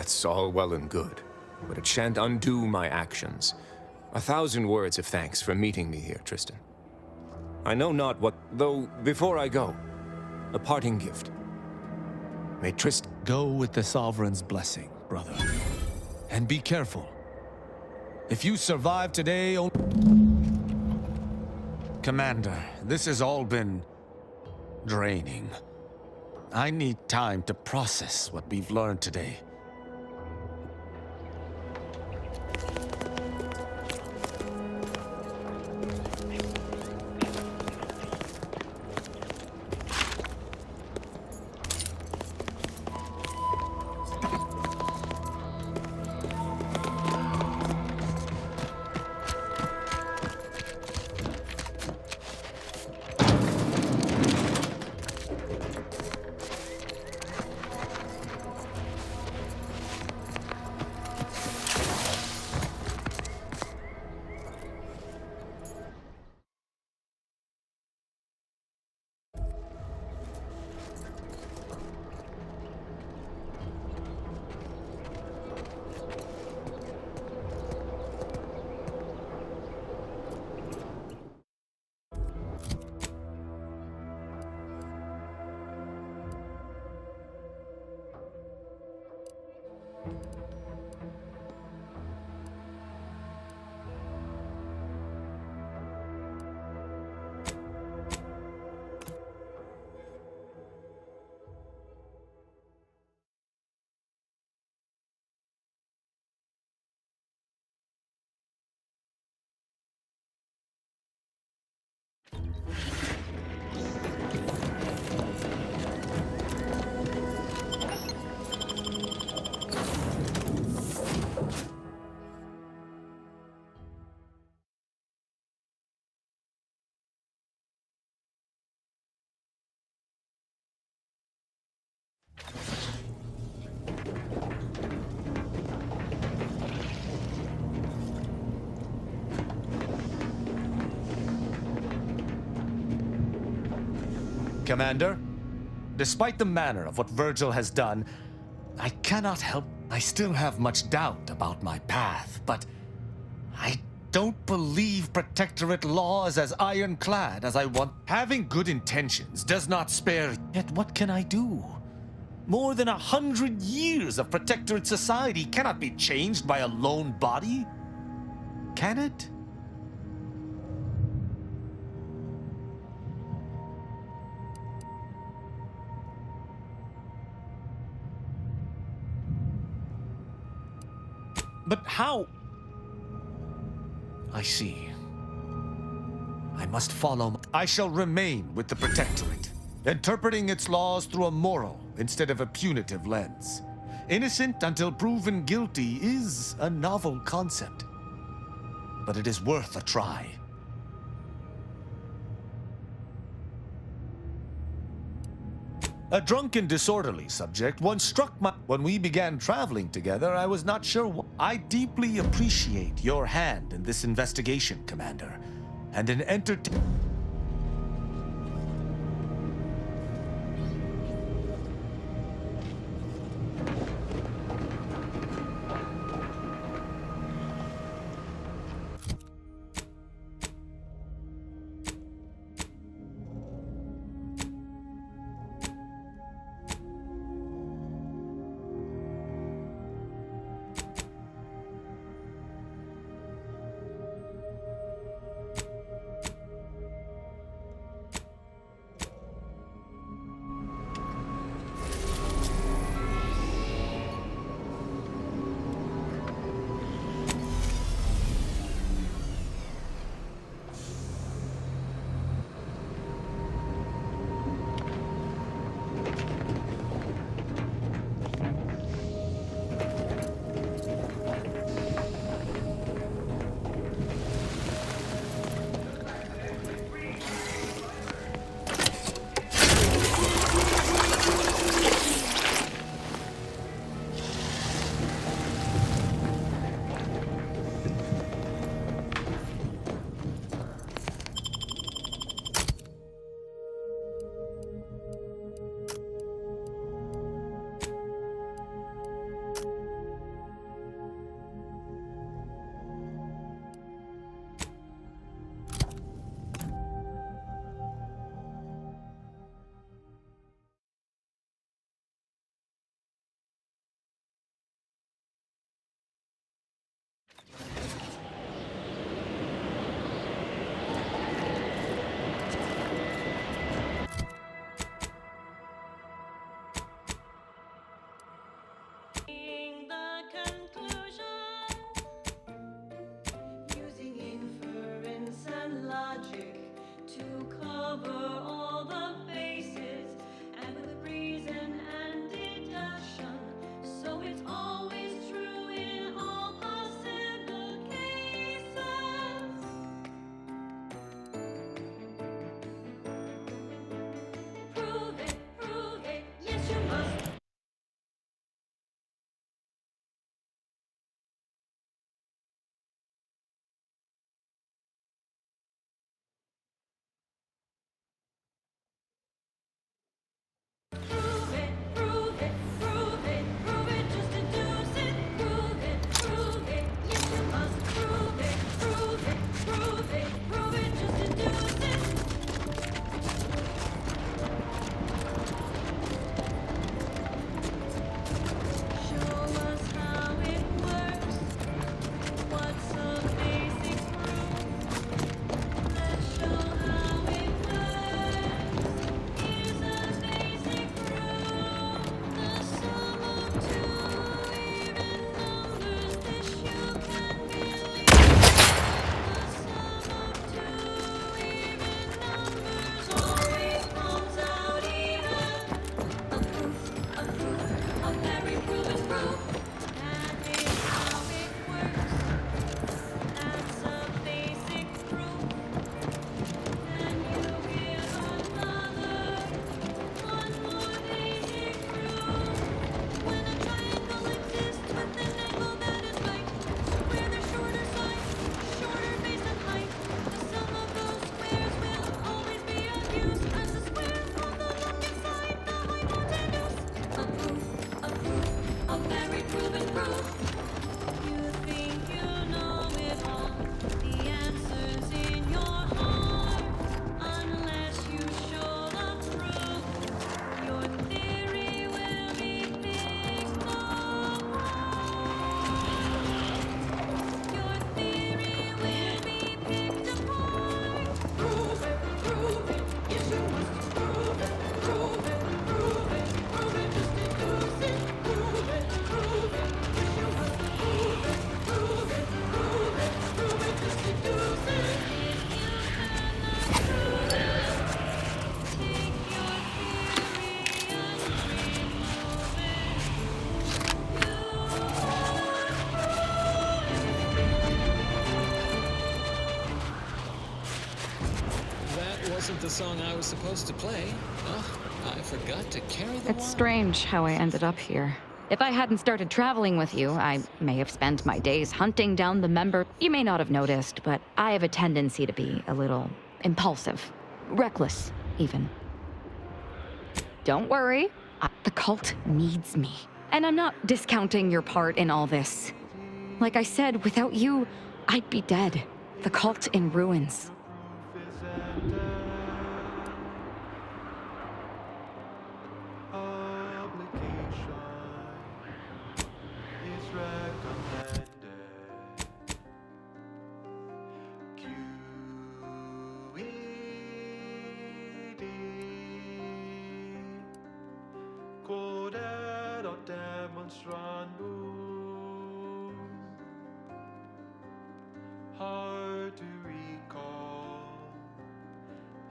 That's all well and good, but it shan't undo my actions. 1,000 words of thanks for meeting me here, Tristan. I know not what, though before I go, a parting gift. May Tristan go with the Sovereign's blessing, brother. And be careful. If you survive today, Commander, this has all been draining. I need time to process what we've learned today. Commander, despite the manner of what Virgil has done, I cannot help. I still have much doubt about my path, but I don't believe Protectorate law is as ironclad as I want. Having good intentions does not spare. Yet what can I do? More than 100 years of Protectorate society cannot be changed by a lone body. Can it? But how? I see. I must follow. I shall remain with the Protectorate, interpreting its laws through a moral instead of a punitive lens. Innocent until proven guilty is a novel concept, but it is worth a try. A drunken, disorderly subject once struck my... When we began traveling together, I was not sure I deeply appreciate your hand in this investigation, Commander, and an logic to cover all the bases, and with reason and deduction, so it's always true in all possible cases. Prove it, yes you must. wasn't the song I was supposed to play. Oh, I forgot to carry the It's strange how I ended up here. If I hadn't started traveling with you, I may have spent my days hunting down the member. You may not have noticed, but I have a tendency to be a little impulsive. Reckless, even. Don't worry. The cult needs me. And I'm not discounting your part in all this. Like I said, without you, I'd be dead. The cult in ruins. Hard to recall.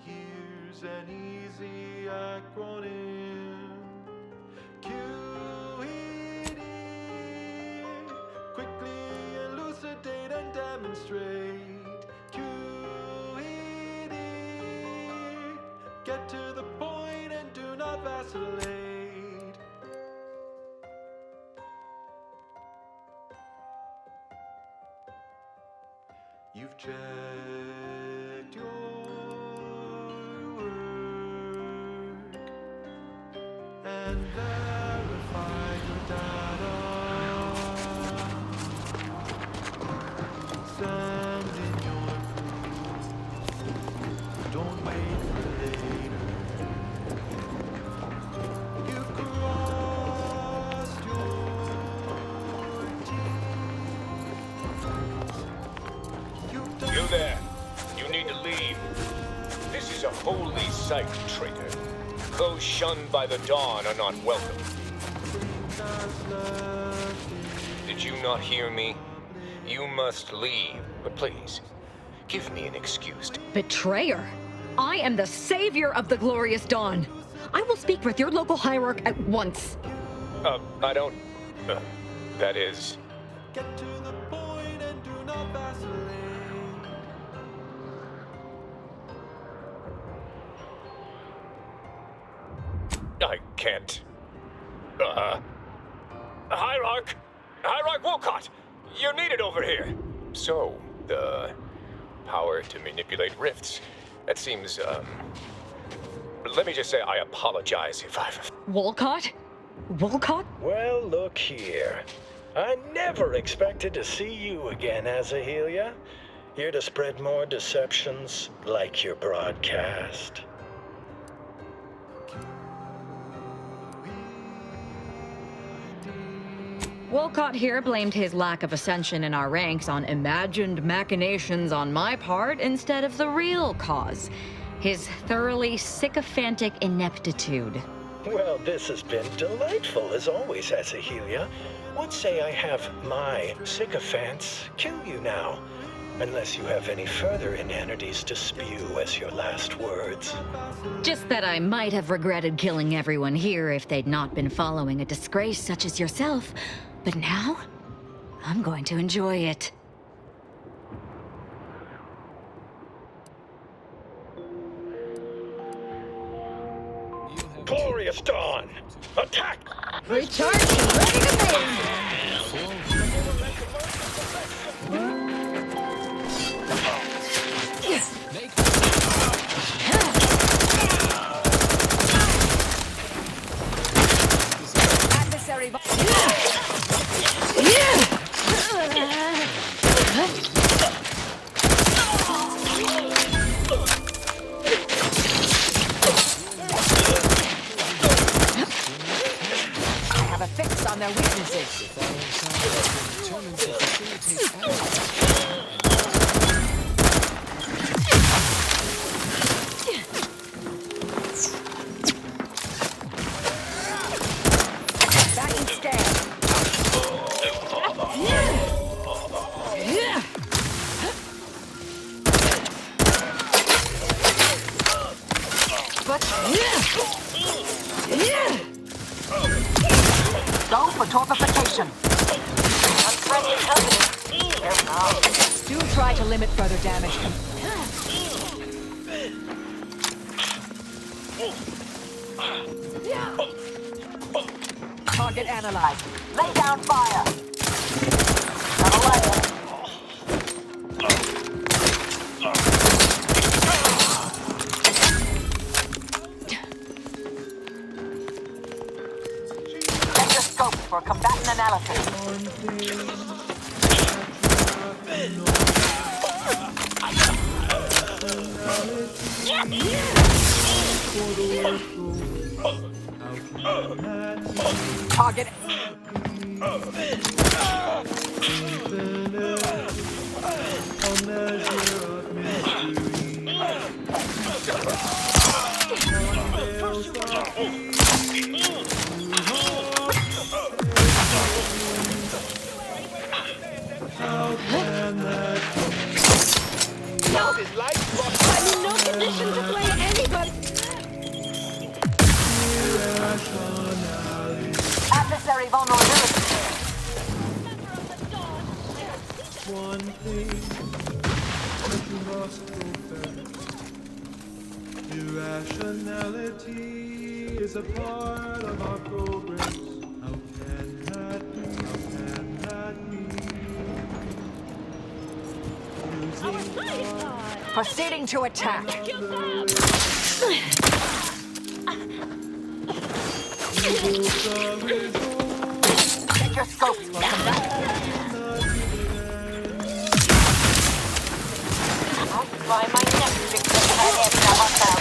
Here's an easy acronym. QED. Quickly elucidate and demonstrate. QED. Get to the point and do not vacillate. You've checked your work and verified your data. Send in your proof. Don't wait for later. You crossed your You there. You need to leave. This is a holy site, traitor. Those shunned by the dawn are not welcome. Did you not hear me? You must leave, but please, Give me an excuse. Betrayer! I am the savior of the glorious dawn. I will speak with your local hierarch at once. I don't... that is... Get to the point and do not vacillate. I can't... Hierarch! Hierarch Wolcott! You're needed over here! So, the power to manipulate rifts. That seems, let me just say I apologize if I've... Wolcott? Wolcott? Well, look here. I never expected to see you again, Azahelia. Here to spread more deceptions like your broadcast. Wolcott here blamed his lack of ascension in our ranks on imagined machinations on my part instead of the real cause. His thoroughly sycophantic ineptitude. Well, this has been delightful as always, Azahelia. What say I have my sycophants kill you now? Unless you have any further inanities to spew as your last words. Just that I might have regretted killing everyone here if they'd not been following a disgrace such as yourself. But now, I'm going to enjoy it. Glorious Dawn! Attack! Recharging! Ready to Adversary. Have a fix on their weaknesses. Go for torpification. Unfriendly company. Do try to limit further damage. Target analyzed. Lay down fire. Check your scope for combatant analysis. Target. No! I'm in no condition to play anybody! Adversary vulnerability. One thing that you must confess. Irrationality is a part of our progress. How can that be? How can that be? Proceeding to attack. Check your scopes for I'll try my next trick to head in a hostile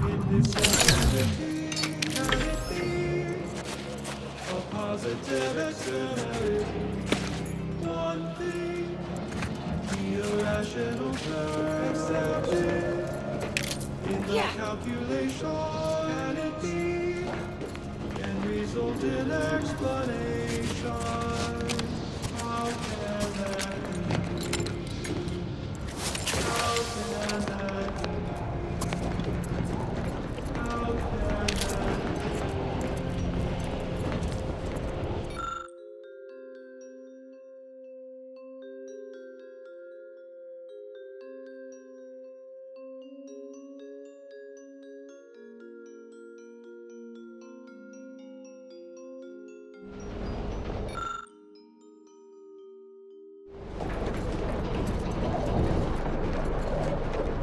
In this an explanation. How can that be? How can that be? How can that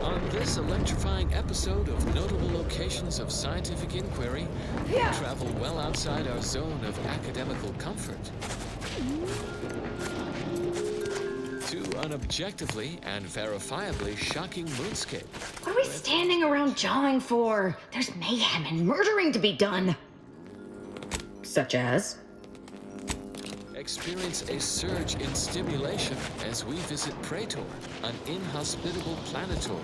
On this electrifying episode of Notable Locations of Scientific Inquiry, we travel well outside our zone of academical comfort to an objectively and verifiably shocking moonscape. What are we standing around jawing for? There's mayhem and murdering to be done. Such as? Experience a surge in stimulation as we visit Praetor, an inhospitable planetoid,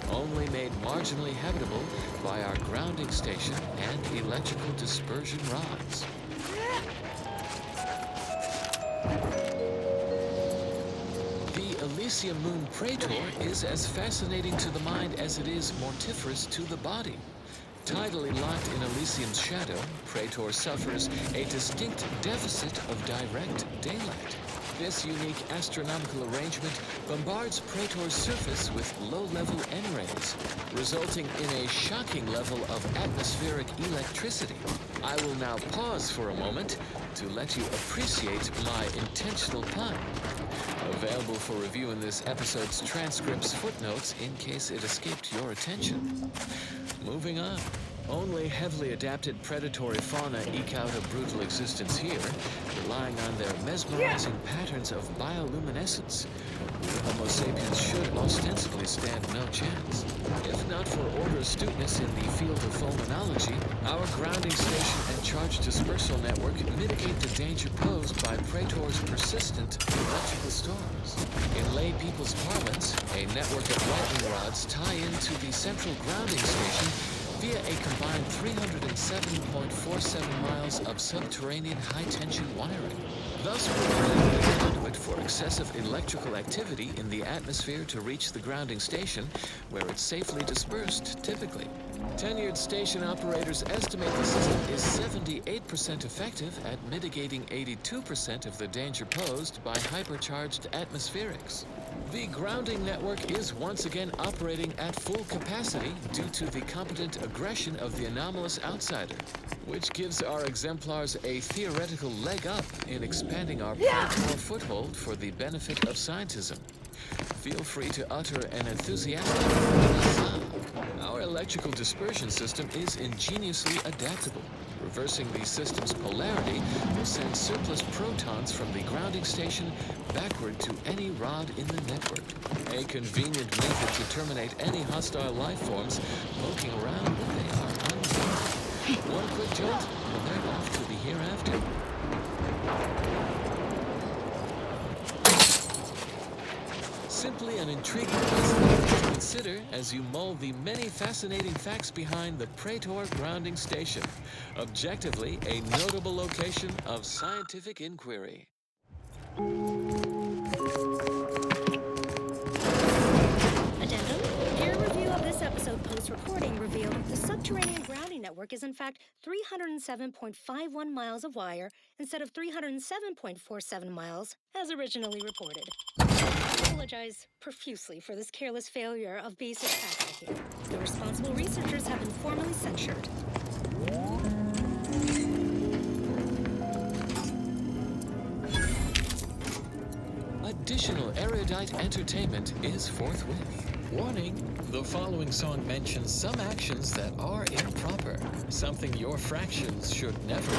only made marginally habitable by our grounding station and electrical dispersion rods. The Elysium moon Praetor is as fascinating to the mind as it is mortiferous to the body. Tidally locked in Elysium's shadow, Praetor suffers a distinct deficit of direct daylight. This unique astronomical arrangement bombards Praetor's surface with low-level N-rays, resulting in a shocking level of atmospheric electricity. I will now pause for a moment to let you appreciate my intentional pun. Available for review in this episode's transcript's footnotes in case it escaped your attention. Moving on. Only heavily adapted predatory fauna eke out a brutal existence here, relying on their mesmerizing patterns of bioluminescence. We Homo sapiens should ostensibly stand no chance. If not for order astuteness in the field of fulminology, our grounding station and charge dispersal network mitigate the danger posed by Praetor's persistent electrical storms. In lay people's parlance, a network of lightning rods tie into the central grounding station via a combined 307.47 miles of subterranean high-tension wiring, thus providing a conduit for excessive electrical activity in the atmosphere to reach the grounding station, where it's safely dispersed, typically. Tenured station operators estimate the system is 78% effective at mitigating 82% of the danger posed by hypercharged atmospherics. The grounding network is once again operating at full capacity due to the competent aggression of the anomalous outsider, which gives our exemplars a theoretical leg up in expanding our Praetor foothold for the benefit of scientism. Feel free to utter an enthusiastic huzzah. Our electrical dispersion system is ingeniously adaptable. Reversing the system's polarity will send surplus protons from the grounding station backward to any rod in the network. A convenient method to terminate any hostile life forms poking around when they are unwanted. One quick jolt, and they're off to the hereafter. Simply an intriguing possibility to consider as you mull the many fascinating facts behind the Praetor grounding station, objectively a notable location of scientific inquiry. Addendum. Peer review of this episode post-recording revealed the subterranean grounding network is in fact 307.51 miles of wire instead of 307.47 miles as originally reported. I apologize profusely for this careless failure of basic fact-checking. The responsible researchers have been formally censured. Additional erudite entertainment is forthwith. Warning, the following song mentions some actions that are improper, something your fractions should never do.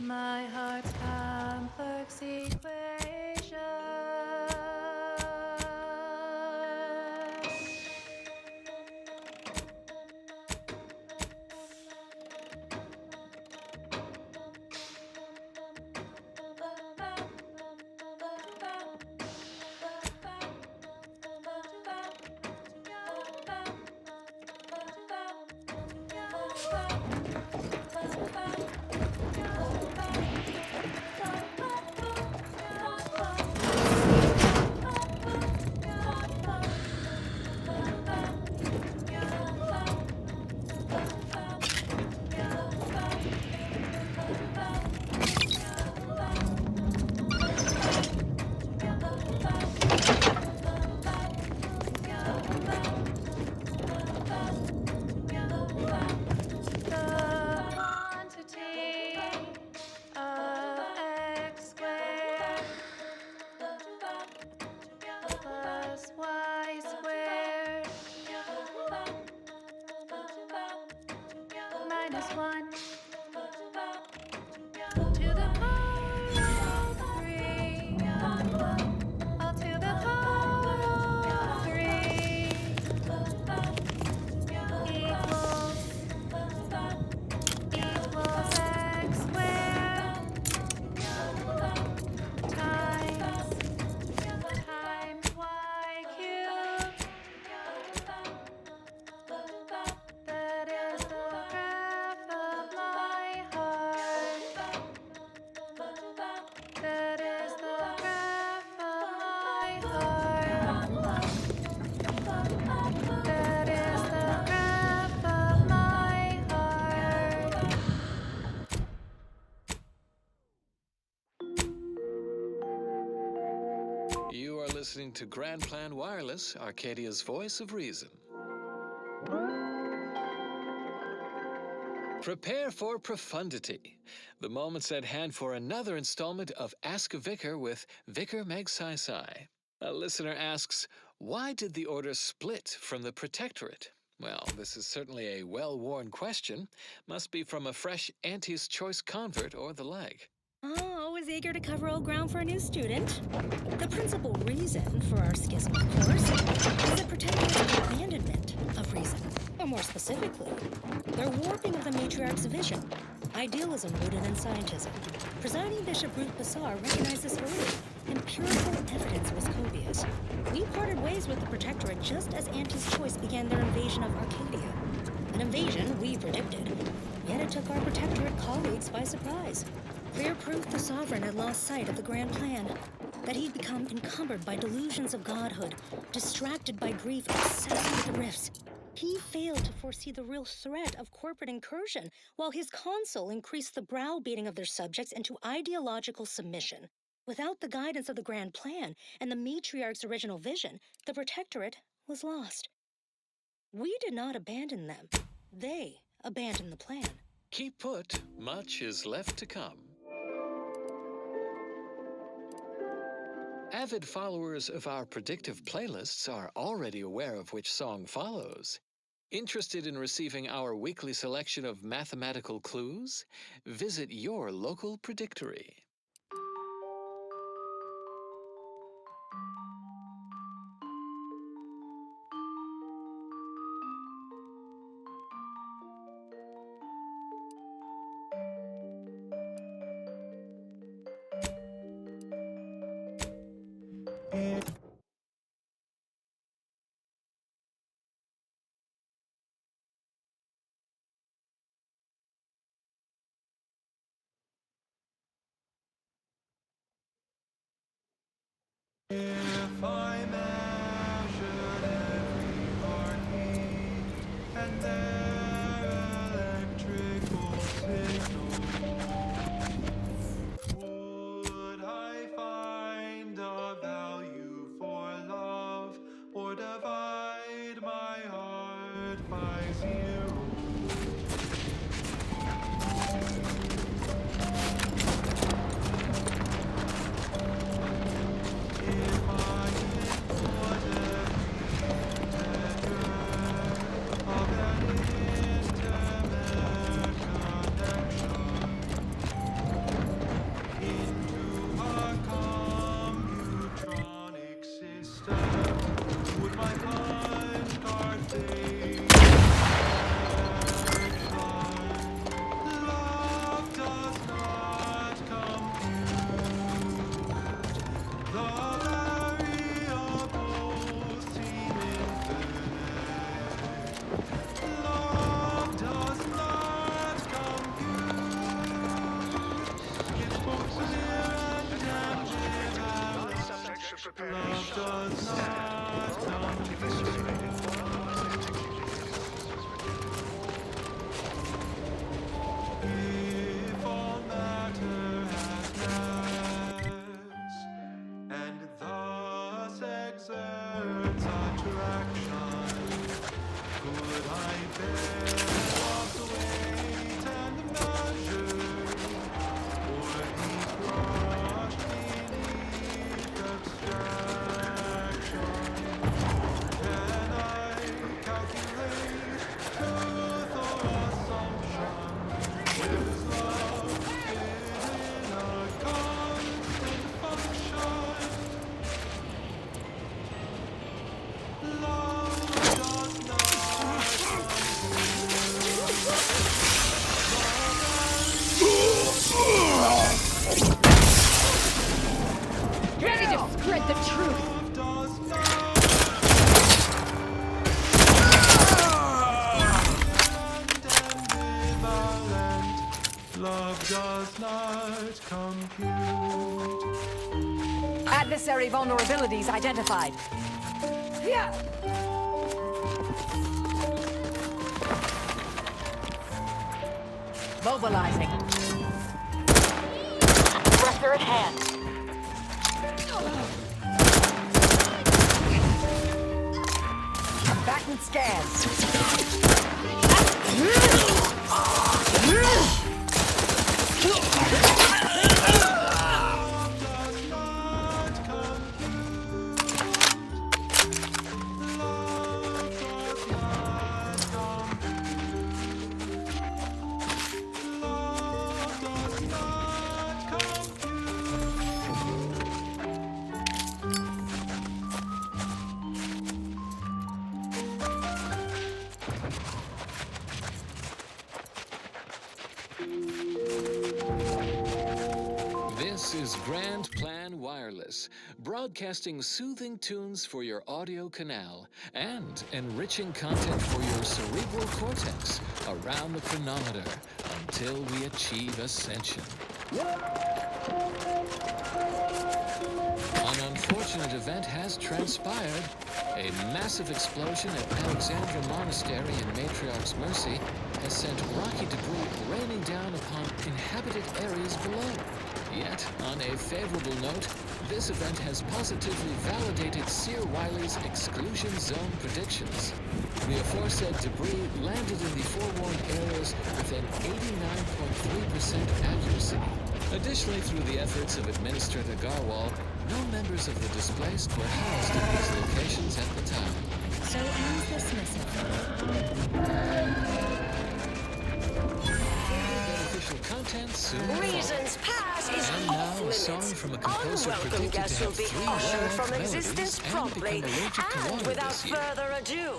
My heart's complex equation. You are listening to Grand Plan Wireless, Arcadia's voice of reason. Prepare for profundity. The moment's at hand for another installment of Ask a Vicar with Vicar Meg Sai Sai. A listener asks, why did the Order split from the Protectorate? Well, this is certainly a well-worn question. Must be from a fresh Auntie's Choice convert or the like. Oh, always eager to cover old ground for a new student. The principal reason for our schism, of course, is the Protectorate's abandonment of reason. Or more specifically, their warping of the Matriarch's vision, idealism rooted in scientism. Presiding Bishop Ruth Bassar recognized this early. Empirical evidence was copious. We parted ways with the Protectorate just as Auntie's Choice began their invasion of Arcadia. An invasion we predicted, yet it took our Protectorate colleagues by surprise. Clear proof the Sovereign had lost sight of the grand plan, that he'd become encumbered by delusions of godhood, distracted by grief, obsessed with the rifts. He failed to foresee the real threat of corporate incursion, while his consul increased the browbeating of their subjects into ideological submission. Without the guidance of the grand plan and the Matriarch's original vision, the Protectorate was lost. We did not abandon them. They abandoned the plan. Keep put, much is left to come. Avid followers of our predictive playlists are already aware of which song follows. Interested in receiving our weekly selection of mathematical clues? Visit your local predictory. Love does not come if all matter has mass, and thus exerts attraction. Could I bear love's weight and measure, or be crushed beneath abstraction? Can I calculate truth or assumption? Is love within a constant function? Love does Ready to spread the truth. Love does not compute. Adversary vulnerabilities identified. Yeah. Mobilizing. Pressure at hand. Combatant scans. This is Grand Plan Wireless, broadcasting soothing tunes for your audio canal and enriching content for your cerebral cortex around the chronometer until we achieve ascension. An unfortunate event has transpired. A massive explosion at Alexandra Monastery in Matriarch's Mercy has sent rocky debris raining down upon inhabited areas below. Yet, on a favorable note, this event has positively validated Seer Wiley's exclusion zone predictions. The aforesaid debris landed in the forewarned areas with an 89.3% accuracy. Additionally, through the efforts of Administrator Garwal, no members of the displaced were housed in these locations at the time. So ends this message. Beneficial content soon. Reasons past is And off now a limits. song from a composer Unwelcome predicted to guests will have be 3 ushered wild from melodies existence and promptly, become allergic to and water without this year. further ado.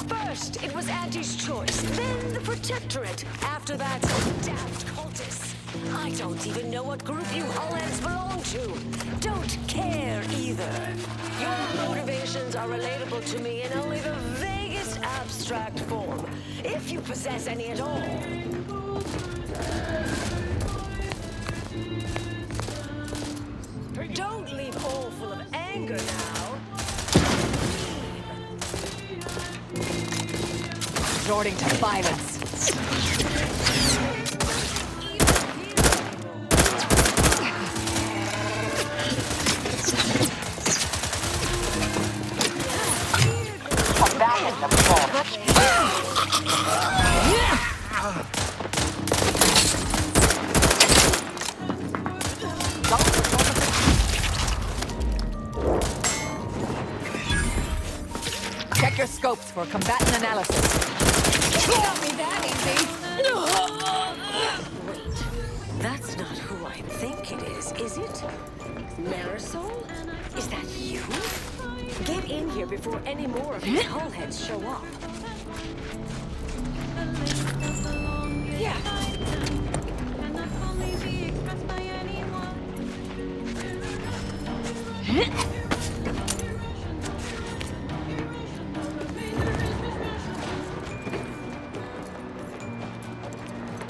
First, it was Auntie's choice, then the Protectorate. After that, damned cultists. I don't even know what group you Hullheads belong to. Don't care either. Your motivations are relatable to me in only the vaguest abstract form, if you possess any at all. Don't leave all full of anger now. Resorting to violence. Abandon the Check your scopes for combatant analysis. Got me that easy. That's not who I think it is it? Marisol? Is that you? Get in here before any more of these Hullheads show up. Yeah.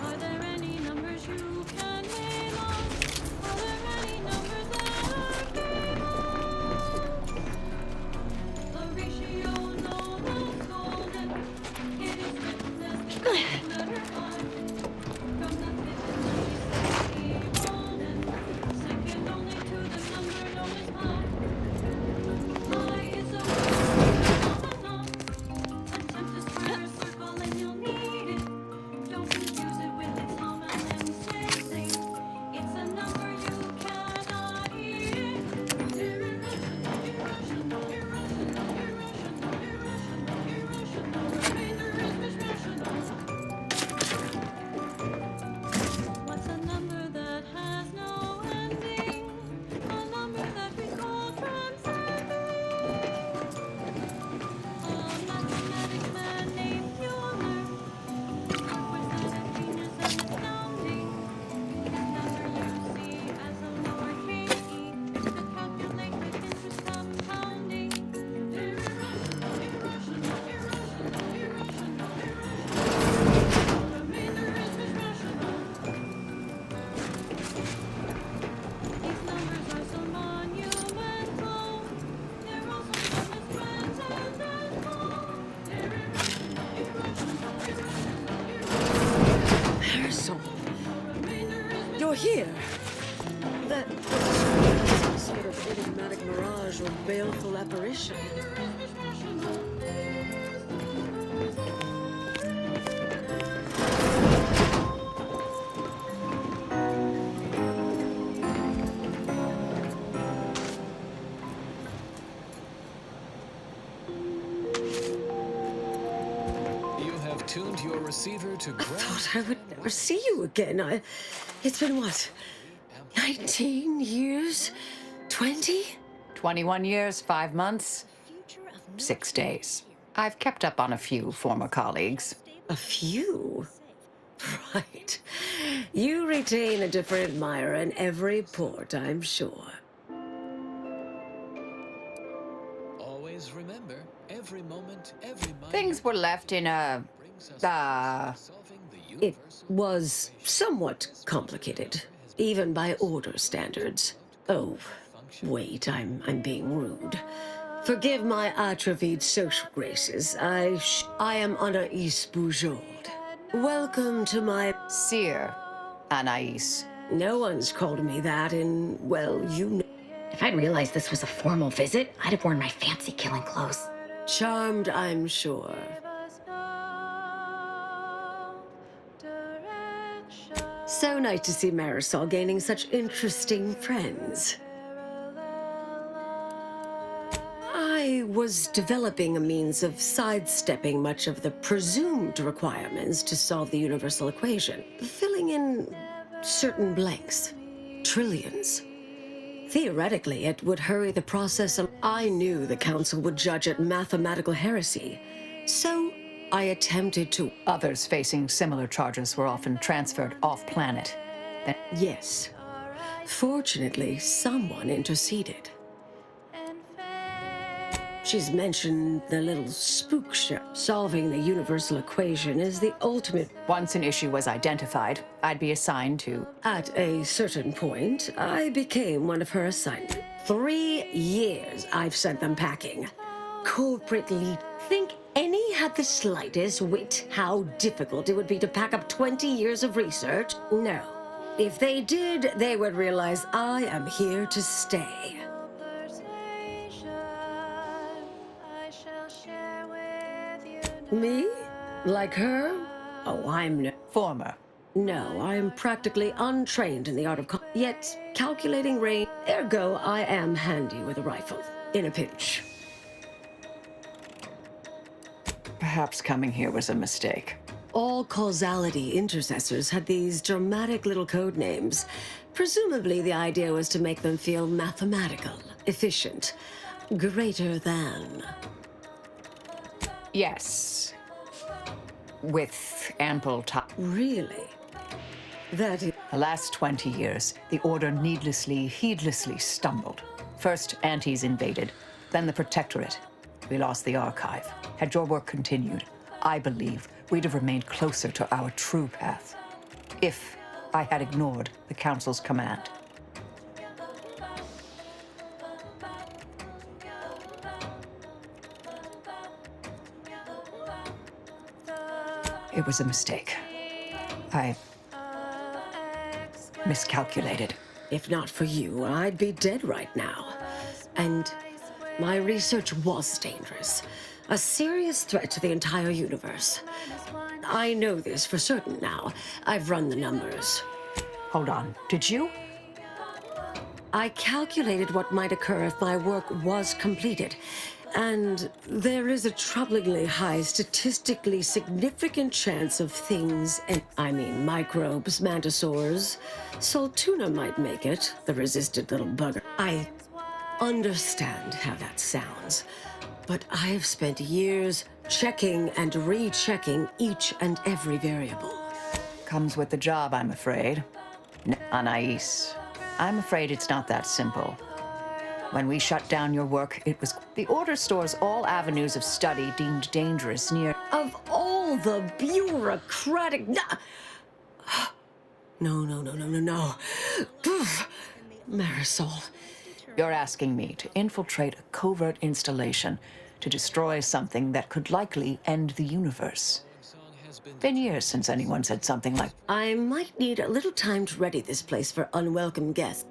Are there any numbers you Marisol, you're here. That was some sort of enigmatic mirage or baleful apparition. Tuned your receiver to ground. I thought I would never see you again. It's been what? 19 years? 20? 21 years, 5 months, 6 days. I've kept up on a few former colleagues. A few? Right. You retain a different admirer in every port, I'm sure. Always remember, every moment, every mind. Things were left in a... It was somewhat complicated, even by order standards. Oh, wait, I'm being rude. Forgive my atrophied social graces. I am Anais Boujard. Welcome to my... Sir Anais. No one's called me that in, well, you know. If I'd realized this was a formal visit, I'd have worn my fancy killing clothes. Charmed, I'm sure. So nice to see Marisol gaining such interesting friends. I was developing a means of sidestepping much of the presumed requirements to solve the universal equation, filling in certain blanks, trillions. Theoretically, it would hurry the process, and I knew the Council would judge it mathematical heresy. So I attempted to... Others facing similar charges were often transferred off-planet. Yes. Fortunately, someone interceded. She's mentioned the little spook show. Solving the universal equation is the ultimate... Once an issue was identified, I'd be assigned to... At a certain point, I became one of her assignments. 3 years I've sent them packing. Corporate lead. Think any had the slightest wit how difficult it would be to pack up 20 years of research? No. If they did, they would realize I am here to stay. Me? Like her? Oh, I'm no... Former. No, I'm practically untrained in the art of... Yet, calculating range... Ergo, I am handy with a rifle. In a pinch. Perhaps coming here was a mistake. All causality intercessors had these dramatic little code names. Presumably, the idea was to make them feel mathematical, efficient, greater than... Yes. With ample time. Really? That is... The last 20 years, the Order heedlessly stumbled. First, Antes invaded, then the Protectorate. We lost the archive. Had your work continued, I believe we'd have remained closer to our true path. If I had ignored the Council's command. It was a mistake. I miscalculated. If not for you, I'd be dead right now. And my research was dangerous. A serious threat to the entire universe. I know this for certain now. I've run the numbers. Hold on. Did you? I calculated what might occur if my work was completed. And there is a troublingly high, statistically significant chance of things, and I mean microbes, mantisaurs. Saltuna might make it, the resistant little bugger. I understand how that sounds, but I have spent years checking and rechecking each and every variable. Comes with the job, I'm afraid. Anais, I'm afraid it's not that simple. When we shut down your work, it was... The Order stores all avenues of study deemed dangerous near... Of all the bureaucratic... No. Poof. Marisol. You're asking me to infiltrate a covert installation to destroy something that could likely end the universe. Been years since anyone said something like... I might need a little time to ready this place for unwelcome guests.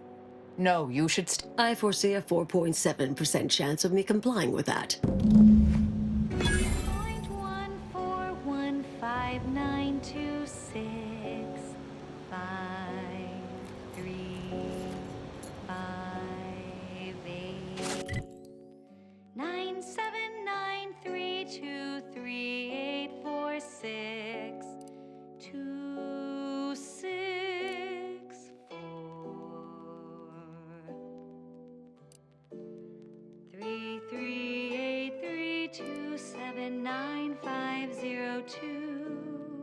No, you should I foresee a 4.7% chance of me complying with that. 0.1415926 5358 979323846 3383279502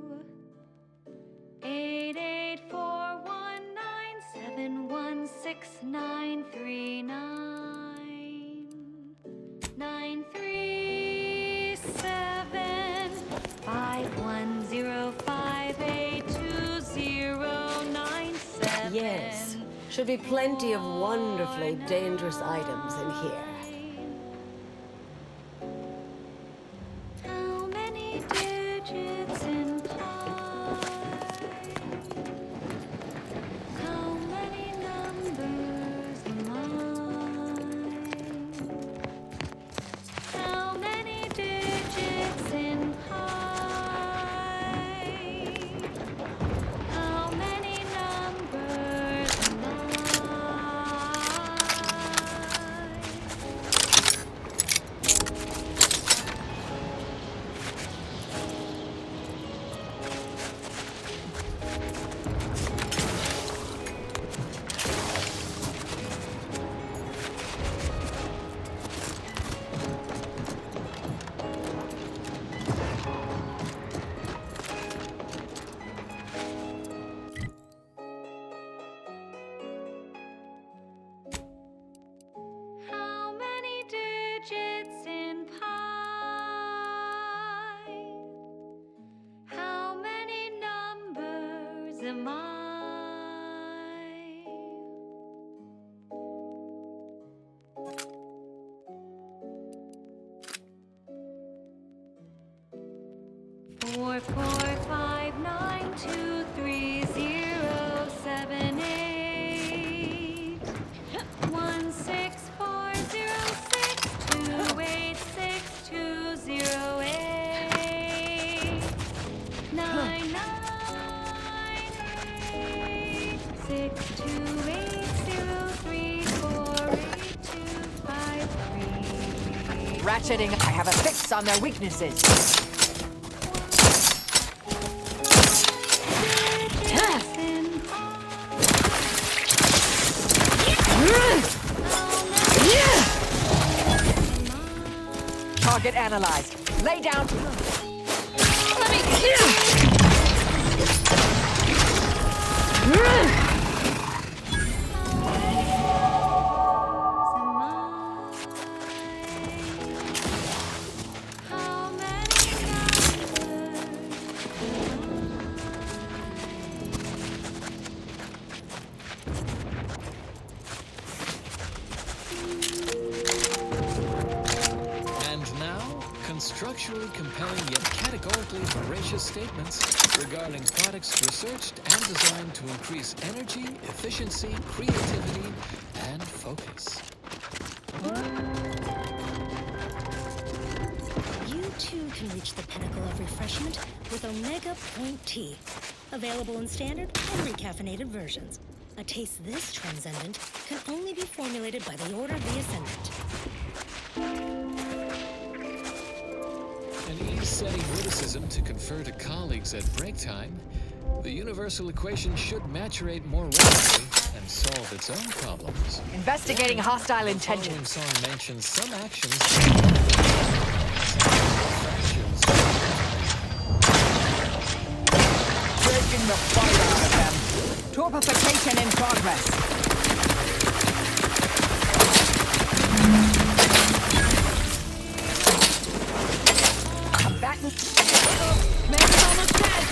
8841971639 9375105820097. Yes. Should be plenty of wonderfully dangerous items in here. How many digits in pi? How many numbers am I? How many digits in pi? How many numbers am I? How many digits in pi? How many numbers am I? 445923078 16406286208 99628034825. Ratcheting, I have a fix on their weaknesses. Target analyzed. Lay down. Let me... And now, constructually compelling yet categorically voracious statements regarding products researched and designed to increase energy, efficiency, creativity, and focus. You too can reach the pinnacle of refreshment with Omega Point Tea. Available in standard and recaffeinated versions. A taste this transcendent can only be formulated by the Order of the Ascendant. An ease-setting witticism to confer to colleagues at break time, the universal equation should maturate more rapidly and solve its own problems. Investigating hostile The intentions. following song mentions some actions Breaking the fire out of them. Torpification in progress. Combatant. Man's almost dead.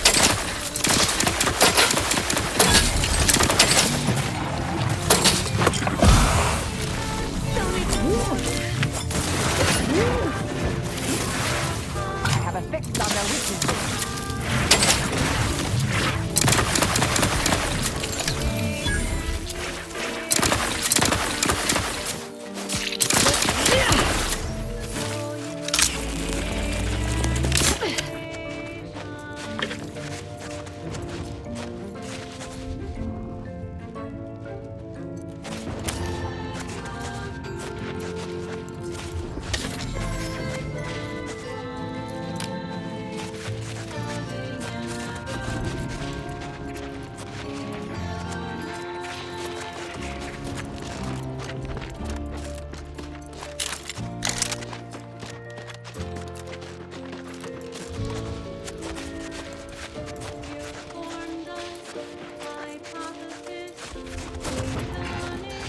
I have a fix on their weakness.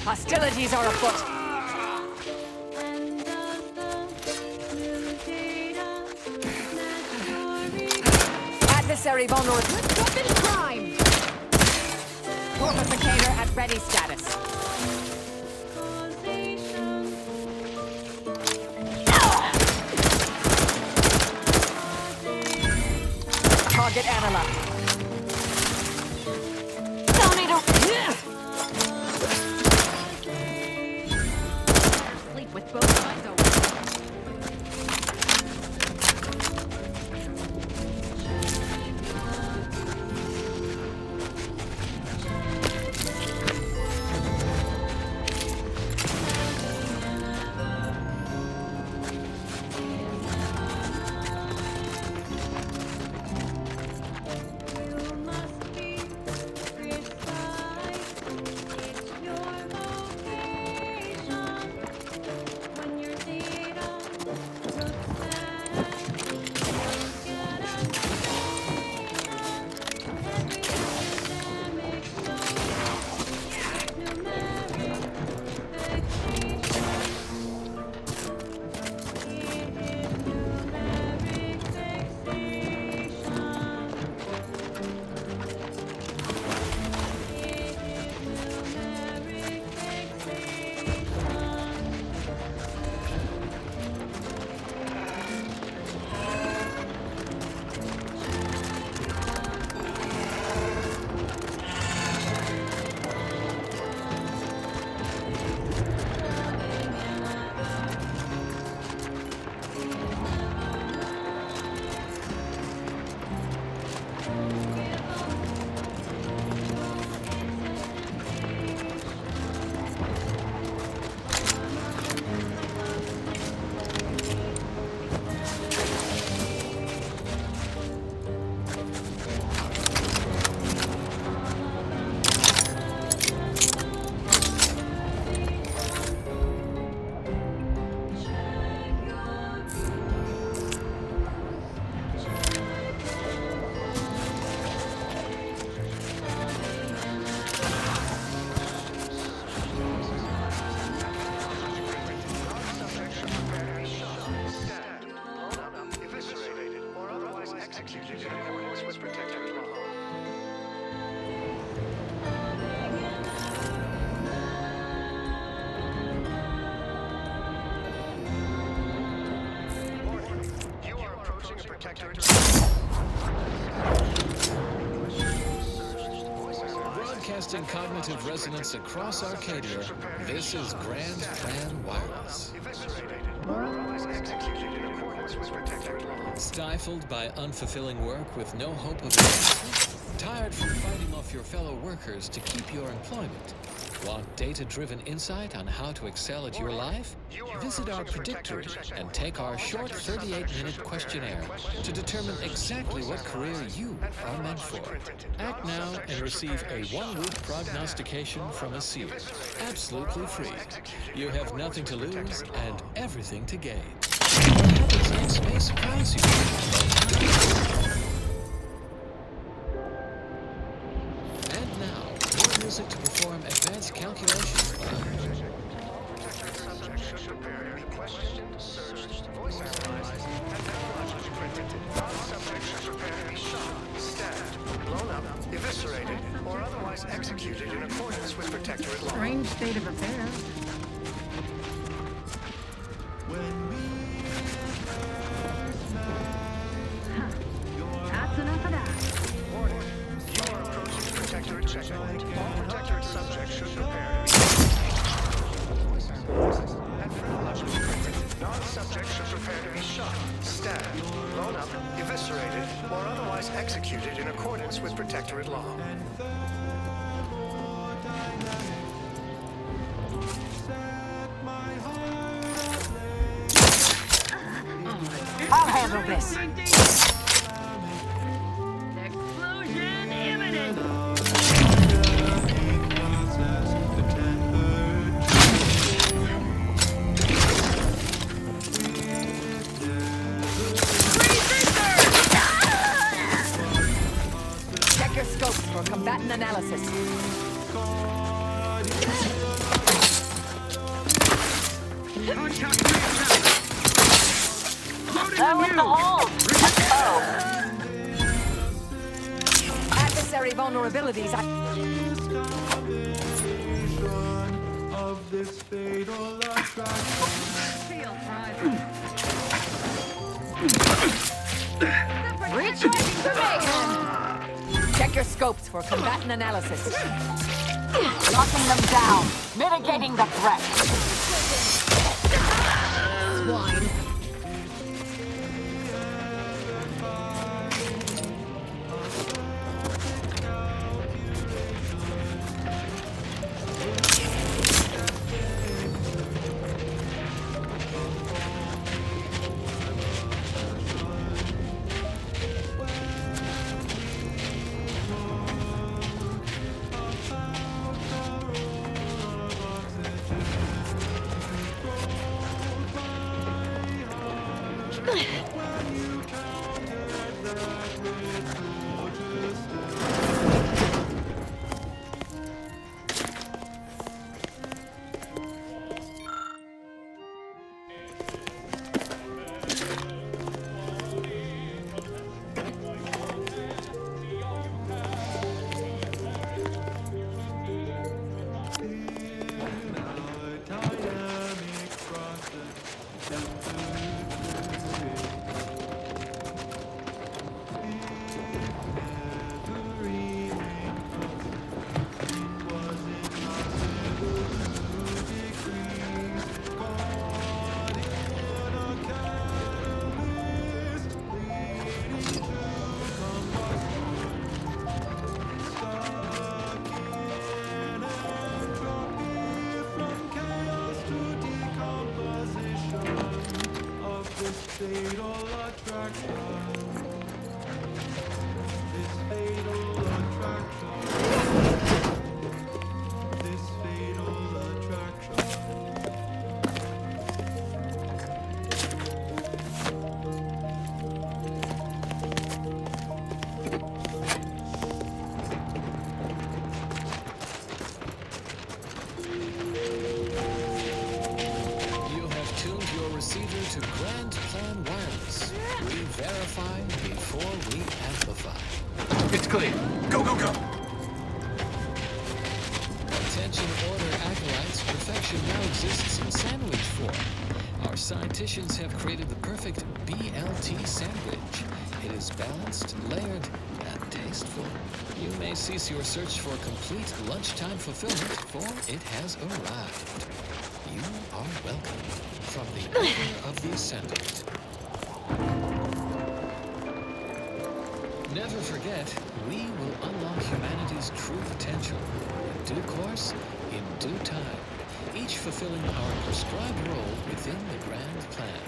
Hostilities are afoot. Adversary vulnerable. Weapon prime. Fortificator at ready status. Target analyzed. Sleep with both eyes open. broadcasting cognitive resonance across Arcadia, this is Grand Plan Wireless. Stifled by unfulfilling work with no hope of advancement? Tired from fighting off your fellow workers to keep your employment? Want data-driven insight on how to excel at your life? Visit our Predictory and take our short 38-minute questionnaire to determine exactly what career you are meant for. Act now and receive a 1-week prognostication from a seer. Absolutely free. You have nothing to lose and everything to gain. What happens next may surprise you. And now, more music to perform advanced calculations by... Eviscerated or otherwise executed in accordance with Protectorate law. Strange state of affairs. That's enough of that. Warning. You are approaching Protectorate checkpoint. All Protectorate subjects should prepare non-subjects should prepare to be shot, stabbed, blown up, eviscerated, or otherwise executed in accordance with Protectorate law. I'll handle this. Explosion imminent. Check your scopes for combatant analysis. Throw in the hole. Adversary vulnerabilities. Of this fatal attraction. Recharging the Mayhem. Check your scopes for combatant analysis. Locking them down. Mitigating the threat. Swine. to Grand Plan Wireless. We verify before we amplify. It's clear. Go, go, go! Attention Order Acolytes, perfection now exists in sandwich form. Our scienticians have created the perfect BLT sandwich. It is balanced, layered, and tasteful. You may cease your search for complete lunchtime fulfillment, for it has arrived. You are welcome from the Order of the Ascendant. Never forget, we will unlock humanity's true potential. In due course, in due time, each fulfilling our prescribed role within the grand plan.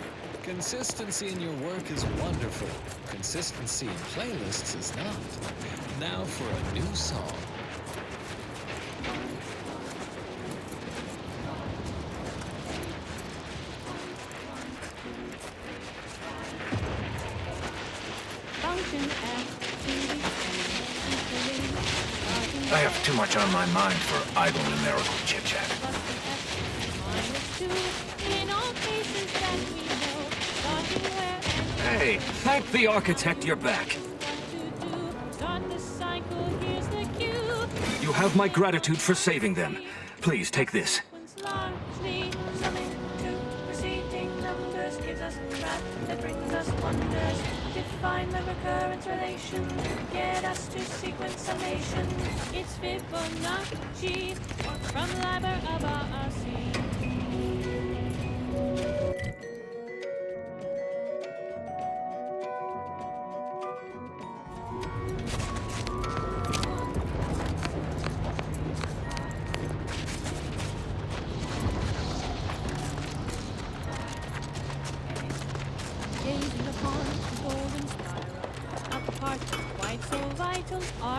Consistency in your work is wonderful. Consistency in playlists is not. Now for a new song. I have too much on my mind for idle numerical chit-chat. Hey, thank the architect you're back. You have my gratitude for saving them. Please take this. Define the recurrence relation. Get us to sequence summation. It's Fibonacci from Liber of RC.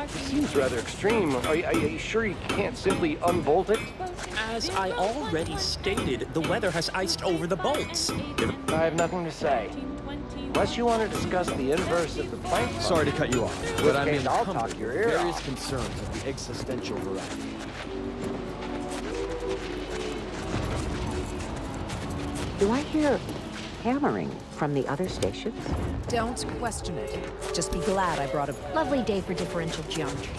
Seems rather extreme. Are you sure you can't simply unbolt it? As I already stated, the weather has iced over the bolts. I have nothing to say. Unless you want to discuss the inverse of the Planck. Sorry to cut you off, In but which I'm case, I'll encumbered talk your with ear various off. concerns of the existential variety. Do I hear hammering from the other stations? Don't question it. Just be glad I brought a lovely day for differential geometry.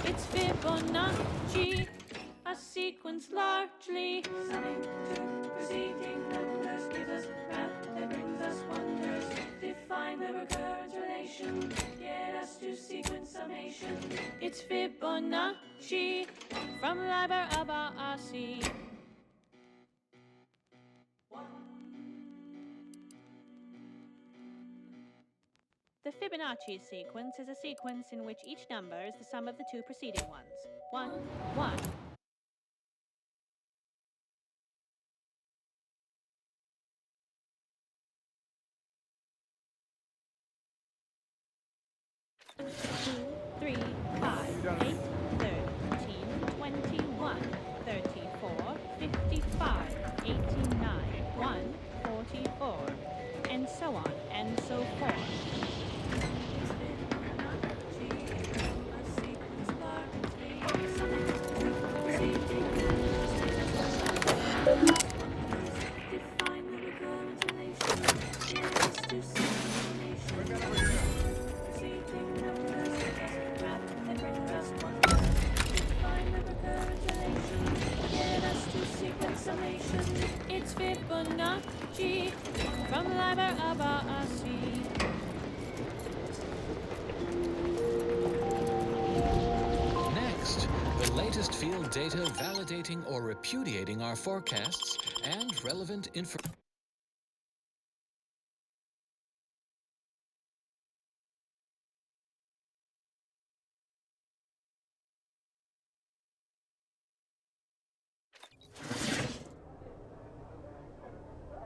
It's Fibonacci, a sequence largely summing to proceeding numbers gives us math that brings us wonders. Define the recurrence relation, get us to sequence summation. It's Fibonacci from Liber of RC. The Fibonacci sequence is a sequence in which each number is the sum of the two preceding ones. 1, 1. Two, 3, 5, 8, 13, 21, 34, 55, 89, 1, 44, and so on and so forth. It's Fibonacci from Liber of RC. Next, the latest field data validating or repudiating our forecasts and relevant information.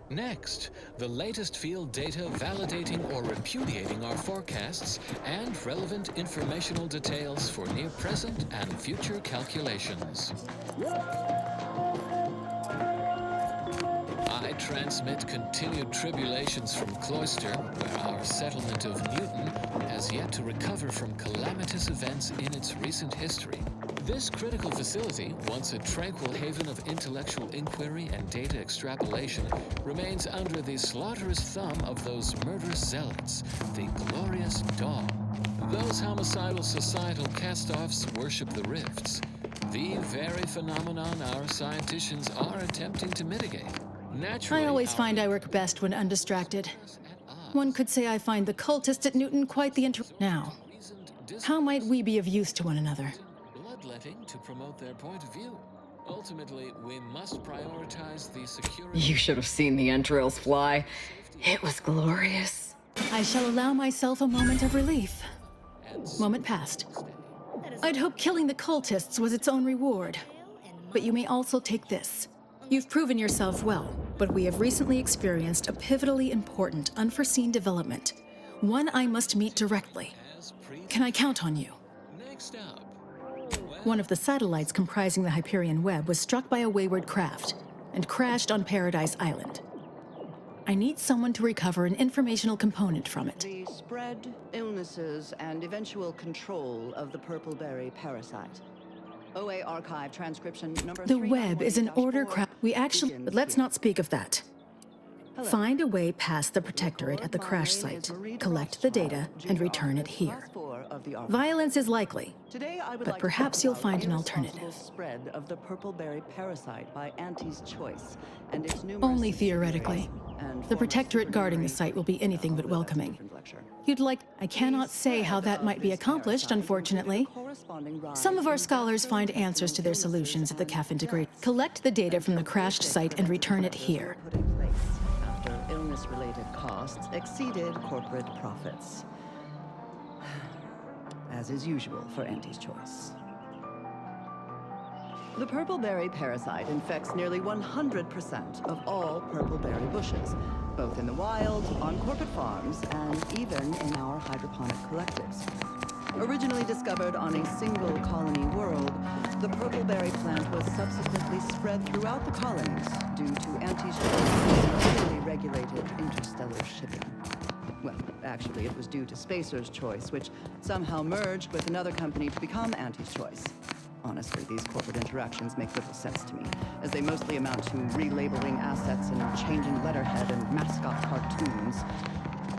Next, the latest field data validating or repudiating our forecasts and relevant informational details for near-present and future calculations. I transmit continued tribulations from Cloister, where our settlement of Newton has yet to recover from calamitous events in its recent history. This critical facility, once a tranquil haven of intellectual inquiry and data extrapolation, remains under the slaughterous thumb of those murderous zealots, the Glorious Dawn. Those homicidal societal cast-offs worship the rifts, the very phenomenon our scienticians are attempting to mitigate. Naturally, I always find I work best when undistracted. One could say I find the cultists at Newton quite the Now, how might we be of use to one another? bloodletting to promote their point of view. Ultimately, we must prioritize the security. You should have seen the entrails fly. It was glorious. I shall allow myself a moment of relief. Moment passed. I'd hoped killing the cultists was its own reward. But you may also take this. You've proven yourself well, but we have recently experienced a pivotally important, unforeseen development. One I must meet directly. Can I count on you? Next up. One of the satellites comprising the Hyperion web was struck by a wayward craft and crashed on Paradise Island. I need someone to recover an informational component from it. The spread, illnesses, and eventual control of the purple-berry parasite. OA archive transcription number The web is an order craft. But let's not speak of that. Find a way past the Protectorate at the crash site, collect the data, and return it here. Violence is likely, but perhaps you'll find an alternative. Spread of the purple-berry parasite by Auntie's choice, and its Only theoretically. The Protectorate guarding the site will be anything but welcoming. I cannot say how that might be accomplished, unfortunately. Some of our scholars find answers to their solutions at the CAF Integrate. Collect the data from the crashed site and return it here. After illness-related costs exceeded corporate profits. As is usual for Auntie's choice. The purple-berry parasite infects nearly 100% of all purple-berry bushes, both in the wild, on corporate farms, and even in our hydroponic collectives. Originally discovered on a single colony world, the purple-berry plant was subsequently spread throughout the colonies due to Auntie's choice of regulated interstellar shipping. Well, actually, it was due to Spacer's choice, which somehow merged with another company to become Auntie's choice. Honestly, these corporate interactions make little sense to me, as they mostly amount to relabeling assets and changing letterhead and mascot cartoons.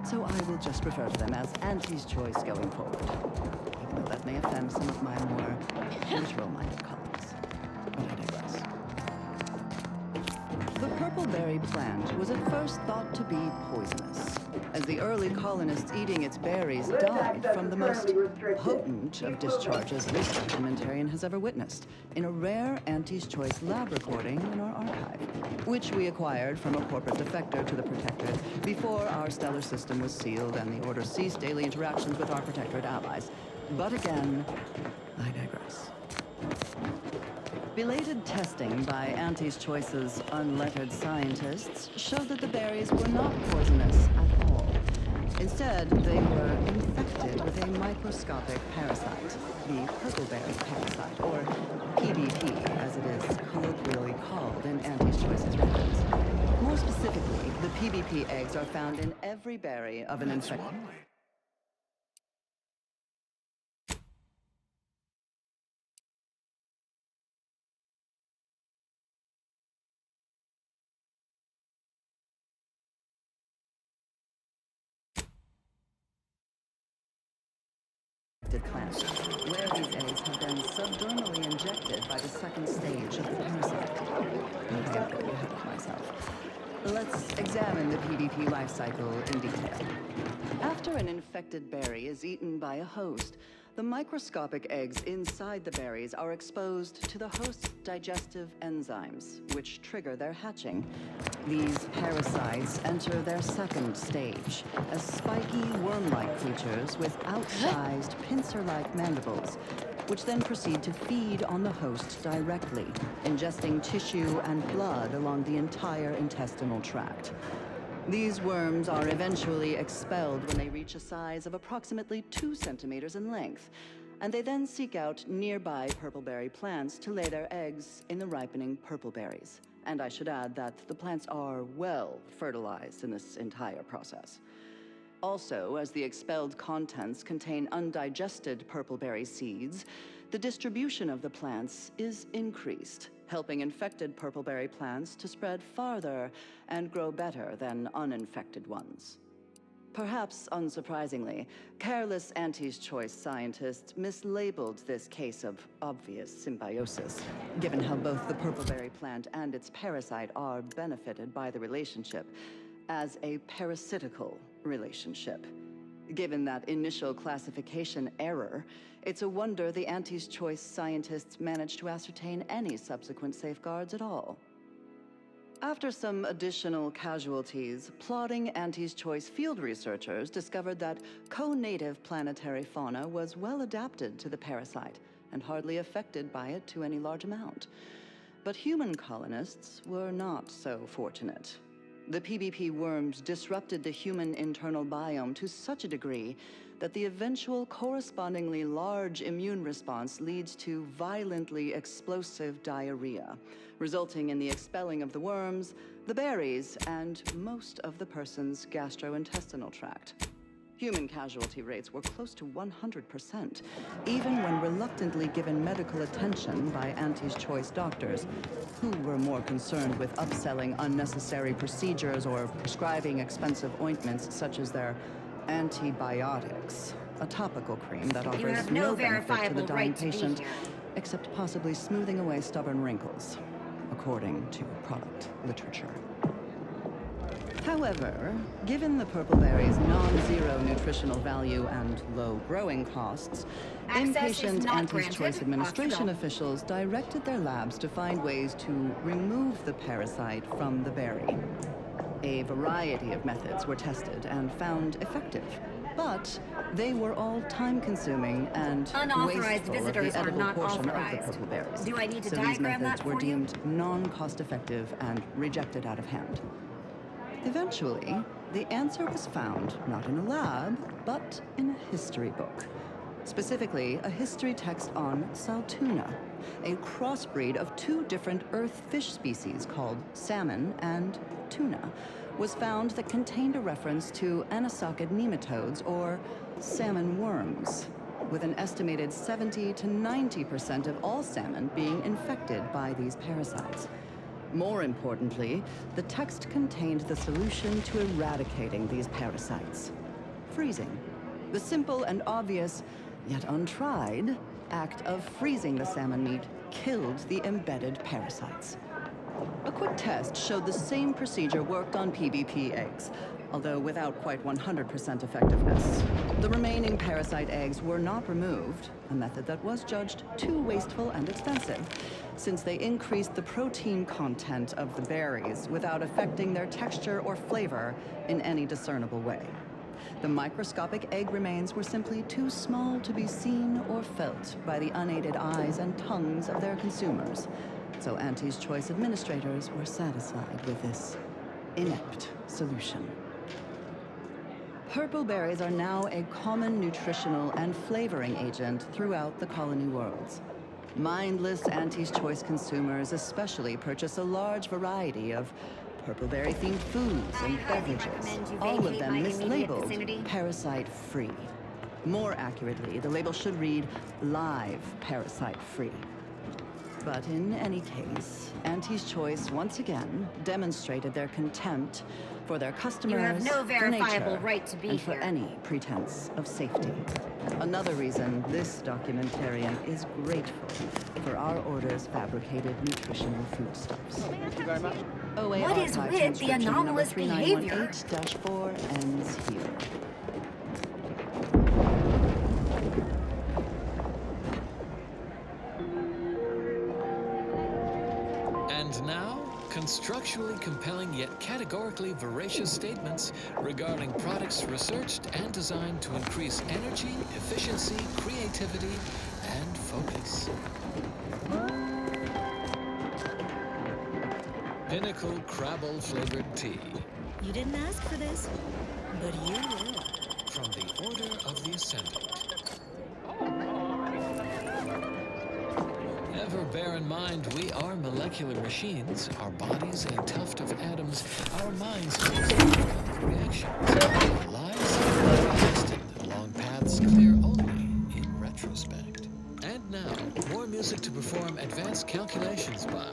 So I will just refer to them as Auntie's choice going forward, even though that may offend some of my more literal-minded colleagues. But I digress. The purple-berry plant was at first thought to be poisonous, as the early colonists eating its berries died from the most potent of discharges this documentarian has ever witnessed, in a rare Auntie's Choice lab recording in our archive, which we acquired from a corporate defector to the Protectorate before our stellar system was sealed and the Order ceased daily interactions with our Protectorate allies. But again, I digress. Belated testing by Auntie's Choice's unlettered scientists showed that the berries were not poisonous at all. Instead, they were infected with a microscopic parasite, the purple-berry parasite, or PBP, as it is colloquially called in Auntie's Choice's records. More specifically, the PBP eggs are found in every berry of an infected... plants, where these eggs have been subdermally injected by the second stage of the parasite. I'm getting ahead of myself. Let's examine the PBP life cycle in detail. After an infected berry is eaten by a host, the microscopic eggs inside the berries are exposed to the host's digestive enzymes, which trigger their hatching. These parasites enter their second stage as spiky, worm-like creatures with outsized, pincer-like mandibles, which then proceed to feed on the host directly, ingesting tissue and blood along the entire intestinal tract. These worms are eventually expelled when they reach a size of approximately 2 centimeters in length, and they then seek out nearby purple-berry plants to lay their eggs in the ripening purple berries. And I should add that the plants are well fertilized in this entire process. Also, as the expelled contents contain undigested purple-berry seeds, the distribution of the plants is increased, helping infected purple-berry plants to spread farther and grow better than uninfected ones. Perhaps unsurprisingly, careless Auntie's Choice scientists mislabeled this case of obvious symbiosis, given how both the purpleberry plant and its parasite are benefited by the relationship, as a parasitical relationship. Given that initial classification error, it's a wonder the Auntie's Choice scientists managed to ascertain any subsequent safeguards at all. After some additional casualties, plodding Auntie's Choice field researchers discovered that co-native planetary fauna was well adapted to the parasite and hardly affected by it to any large amount. But human colonists were not so fortunate. The PBP worms disrupted the human internal biome to such a degree that the eventual correspondingly large immune response leads to violently explosive diarrhea, resulting in the expelling of the worms, the berries, and most of the person's gastrointestinal tract. Human casualty rates were close to 100%, even when reluctantly given medical attention by Auntie's Choice doctors, who were more concerned with upselling unnecessary procedures or prescribing expensive ointments such as their antibiotics, a topical cream that offers no benefit to the dying patient, except possibly smoothing away stubborn wrinkles, according to product literature. However, given the purpleberry's non-zero nutritional value and low growing costs, impatient Auntie's Choice administration officials directed their labs to find ways to remove the parasite from the berry. A variety of methods were tested and found effective, but they were all time-consuming and Unauthorized wasteful visitors of are the edible not portion authorized. of the purpleberries. Do I need to so these diagram methods that were for you? deemed non-cost-effective and rejected out of hand. Eventually, the answer was found not in a lab, but in a history book. Specifically, a history text on Saltuna, a crossbreed of two different earth fish species called salmon and tuna, was found that contained a reference to anisakid nematodes, or salmon worms, with an estimated 70 to 90% of all salmon being infected by these parasites. More importantly, the text contained the solution to eradicating these parasites: freezing. The simple and obvious, yet untried, act of freezing the salmon meat killed the embedded parasites. A quick test showed the same procedure worked on PBP eggs, although without quite 100% effectiveness. The remaining parasite eggs were not removed, a method that was judged too wasteful and expensive, since they increased the protein content of the berries without affecting their texture or flavor in any discernible way. The microscopic egg remains were simply too small to be seen or felt by the unaided eyes and tongues of their consumers, so Auntie's Choice administrators were satisfied with this inept solution. Purpleberries are now a common nutritional and flavoring agent throughout the colony worlds. Mindless Auntie's Choice consumers especially purchase a large variety of purpleberry-themed foods and beverages, all of them mislabeled parasite-free. More accurately, the label should read live parasite-free. But in any case, Auntie's Choice once again demonstrated their contempt for their customers, You have no for verifiable nature, right to be and for here. any pretense of safety. Another reason this documentarian is grateful for our order's fabricated nutritional foodstuffs. Thank you very much. OA What is Archive with the transcription number anomalous behavior? 3918-4 ends here. And now, constructually compelling yet categorically veracious statements regarding products researched and designed to increase energy, efficiency, creativity, and focus. Pinnacle Crabble flavored tea You didn't ask for this, but you will. from the Order of the Ascendant. Ever bear in mind, we are molecular machines, our bodies a tuft of atoms, our minds chemical reactions, our lives are destined along paths clear only in retrospect. And now, more music to perform advanced calculations by.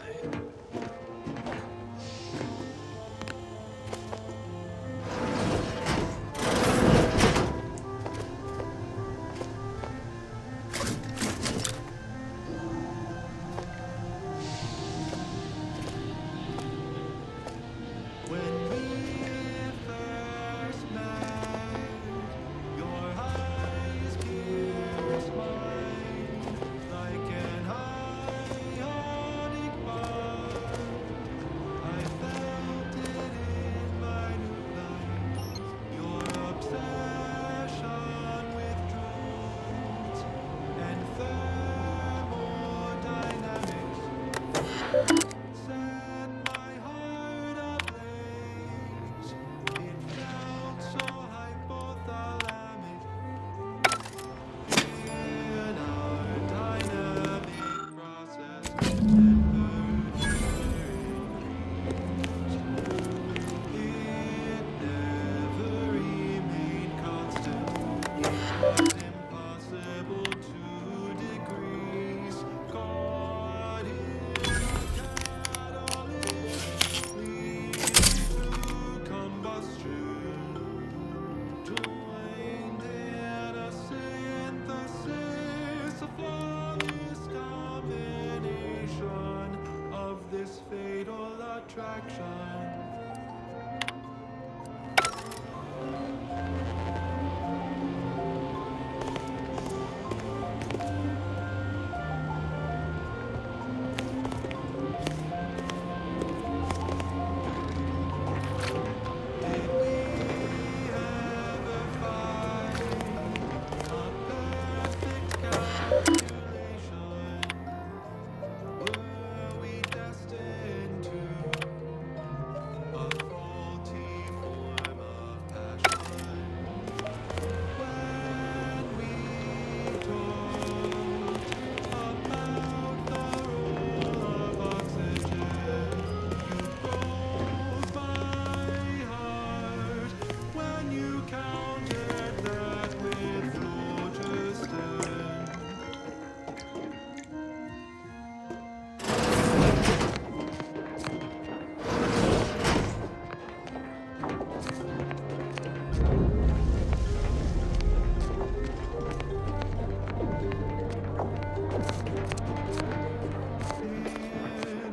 In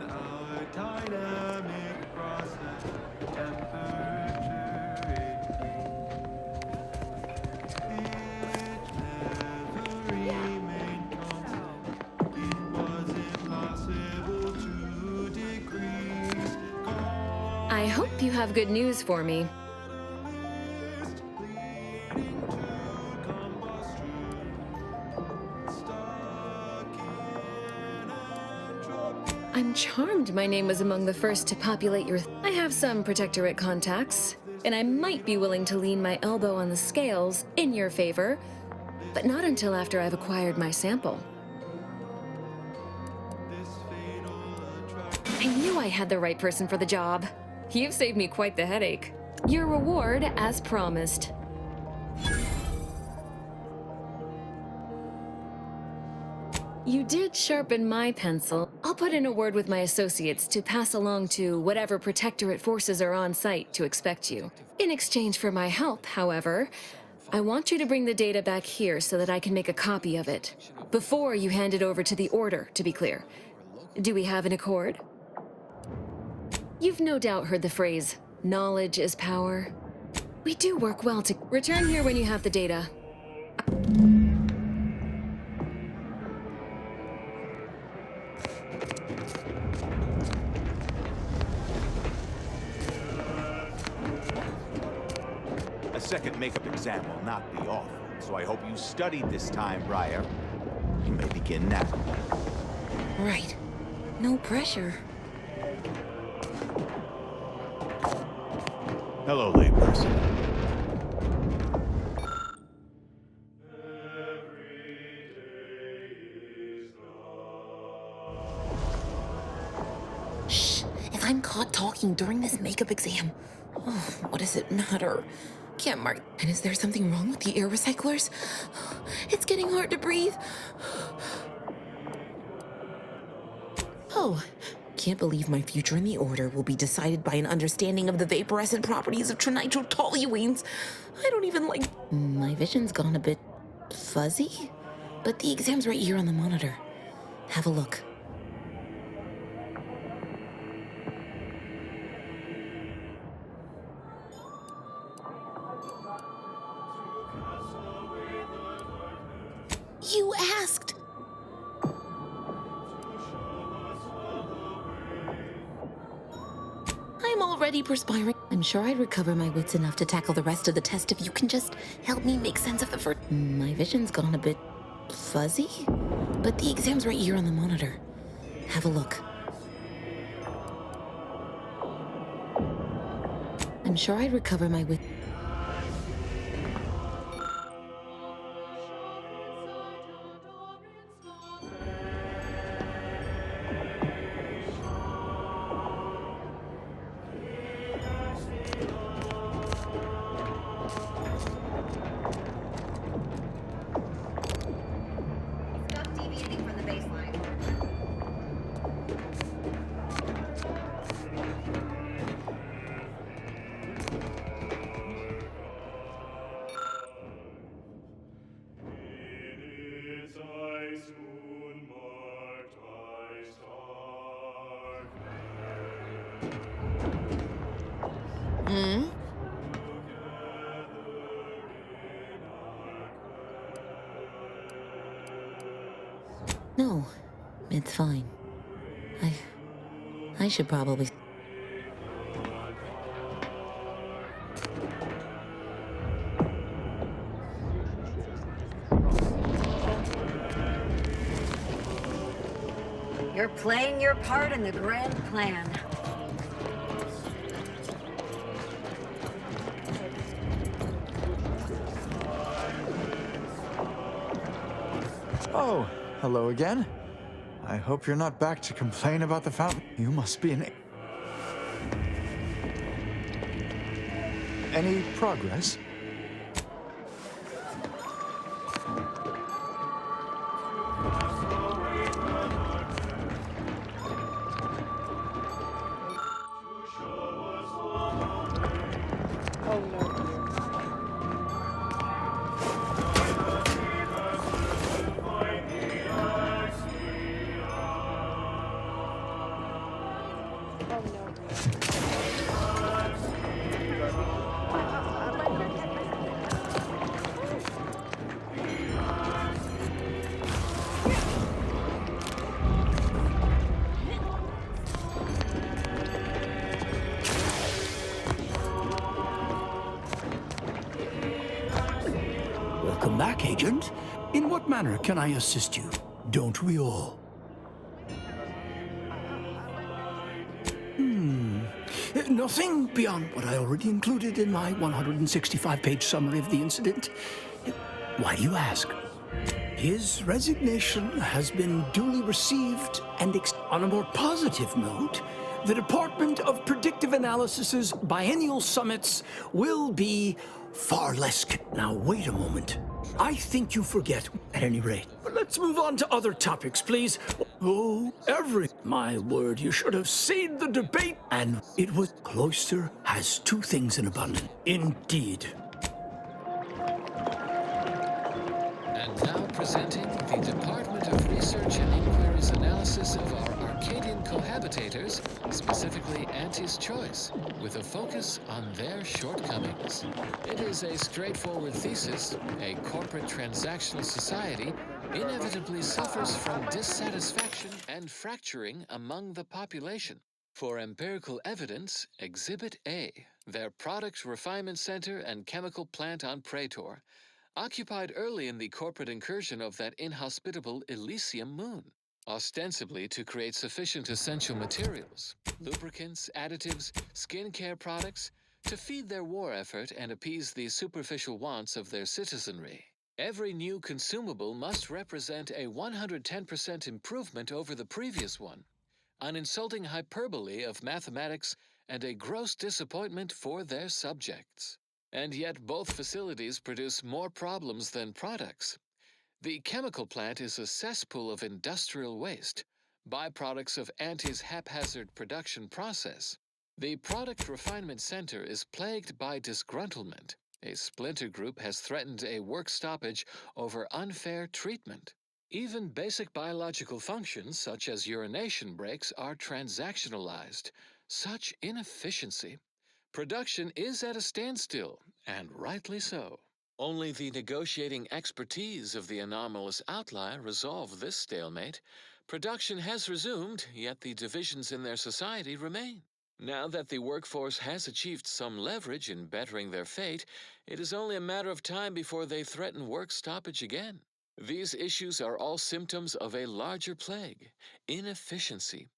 our dynamic process, temperature it never remained constant. It was impossible to decrease. I hope you have good news for me. I'm charmed my name was among the first to populate your... I have some Protectorate contacts, and I might be willing to lean my elbow on the scales in your favor, but not until after I've acquired my sample. I knew I had the right person for the job. You've saved me quite the headache. Your reward, as promised. You did sharpen my pencil. I'll put in a word with my associates to pass along to whatever Protectorate forces are on site to expect you. In exchange for my help, however, I want you to bring the data back here so that I can make a copy of it. Before you hand it over to the Order, to be clear. Do we have an accord? You've no doubt heard the phrase, knowledge is power. We do work well to... Return here when you have the data. A second makeup exam will not be offered, so I hope you studied this time, Briar. You may begin now. Right. No pressure. Hello, layperson. Shh! If I'm caught talking during this makeup exam, oh, what does it matter? Can't mark. And is there something wrong with the air recyclers? It's getting hard to breathe. Oh, can't believe my future in the Order will be decided by an understanding of the vaporescent properties of trinitrotoluenes. I don't even like... My vision's gone a bit fuzzy, but the exam's right here on the monitor. Have a look. You asked! I'm already perspiring. I'm sure I'd recover my wits enough to tackle the rest of the test if you can just help me make sense of the first... My vision's gone a bit fuzzy, but the exam's right here on the monitor. Have a look. I'm sure I'd recover my wits... No, it's fine. I should probably... You're playing your part in the grand plan. Oh, hello again. I hope you're not back to complain about the fountain. You must be an... Any progress? back, Agent. In what manner can I assist you? Don't we all? Nothing beyond what I already included in my 165-page summary of the incident. Why do you ask? His resignation has been duly received, and on a more positive note, the Department of Predictive Analysis's biennial summits will be far less. Now, wait a moment. I think you forget, at any rate. But let's move on to other topics, please. Oh, my word, you should have seen the debate. And it was Cloister has two things in abundance. Indeed. And now presenting the Department of Research and Inquiry's analysis of our Arcadian cohabitators, specifically Auntie's Choice, with a focus on their shortcomings. It is a straightforward thesis. A corporate transactional society inevitably suffers from dissatisfaction and fracturing among the population. For empirical evidence, Exhibit A, their product refinement center and chemical plant on Praetor, occupied early in the corporate incursion of that inhospitable Elysium moon, ostensibly to create sufficient essential materials, lubricants, additives, skincare products, to feed their war effort and appease the superficial wants of their citizenry. Every new consumable must represent a 110% improvement over the previous one, an insulting hyperbole of mathematics and a gross disappointment for their subjects. And yet both facilities produce more problems than products. The chemical plant is a cesspool of industrial waste, byproducts of Auntie's haphazard production process. The product refinement center is plagued by disgruntlement. A splinter group has threatened a work stoppage over unfair treatment. Even basic biological functions, such as urination breaks, are transactionalized. Such inefficiency. Production is at a standstill, and rightly so. Only the negotiating expertise of the anomalous outlier resolve this stalemate. Production has resumed, yet the divisions in their society remain. Now that the workforce has achieved some leverage in bettering their fate, it is only a matter of time before they threaten work stoppage again. These issues are all symptoms of a larger plague, inefficiency.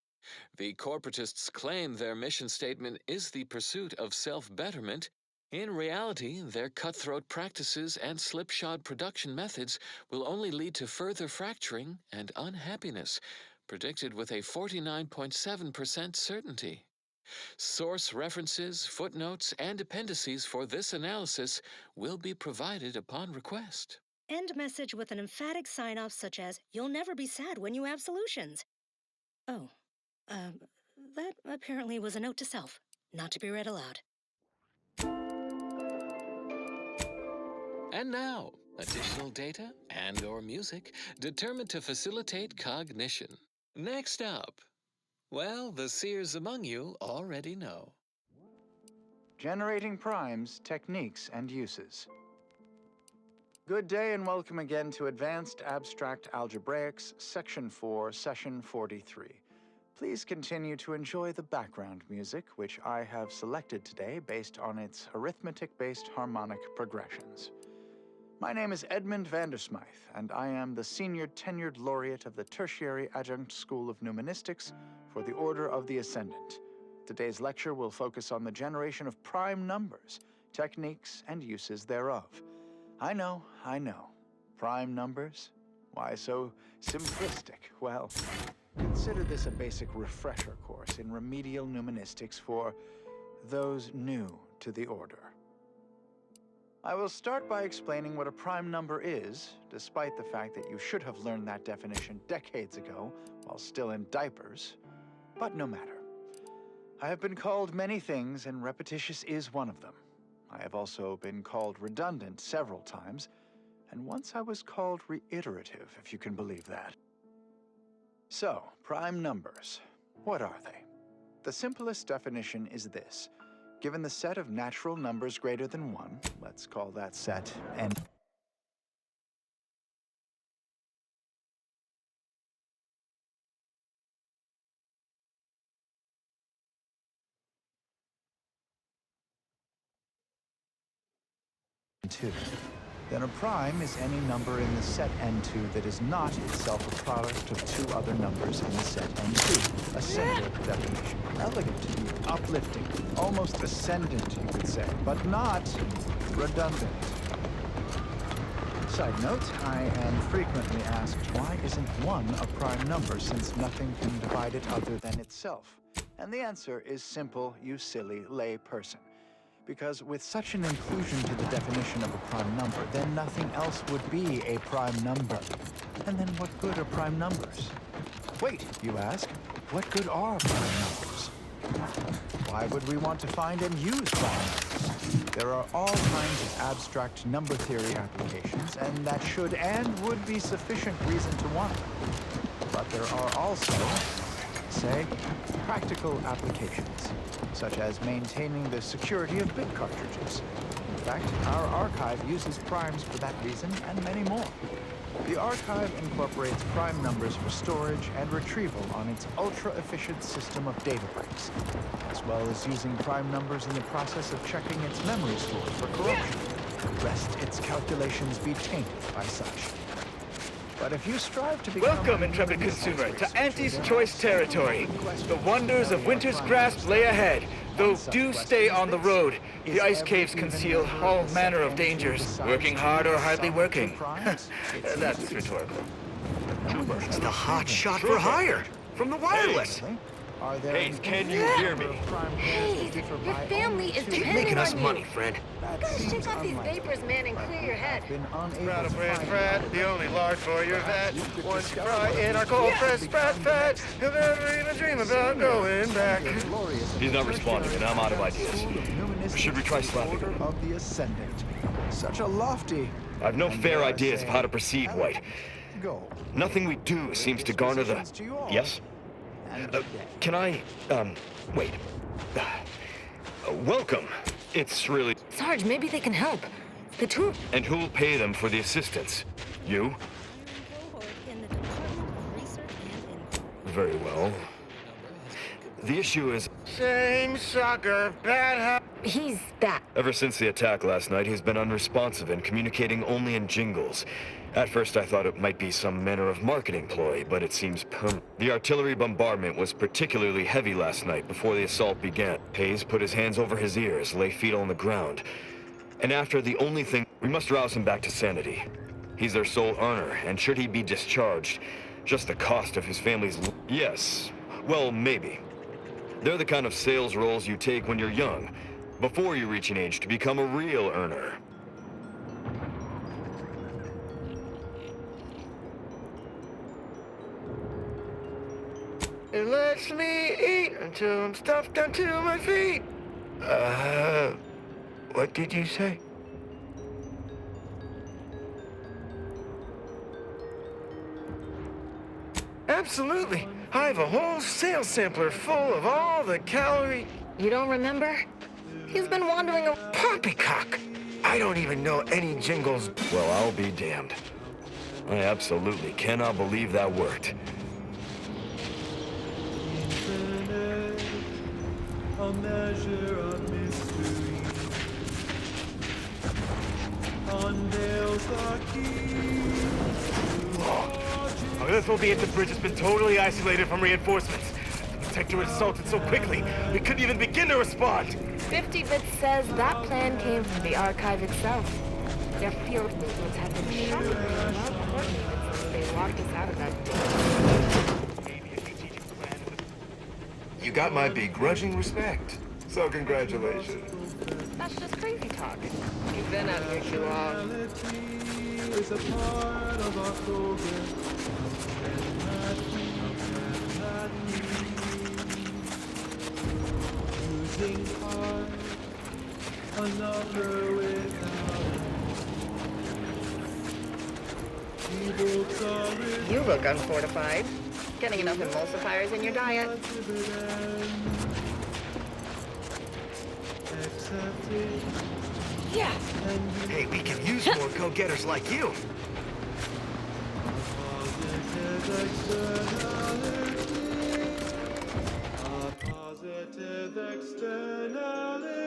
The corporatists claim their mission statement is the pursuit of self-betterment. In reality, their cutthroat practices and slipshod production methods will only lead to further fracturing and unhappiness, predicted with a 49.7% certainty. Source references, footnotes, and appendices for this analysis will be provided upon request. End message with an emphatic sign-off such as, "You'll never be sad when you have solutions." Oh, that apparently was a note to self, not to be read aloud. And now, additional data and/or music determined to facilitate cognition. Next up, well, the seers among you already know. Generating primes, techniques, and uses. Good day and welcome again to Advanced Abstract Algebraics, Section 4, Session 43. Please continue to enjoy the background music, which I have selected today based on its arithmetic-based harmonic progressions. My name is Edmund Vandersmythe, and I am the Senior Tenured Laureate of the Tertiary Adjunct School of Numenistics for the Order of the Ascendant. Today's lecture will focus on the generation of prime numbers, techniques, and uses thereof. I know. Prime numbers? Why so simplistic? Well, consider this a basic refresher course in remedial numenistics for those new to the order. I will start by explaining what a prime number is, despite the fact that you should have learned that definition decades ago while still in diapers. But no matter. I have been called many things, and repetitious is one of them. I have also been called redundant several times, and once I was called reiterative, if you can believe that. So, prime numbers. What are they? The simplest definition is this. Given the set of natural numbers greater than 1, let's call that set n. Two. Then a prime is any number in the set N2 that is not itself a product of two other numbers in the set N2. A simple definition. Elegant, uplifting, almost ascendant, you could say, but not redundant. Side note, I am frequently asked, why isn't 1 a prime number since nothing can divide it other than itself? And the answer is simple, you silly lay person. Because with such an inclusion to the definition of a prime number, then nothing else would be a prime number. And then what good are prime numbers? Wait, you ask, what good are prime numbers? Why would we want to find and use prime numbers? There are all kinds of abstract number theory applications, and that should and would be sufficient reason to want them. But there are also, say, practical applications, such as maintaining the security of bit cartridges. In fact, our archive uses primes for that reason and many more. The archive incorporates prime numbers for storage and retrieval on its ultra-efficient system of data bricks, as well as using prime numbers in the process of checking its memory stores for corruption, lest its calculations be tainted by such. But if you strive to become... Welcome, intrepid consumer, to Auntie's Choice territory. The wonders of winter's grasp lay ahead, though do stay on the road. The ice caves conceal all manner of dangers. Working hard or hardly working. That's rhetorical. It's the hot shot for hire from the wireless. Hey, can you hear me? Hey, your family is Keep depending making us on money, you. friend. Gotta shake off these vapors, man, and clear your head. Proud of brand Frat, the only large for your vet. Once you fry in our cold pressed Sprat fat, you'll never even dream about going back. He's not responding, and I'm out of ideas. Should we try slapping him? Of the Ascendant. Such a lofty... I've no fair ideas of how to proceed, White. Goal. Nothing we do seems to garner the... Yes? Can I, wait. Welcome. It's really... Sarge, maybe they can help. The two... And who'll pay them for the assistance? You? Very well. The issue is... Same sucker, bad He's that. Ever since the attack last night, he's been unresponsive and communicating only in jingles. At first, I thought it might be some manner of marketing ploy, but it seems permanent. The artillery bombardment was particularly heavy last night before the assault began. Hayes put his hands over his ears, lay feet on the ground. And after the only thing, we must rouse him back to sanity. He's their sole earner, and should he be discharged, just the cost of his family's... Yes, well, maybe. They're the kind of sales roles you take when you're young, before you reach an age to become a real earner. It lets me eat until I'm stuffed down to my feet. What did you say? Absolutely. I have a whole sales sampler full of all the calorie... You don't remember? He's been wandering a... Poppycock! I don't even know any jingles. Well, I'll be damned. I absolutely cannot believe that worked. A measure of mystery unveils the key. Oh, this will be it. The bridge has been totally isolated from reinforcements. The detector was assaulted so quickly, we couldn't even begin to respond. 50-bit says that plan came from the archive itself. Their field movements have been shockingly well coordinated since they locked us out of that door. You got my begrudging respect. So congratulations. That's just crazy talk. You've been out here too long. Is a part of our program. Losing heart, another without. You look unfortified. Getting enough emulsifiers in your diet. Yeah. Hey, we can use more go-getters like you. Positive externality.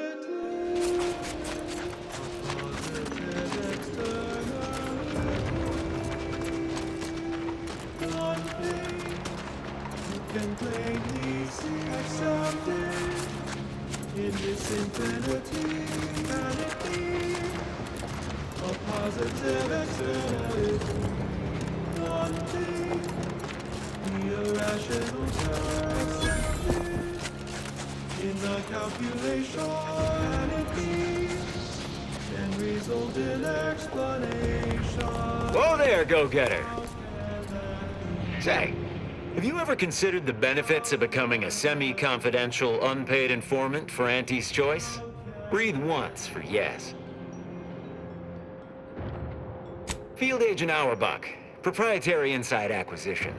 externality. Wanting the irrational accepted in the calculation sanity and result in explanation. Whoa there, go-getter. Say, have you ever considered the benefits of becoming a semi-confidential, unpaid informant for Auntie's Choice? Breathe once for yes. Field Agent Auerbach, proprietary inside acquisition.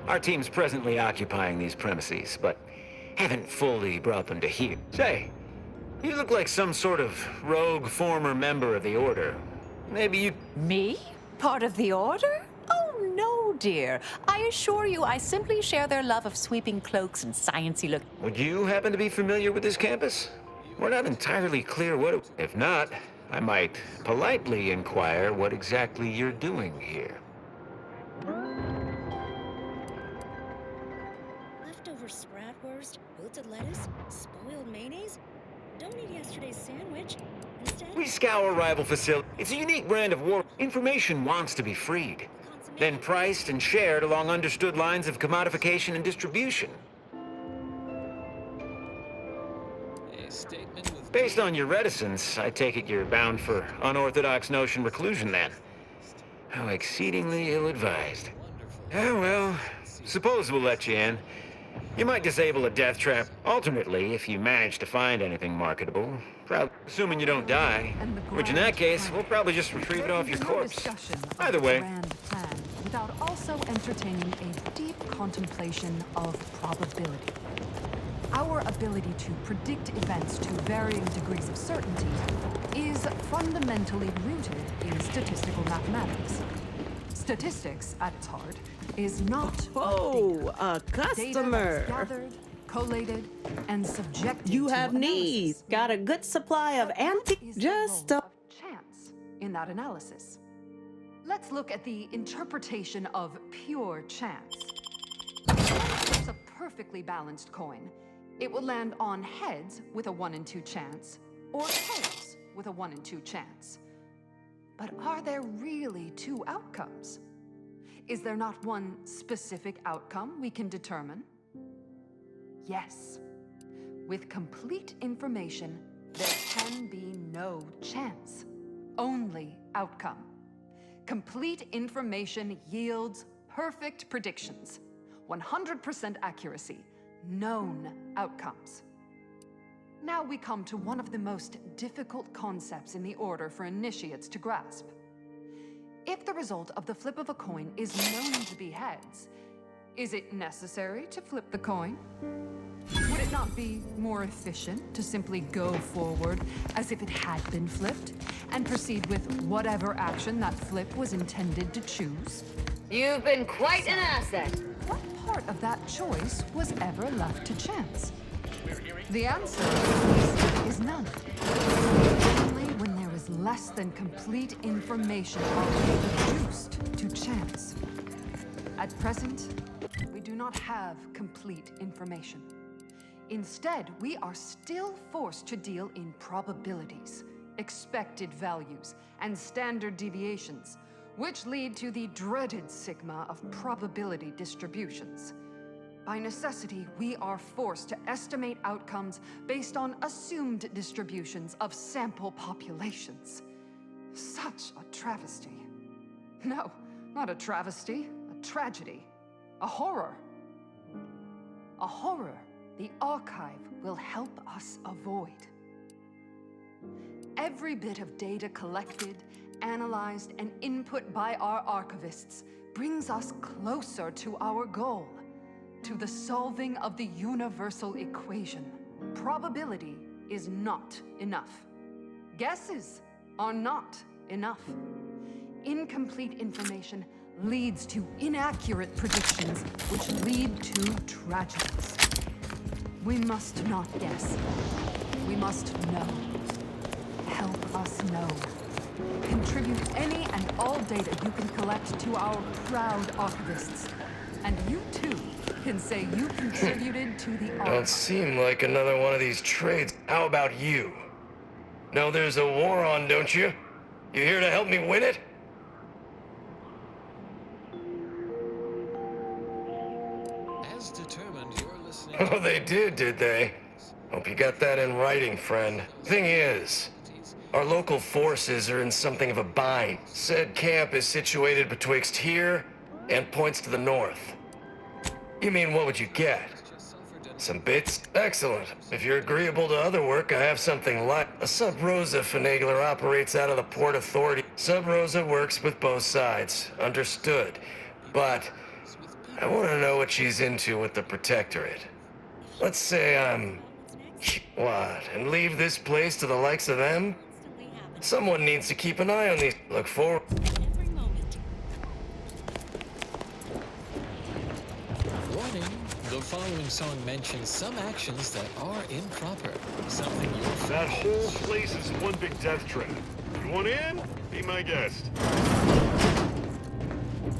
Our team's presently occupying these premises, but haven't fully brought them to here. Say, you look like some sort of rogue former member of the Order. Maybe you... Me? Part of the Order? Oh, no, dear. I assure you, I simply share their love of sweeping cloaks and sciencey look. Would you happen to be familiar with this campus? We're not entirely clear what it... If not, I might politely inquire what exactly you're doing here. Leftover spratwurst, wilted lettuce, spoiled mayonnaise? Don't eat yesterday's sandwich. Instead, We scour rival facilities. It's a unique brand of war. Information wants to be freed, then priced and shared along understood lines of commodification and distribution. Based on your reticence, I take it you're bound for unorthodox notion reclusion then. How exceedingly ill-advised. Oh well, suppose we'll let you in. You might disable a death trap. Alternately, if you manage to find anything marketable, assuming you don't die, which in that case, we'll probably just retrieve it off your corpse. Either way. Plan without also entertaining a deep contemplation of probability. Our ability to predict events to varying degrees of certainty is fundamentally rooted in statistical mathematics. Statistics, at its heart, is not Oh, a data customer. that is gathered, collated, and subjected You to have needs. Got a good supply of antique. Just a chance in that analysis. Let's look at the interpretation of pure chance. It's a perfectly balanced coin. It will land on heads with a 1 in 2 chance, or tails with a 1 in 2 chance. But are there really two outcomes? Is there not one specific outcome we can determine? Yes. With complete information, there can be no chance, only outcome. Complete information yields perfect predictions, 100% accuracy, known outcomes. Now we come to one of the most difficult concepts in the Order for initiates to grasp. If the result of the flip of a coin is known to be heads, is it necessary to flip the coin? Would it not be more efficient to simply go forward as if it had been flipped and proceed with whatever action that flip was intended to choose? You've been quite an asset. What part of that choice was ever left to chance? The answer is none. Only when there is less than complete information are we reduced to chance. At present, we do not have complete information. Instead, we are still forced to deal in probabilities, expected values, and standard deviations, which lead to the dreaded sigma of probability distributions. By necessity, we are forced to estimate outcomes based on assumed distributions of sample populations. Such a travesty. No, not a travesty, a tragedy. A horror. A horror the Archive will help us avoid. Every bit of data collected, analyzed, and input by our archivists brings us closer to our goal, to the solving of the universal equation. Probability is not enough. Guesses are not enough. Incomplete information leads to inaccurate predictions, which lead to tragedies. We must not guess. We must know. Help us know. Contribute any and all data you can collect to our proud archivists. And you too can say you contributed to the archive. Don't seem like another one of these trades. How about you? Know there's a war on, don't you? You here to help me win it? As determined, you're listening. Oh, they did they? Hope you got that in writing, friend. Thing is, our local forces are in something of a bind. Said camp is situated betwixt here and points to the north. You mean, what would you get? Some bits? Excellent. If you're agreeable to other work, I have something like... A Sub Rosa finagler operates out of the Port Authority. Sub Rosa works with both sides. Understood. But I want to know what she's into with the Protectorate. Let's say I'm... What? And leave this place to the likes of them? Someone needs to keep an eye on these. Look forward. Warning, the following song mentions some actions that are improper. Something you'll... That whole place is one big death trap. You want in? Be my guest.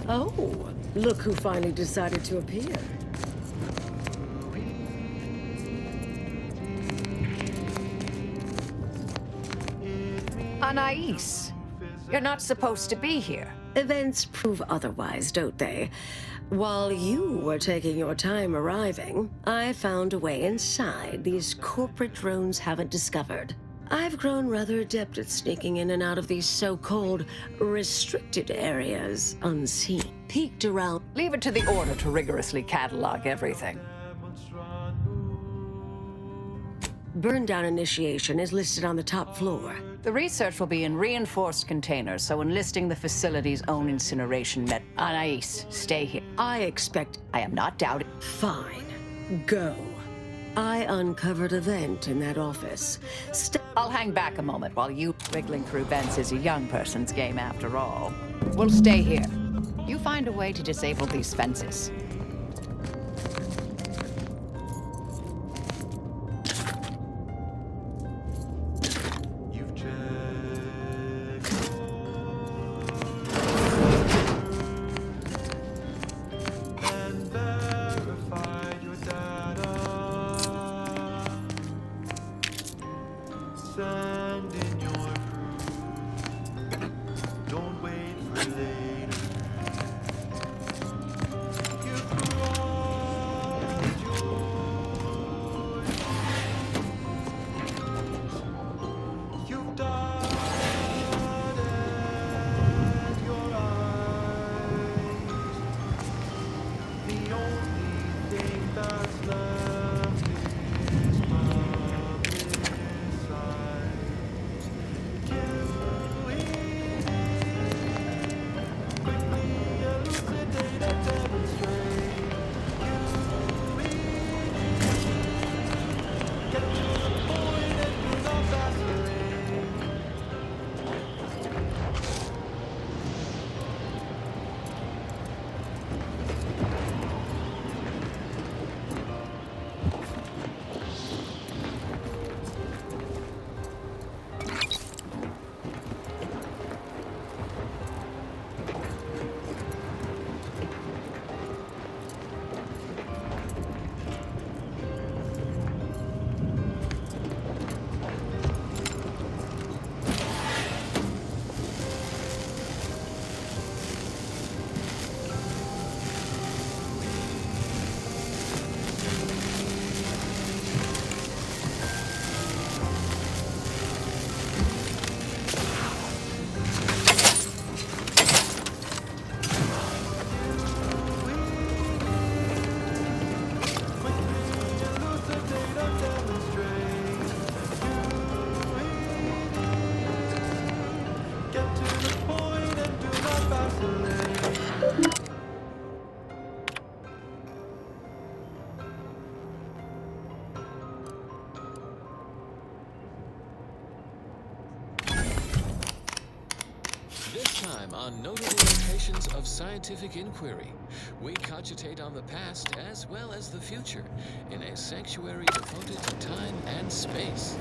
Oh, look who finally decided to appear. Anais, you're not supposed to be here. Events prove otherwise, don't they? While you were taking your time arriving, I found a way inside these corporate drones haven't discovered. I've grown rather adept at sneaking in and out of these so-called restricted areas unseen. Peeked around. Leave it to the Order to rigorously catalog everything. Burn-down initiation is listed on the top floor. The research will be in reinforced containers, so enlisting the facility's own incineration met. Anais, stay here. I expect... I am not doubting. Fine. Go. I uncovered a vent in that office. I'll hang back a moment while you... Wiggling through vents is a young person's game after all. We'll stay here. You find a way to disable these fences. On notable locations of scientific inquiry, we cogitate on the past as well as the future in a sanctuary devoted to time and space.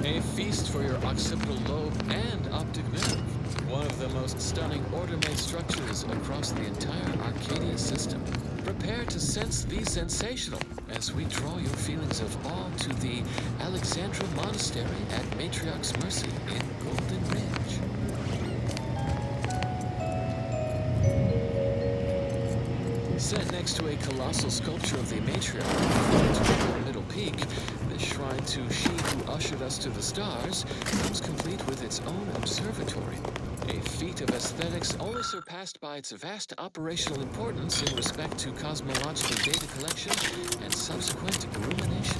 A feast for your occipital lobe and optic nerve. One of the most stunning order-made structures across the entire Arcadia system. Prepare to sense the sensational as we draw your feelings of awe to the Alexandra Monastery at Matriarch's Mercy in Golden Ridge. Set next to a colossal sculpture of the matriarch on the middle peak, this shrine to she who ushered us to the stars comes complete with its own observatory. A feat of aesthetics only surpassed by its vast operational importance in respect to cosmological data collection and subsequent illumination.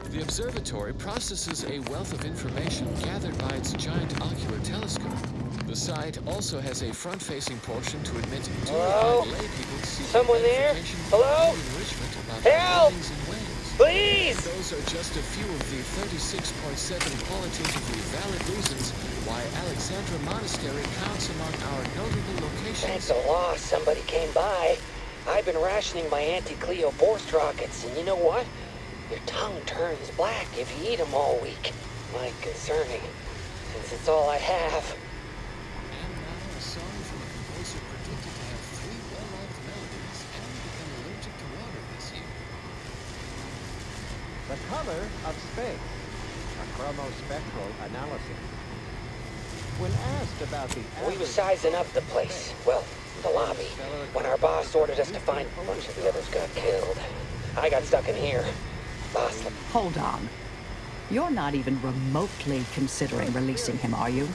The observatory processes a wealth of information gathered by its giant ocular telescope. The site also has a front-facing portion to admit Hello? lay people seeking Someone there? information Hello? and enrichment about Help! buildings and ways. Please! And those are just a few of the 36.7 qualitatively valid reasons why Alexandra Monastery counts among our notable locations. Thanks a lot somebody came by. I've been rationing my anti-Cleo Borst rockets, and you know what? Your tongue turns black if you eat them all week. Might concerning, since it's all I have. And now a song from a composer predicted to have 3 well-loved melodies and become allergic to water this year. The color of space, a chromospectral analysis. When asked about the We was sizing up the place. Well, the lobby. When our boss ordered us to find a bunch of the others got killed. I got stuck in here. Boss. Hold on. You're not even remotely considering releasing him, are you?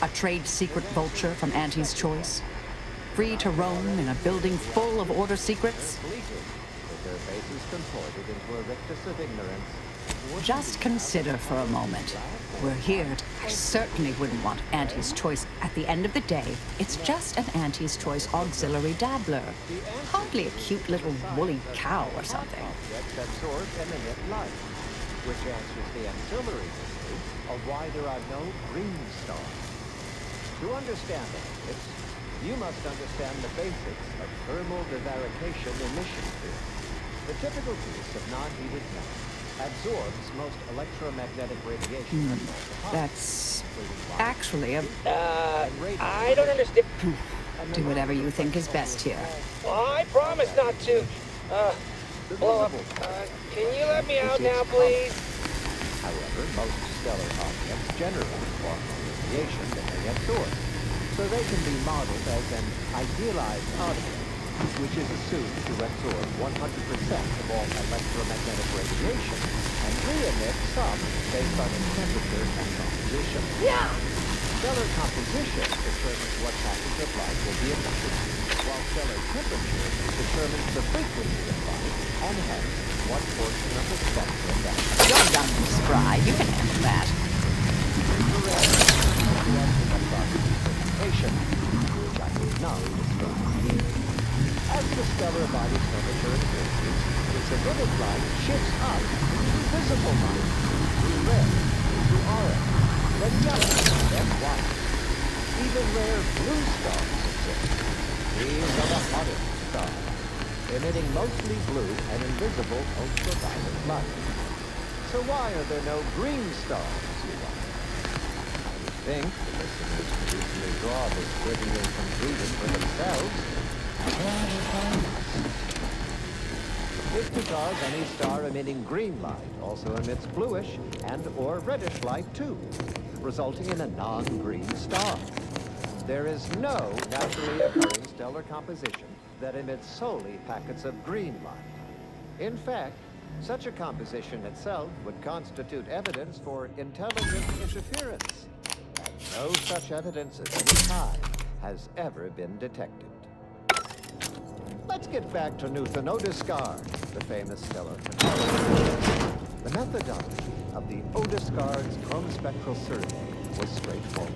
A trade secret vulture from Auntie's Choice? Free to roam in a building full of order secrets? With their faces contorted into a rictus of ignorance. Just consider for a moment. We're here. I certainly wouldn't want Auntie's Choice. At the end of the day, it's just an Auntie's Choice auxiliary dabbler. Hardly a cute little woolly cow or something. Objects absorb and emit light, which answers the ancillary mystery of why there are no green stars. To understand all this, you must understand the basics of thermal divarication emission theory. The typical piece of non-heated metal absorbs most electromagnetic radiation. That's actually a... I don't understand. Do whatever you think is best here. I promise not to, blow up. Can you let me out now, please? However, most stellar objects generate far more radiation than they absorb, so they can be modeled as an idealized object, which is assumed to absorb 100% of all electromagnetic radiation and re-emit some based on its temperature and composition. Yeah! Stellar composition determines what package of light will be emitted, while stellar temperature determines the frequency of light and hence what portion of the spectrum that You're young and spry. You can handle that. Which I did not describe. As the stellar body's temperature increases, its emitted light shifts up to visible light, through red, through orange, then yellow, then white. Even rare blue stars exist. These are the hottest stars, emitting mostly blue and invisible ultraviolet light. So why are there no green stars, you wonder? I would think the listeners could easily draw this trivial conclusion for themselves. It's because any star emitting green light also emits bluish and or reddish light too, resulting in a non-green star. There is no naturally occurring stellar composition that emits solely packets of green light. In fact, such a composition itself would constitute evidence for intelligent interference, and no such evidence of any kind has ever been detected. Let's get back to Newton Odescard, the famous stellar photographer. The methodology of the Odescard's chromospectral survey was straightforward.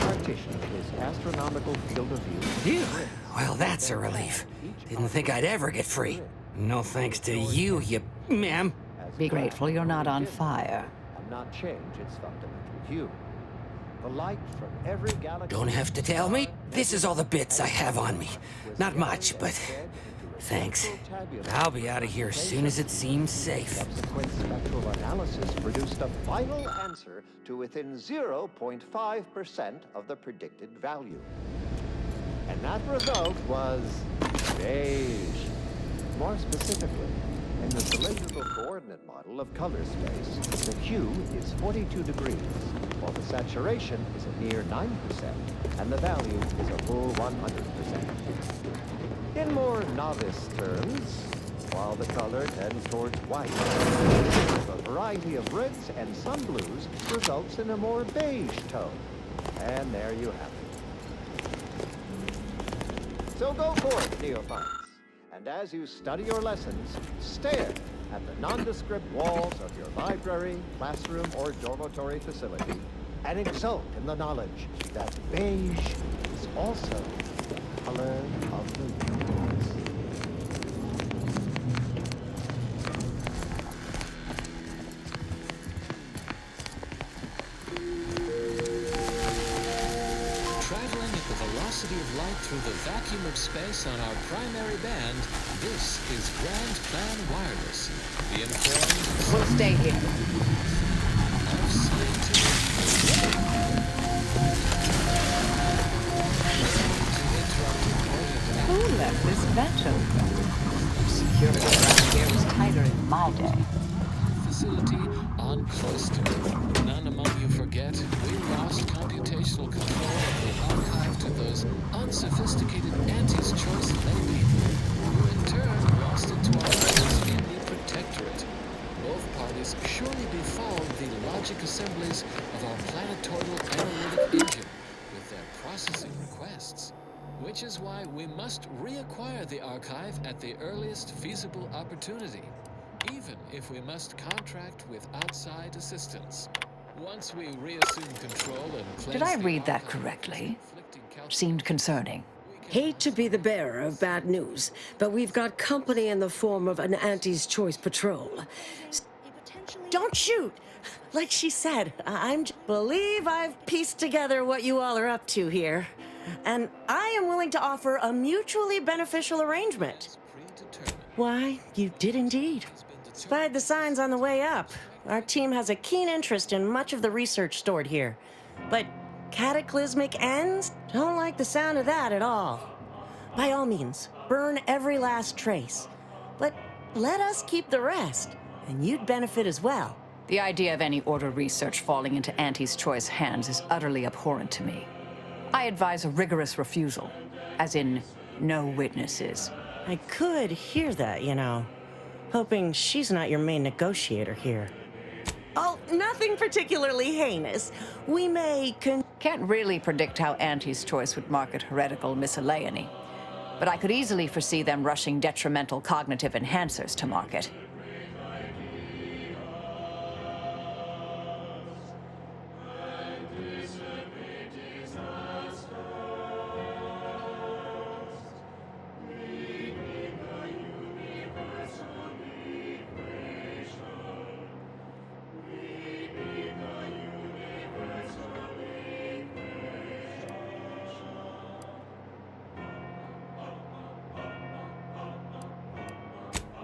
Partition of his astronomical field of view. Phew. Well, that's a relief. Didn't think I'd ever get free. No thanks to you, ma'am. Be grateful you're not on fire. And not change its fundamental hue. The light from every galaxy... Don't have to tell me. This is all the bits I have on me. Not much, but Thanks. I'll be out of here as soon as it seems safe. Subsequent spectral analysis produced a final answer to within 0.5% of the predicted value. And that result was beige. More specifically, in the cylindrical coordinate model of color space, the hue is 42 degrees, while the saturation is a mere 9%, and the value is a full 100%. In more novice terms, while the color tends towards white, a variety of reds and some blues results in a more beige tone. And there you have it. So go forth, neophytes. And as you study your lessons, stare at the nondescript walls of your library, classroom, or dormitory facility, and exult in the knowledge that beige is also the color of the universe. Traveling at the velocity of light through the vacuum of space on our primary band, this is Grand Plan Wireless. The informed... We'll stay here. ...of scientific... Who left this vent open? Security around here was tighter in my day. Facility on Cloister. None among you forget, we lost computational control of the archive to those unsophisticated Auntie's Choice lay people, who in turn lost it to our friends in the Protectorate. Both parties surely befoul the logic assemblies of our planetoidal analytic engine with their processing requests. Which is why we must reacquire the archive at the earliest feasible opportunity, even if we must contract with outside assistance. Once we reassume control and cleanse Did I read that correctly? Seemed concerning. Hate to be the bearer of bad news, but we've got company in the form of an Auntie's Choice patrol. Don't shoot! Like she said, believe I've pieced together what you all are up to here. And I am willing to offer a mutually beneficial arrangement. Why, you did indeed. Spied the signs on the way up. Our team has a keen interest in much of the research stored here. But cataclysmic ends? Don't like the sound of that at all. By all means, burn every last trace. But let us keep the rest, and you'd benefit as well. The idea of any Order research falling into Auntie's Choice hands is utterly abhorrent to me. I advise a rigorous refusal, as in no witnesses. I could hear that, you know. Hoping she's not your main negotiator here. Oh, nothing particularly heinous. We may Can't really predict how Auntie's Choice would market heretical miscellany, but I could easily foresee them rushing detrimental cognitive enhancers to market.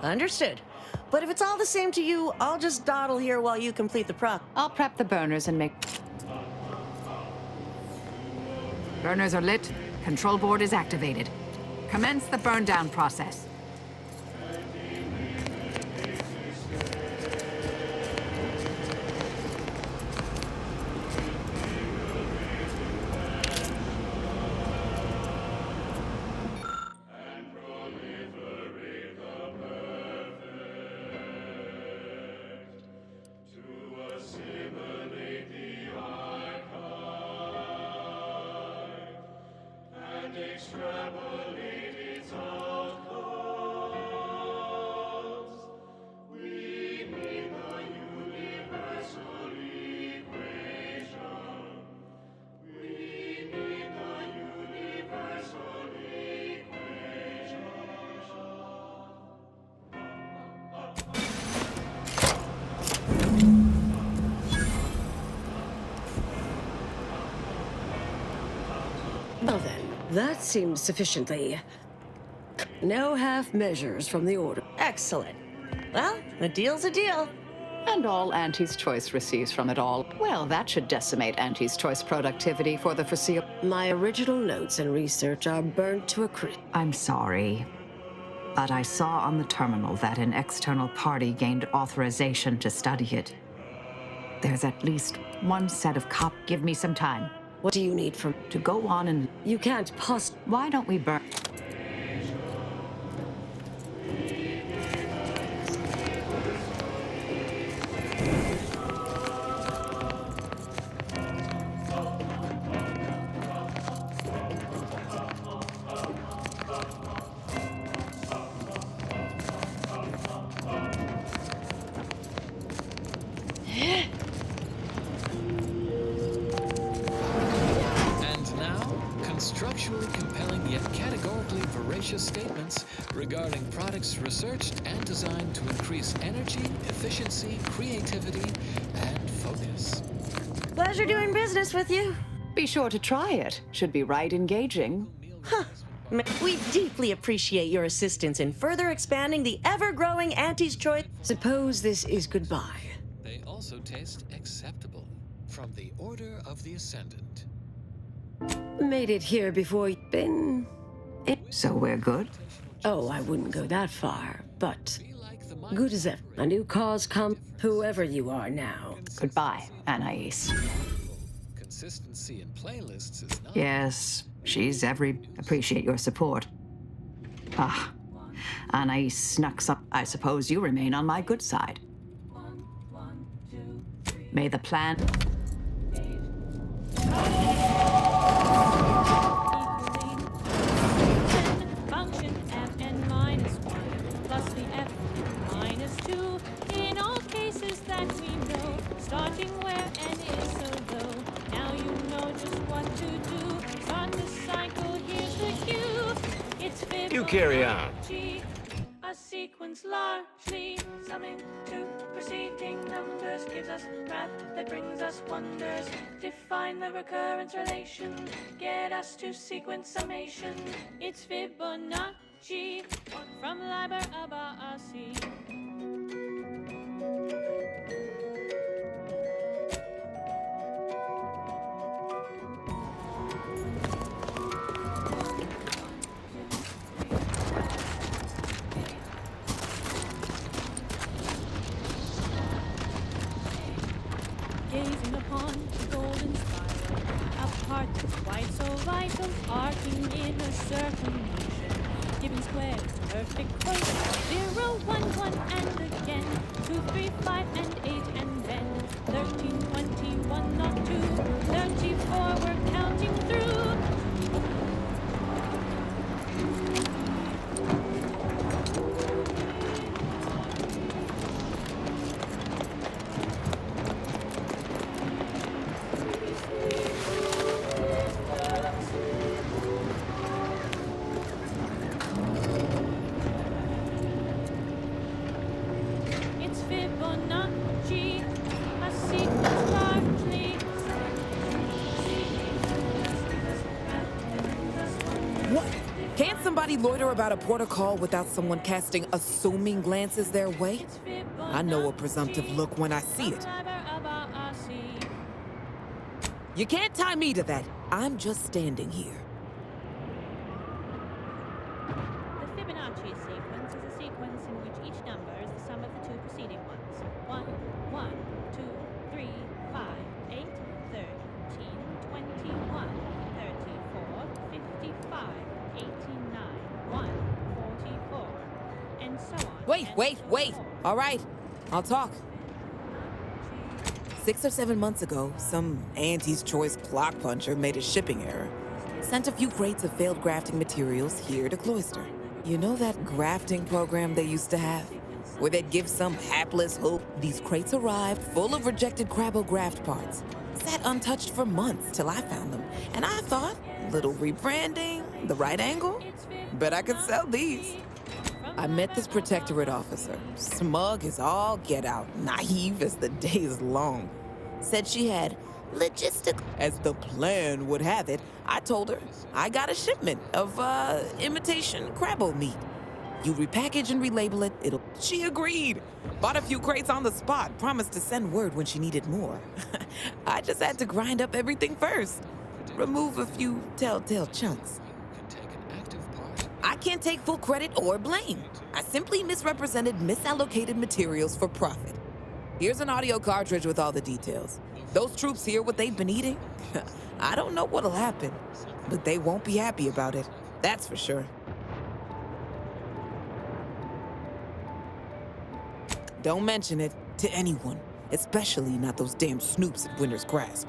Understood. But if it's all the same to you, I'll just dawdle here while you complete the prop. I'll prep the burners and make... Burners are lit. Control board is activated. Commence the burn down process. Well then, that seems sufficiently No half measures from the order. Excellent. Well, a deal's a deal. And all Auntie's Choice receives from it all. Well, that should decimate Auntie's Choice productivity for the foreseeable. My original notes and research are burnt to a crisp. I'm sorry, but I saw on the terminal that an external party gained authorization to study it. There's at least one set of Give me some time. What do you need from... To go on and... You can't Why don't we burn... Structurally compelling yet categorically veracious statements regarding products researched and designed to increase energy, efficiency, creativity, and focus. Pleasure doing business with you. Be sure to try it. Should be right engaging. Huh. We deeply appreciate your assistance in further expanding the ever-growing Auntie's Choice. Suppose this is goodbye. They also taste acceptable. From the Order of the Ascendant. Made it here before you've been... So we're good? Oh, I wouldn't go that far, but... Good as ever. A new cause come, whoever you are now. Goodbye, Anais. Consistency in playlists is not... Yes, she's appreciate your support. Ah, Anais snuck some... I suppose you remain on my good side. May the plan... Function Fn minus 1 plus the F minus 2 in all cases that we know, starting where n is so low. Now you know just what to do. Start the cycle, here's the cue. It's Fibonacci. You carry on. A sequence largely summing to preceding numbers gives us math that brings us wonders. Define the recurrence relation, get us to sequence summation. It's Fibonacci from Liber Abaci. Gazing upon the golden spiral, a part that's quite so vital, arcing in a certain motion, giving squares perfect quotient. 0, 1, 1, and again 2, 3, 5, and 8, and then 13, 21, not 2, 34, we're counting through. Somebody loiter about a protocol without someone casting assuming glances their way? I know a presumptive look when I see it. You can't tie me to that. I'm just standing here. The Fibonacci sequence is a sequence in which each number is the sum of the two preceding ones. 1, 1, 2, 3, 5, 8, 13, 21, 34, 55, 89, 1, 44, and so on. Wait! All right, I'll talk. 6 or 7 months ago, some Auntie's Choice clock puncher made a shipping error. Sent a few crates of failed grafting materials here to Cloister. You know that grafting program they used to have? Where they'd give some hapless hope. These crates arrived full of rejected Crabograft parts. Sat untouched for months till I found them. And I thought, little rebranding, the right angle? Bet I could sell these. I met this protectorate officer, smug as all get out, naive as the day is long. Said she had logistic. As the plan would have it, I told her I got a shipment of imitation Crabble meat. You repackage and relabel it, it'll... She agreed. Bought a few crates on the spot, promised to send word when she needed more. I just had to grind up everything first. Remove a few telltale chunks. I can't take full credit or blame. I simply misrepresented misallocated materials for profit. Here's an audio cartridge with all the details. Those troops hear what they've been eating? I don't know what'll happen, but they won't be happy about it. That's for sure. Don't mention it to anyone, especially not those damn snoops at Winter's Grasp.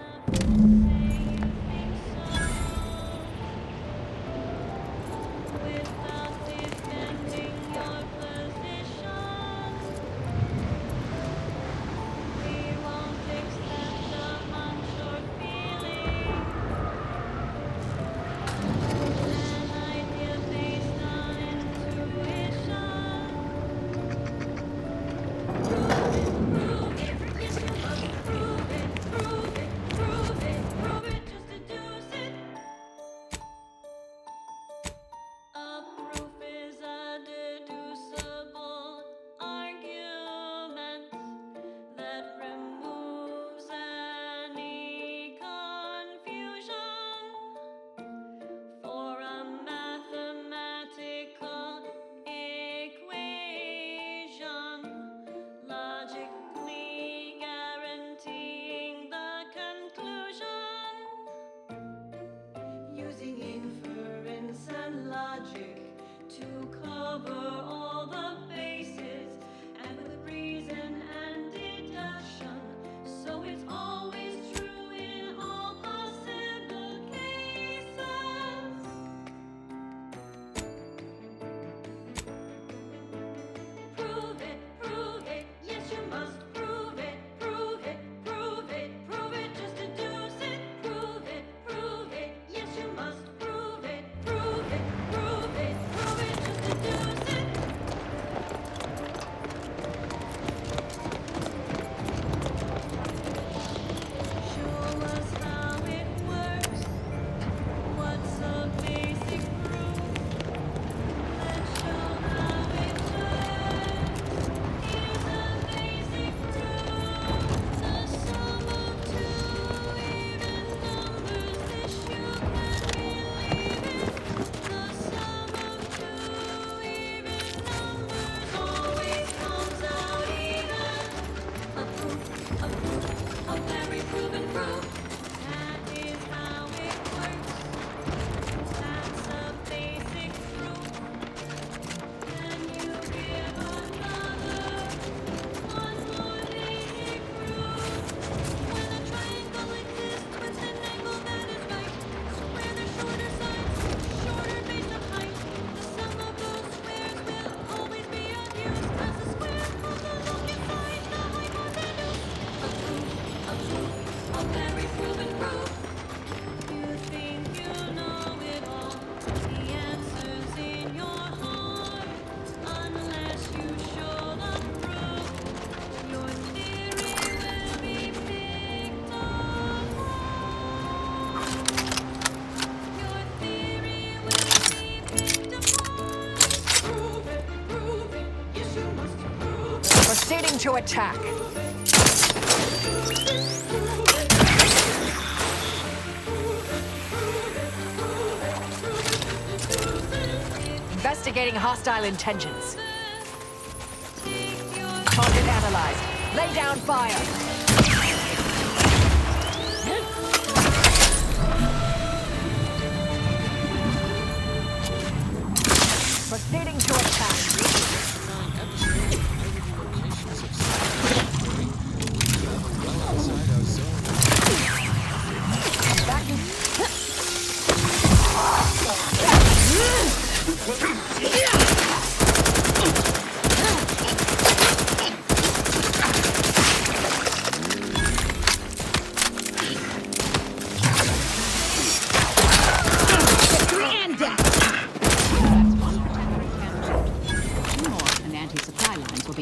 Proceeding to attack. Investigating hostile intentions. Target analyzed. Lay down fire. Proceeding to attack.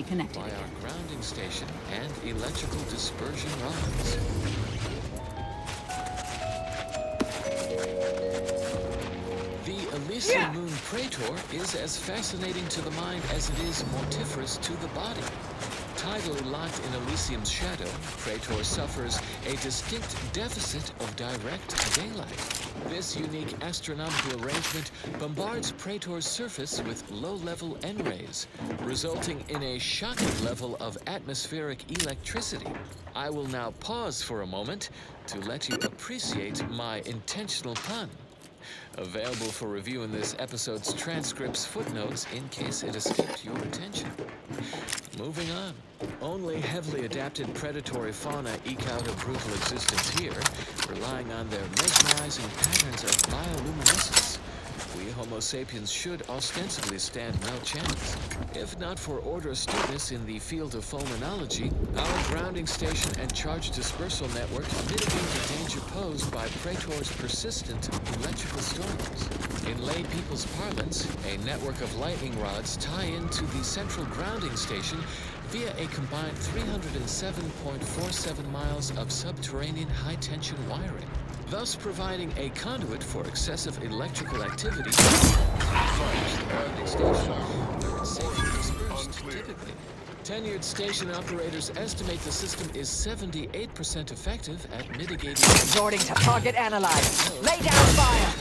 Connected by our grounding station and electrical dispersion rods. The Elysium Moon Praetor is as fascinating to the mind as it is mortiferous to the body. Tidally locked in Elysium's shadow, Praetor suffers a distinct deficit of direct daylight. This unique astronomical arrangement bombards Praetor's surface with low-level N-rays, resulting in a shocking level of atmospheric electricity. I will now pause for a moment to let you appreciate my intentional pun. Available for review in this episode's transcripts footnotes in case it escaped your attention. Moving on. Only heavily adapted predatory fauna eke out a brutal existence here, relying on their mesmerizing patterns of bioluminescence. We Homo sapiens should ostensibly stand no chance. If not for order astuteness in the field of fulminology, our grounding station and charge dispersal network mitigate the danger posed by Praetor's persistent electrical storms. In lay people's parlance, a network of lightning rods tie into the central grounding station via a combined 307.47 miles of subterranean high-tension wiring, thus providing a conduit for excessive electrical activity as far as the grounding station, where it's safely dispersed, typically. Tenured station operators estimate the system is 78% effective at mitigating... Resorting to target analyze. Lay down fire!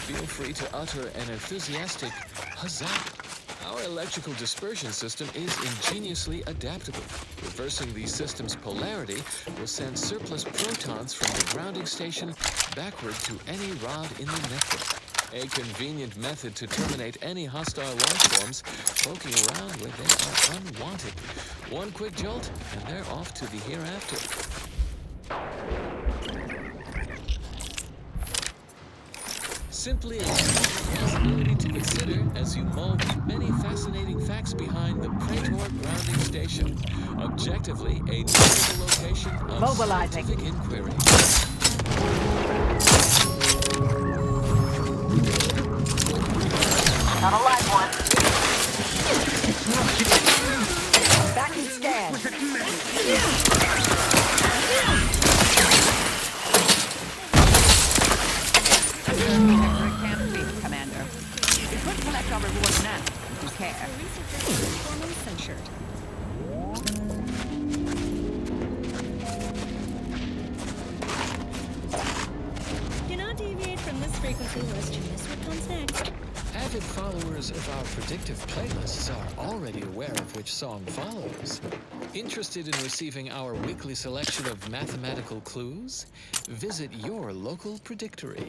Feel free to utter an enthusiastic huzzah. Our electrical dispersion system is ingeniously adaptable. Reversing the system's polarity will send surplus protons from the grounding station backward to any rod in the network. A convenient method to terminate any hostile life forms poking around where they are unwanted. One quick jolt, and they're off to the hereafter. Simply a possibility to consider as you mull the many fascinating facts behind the Praetor grounding station. Objectively, a notable location of mobilizing scientific inquiry. Not a live one. Back and scan. Camp Base, Commander. We could collect our reward now, if you care. Formally censured. Do not deviate from this frequency lest you miss what comes next. Avid followers of our predictive playlists are already aware of which song follows. Interested in receiving our weekly selection of mathematical clues? Visit your local predictory.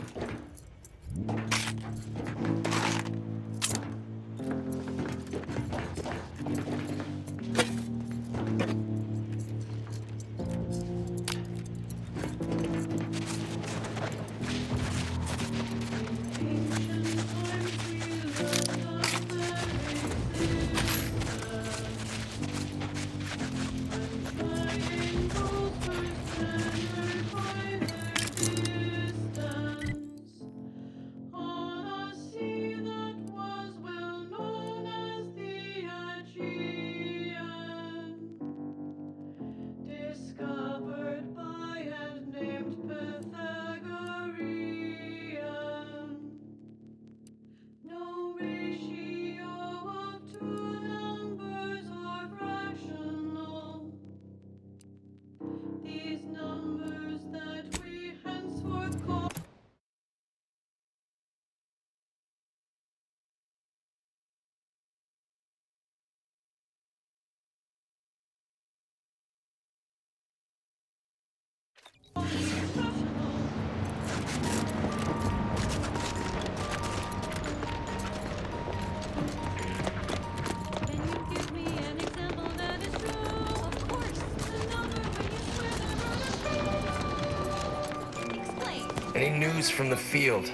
Any news from the field?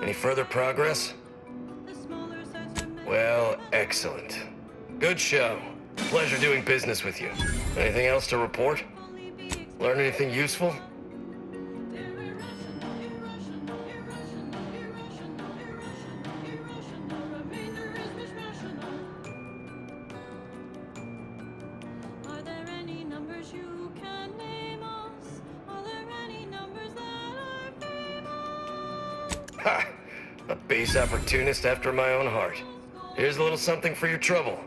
Any further progress? Well, excellent. Good show. Pleasure doing business with you. Anything else to report? Learn anything useful? Ha! A base opportunist after my own heart. Here's a little something for your trouble.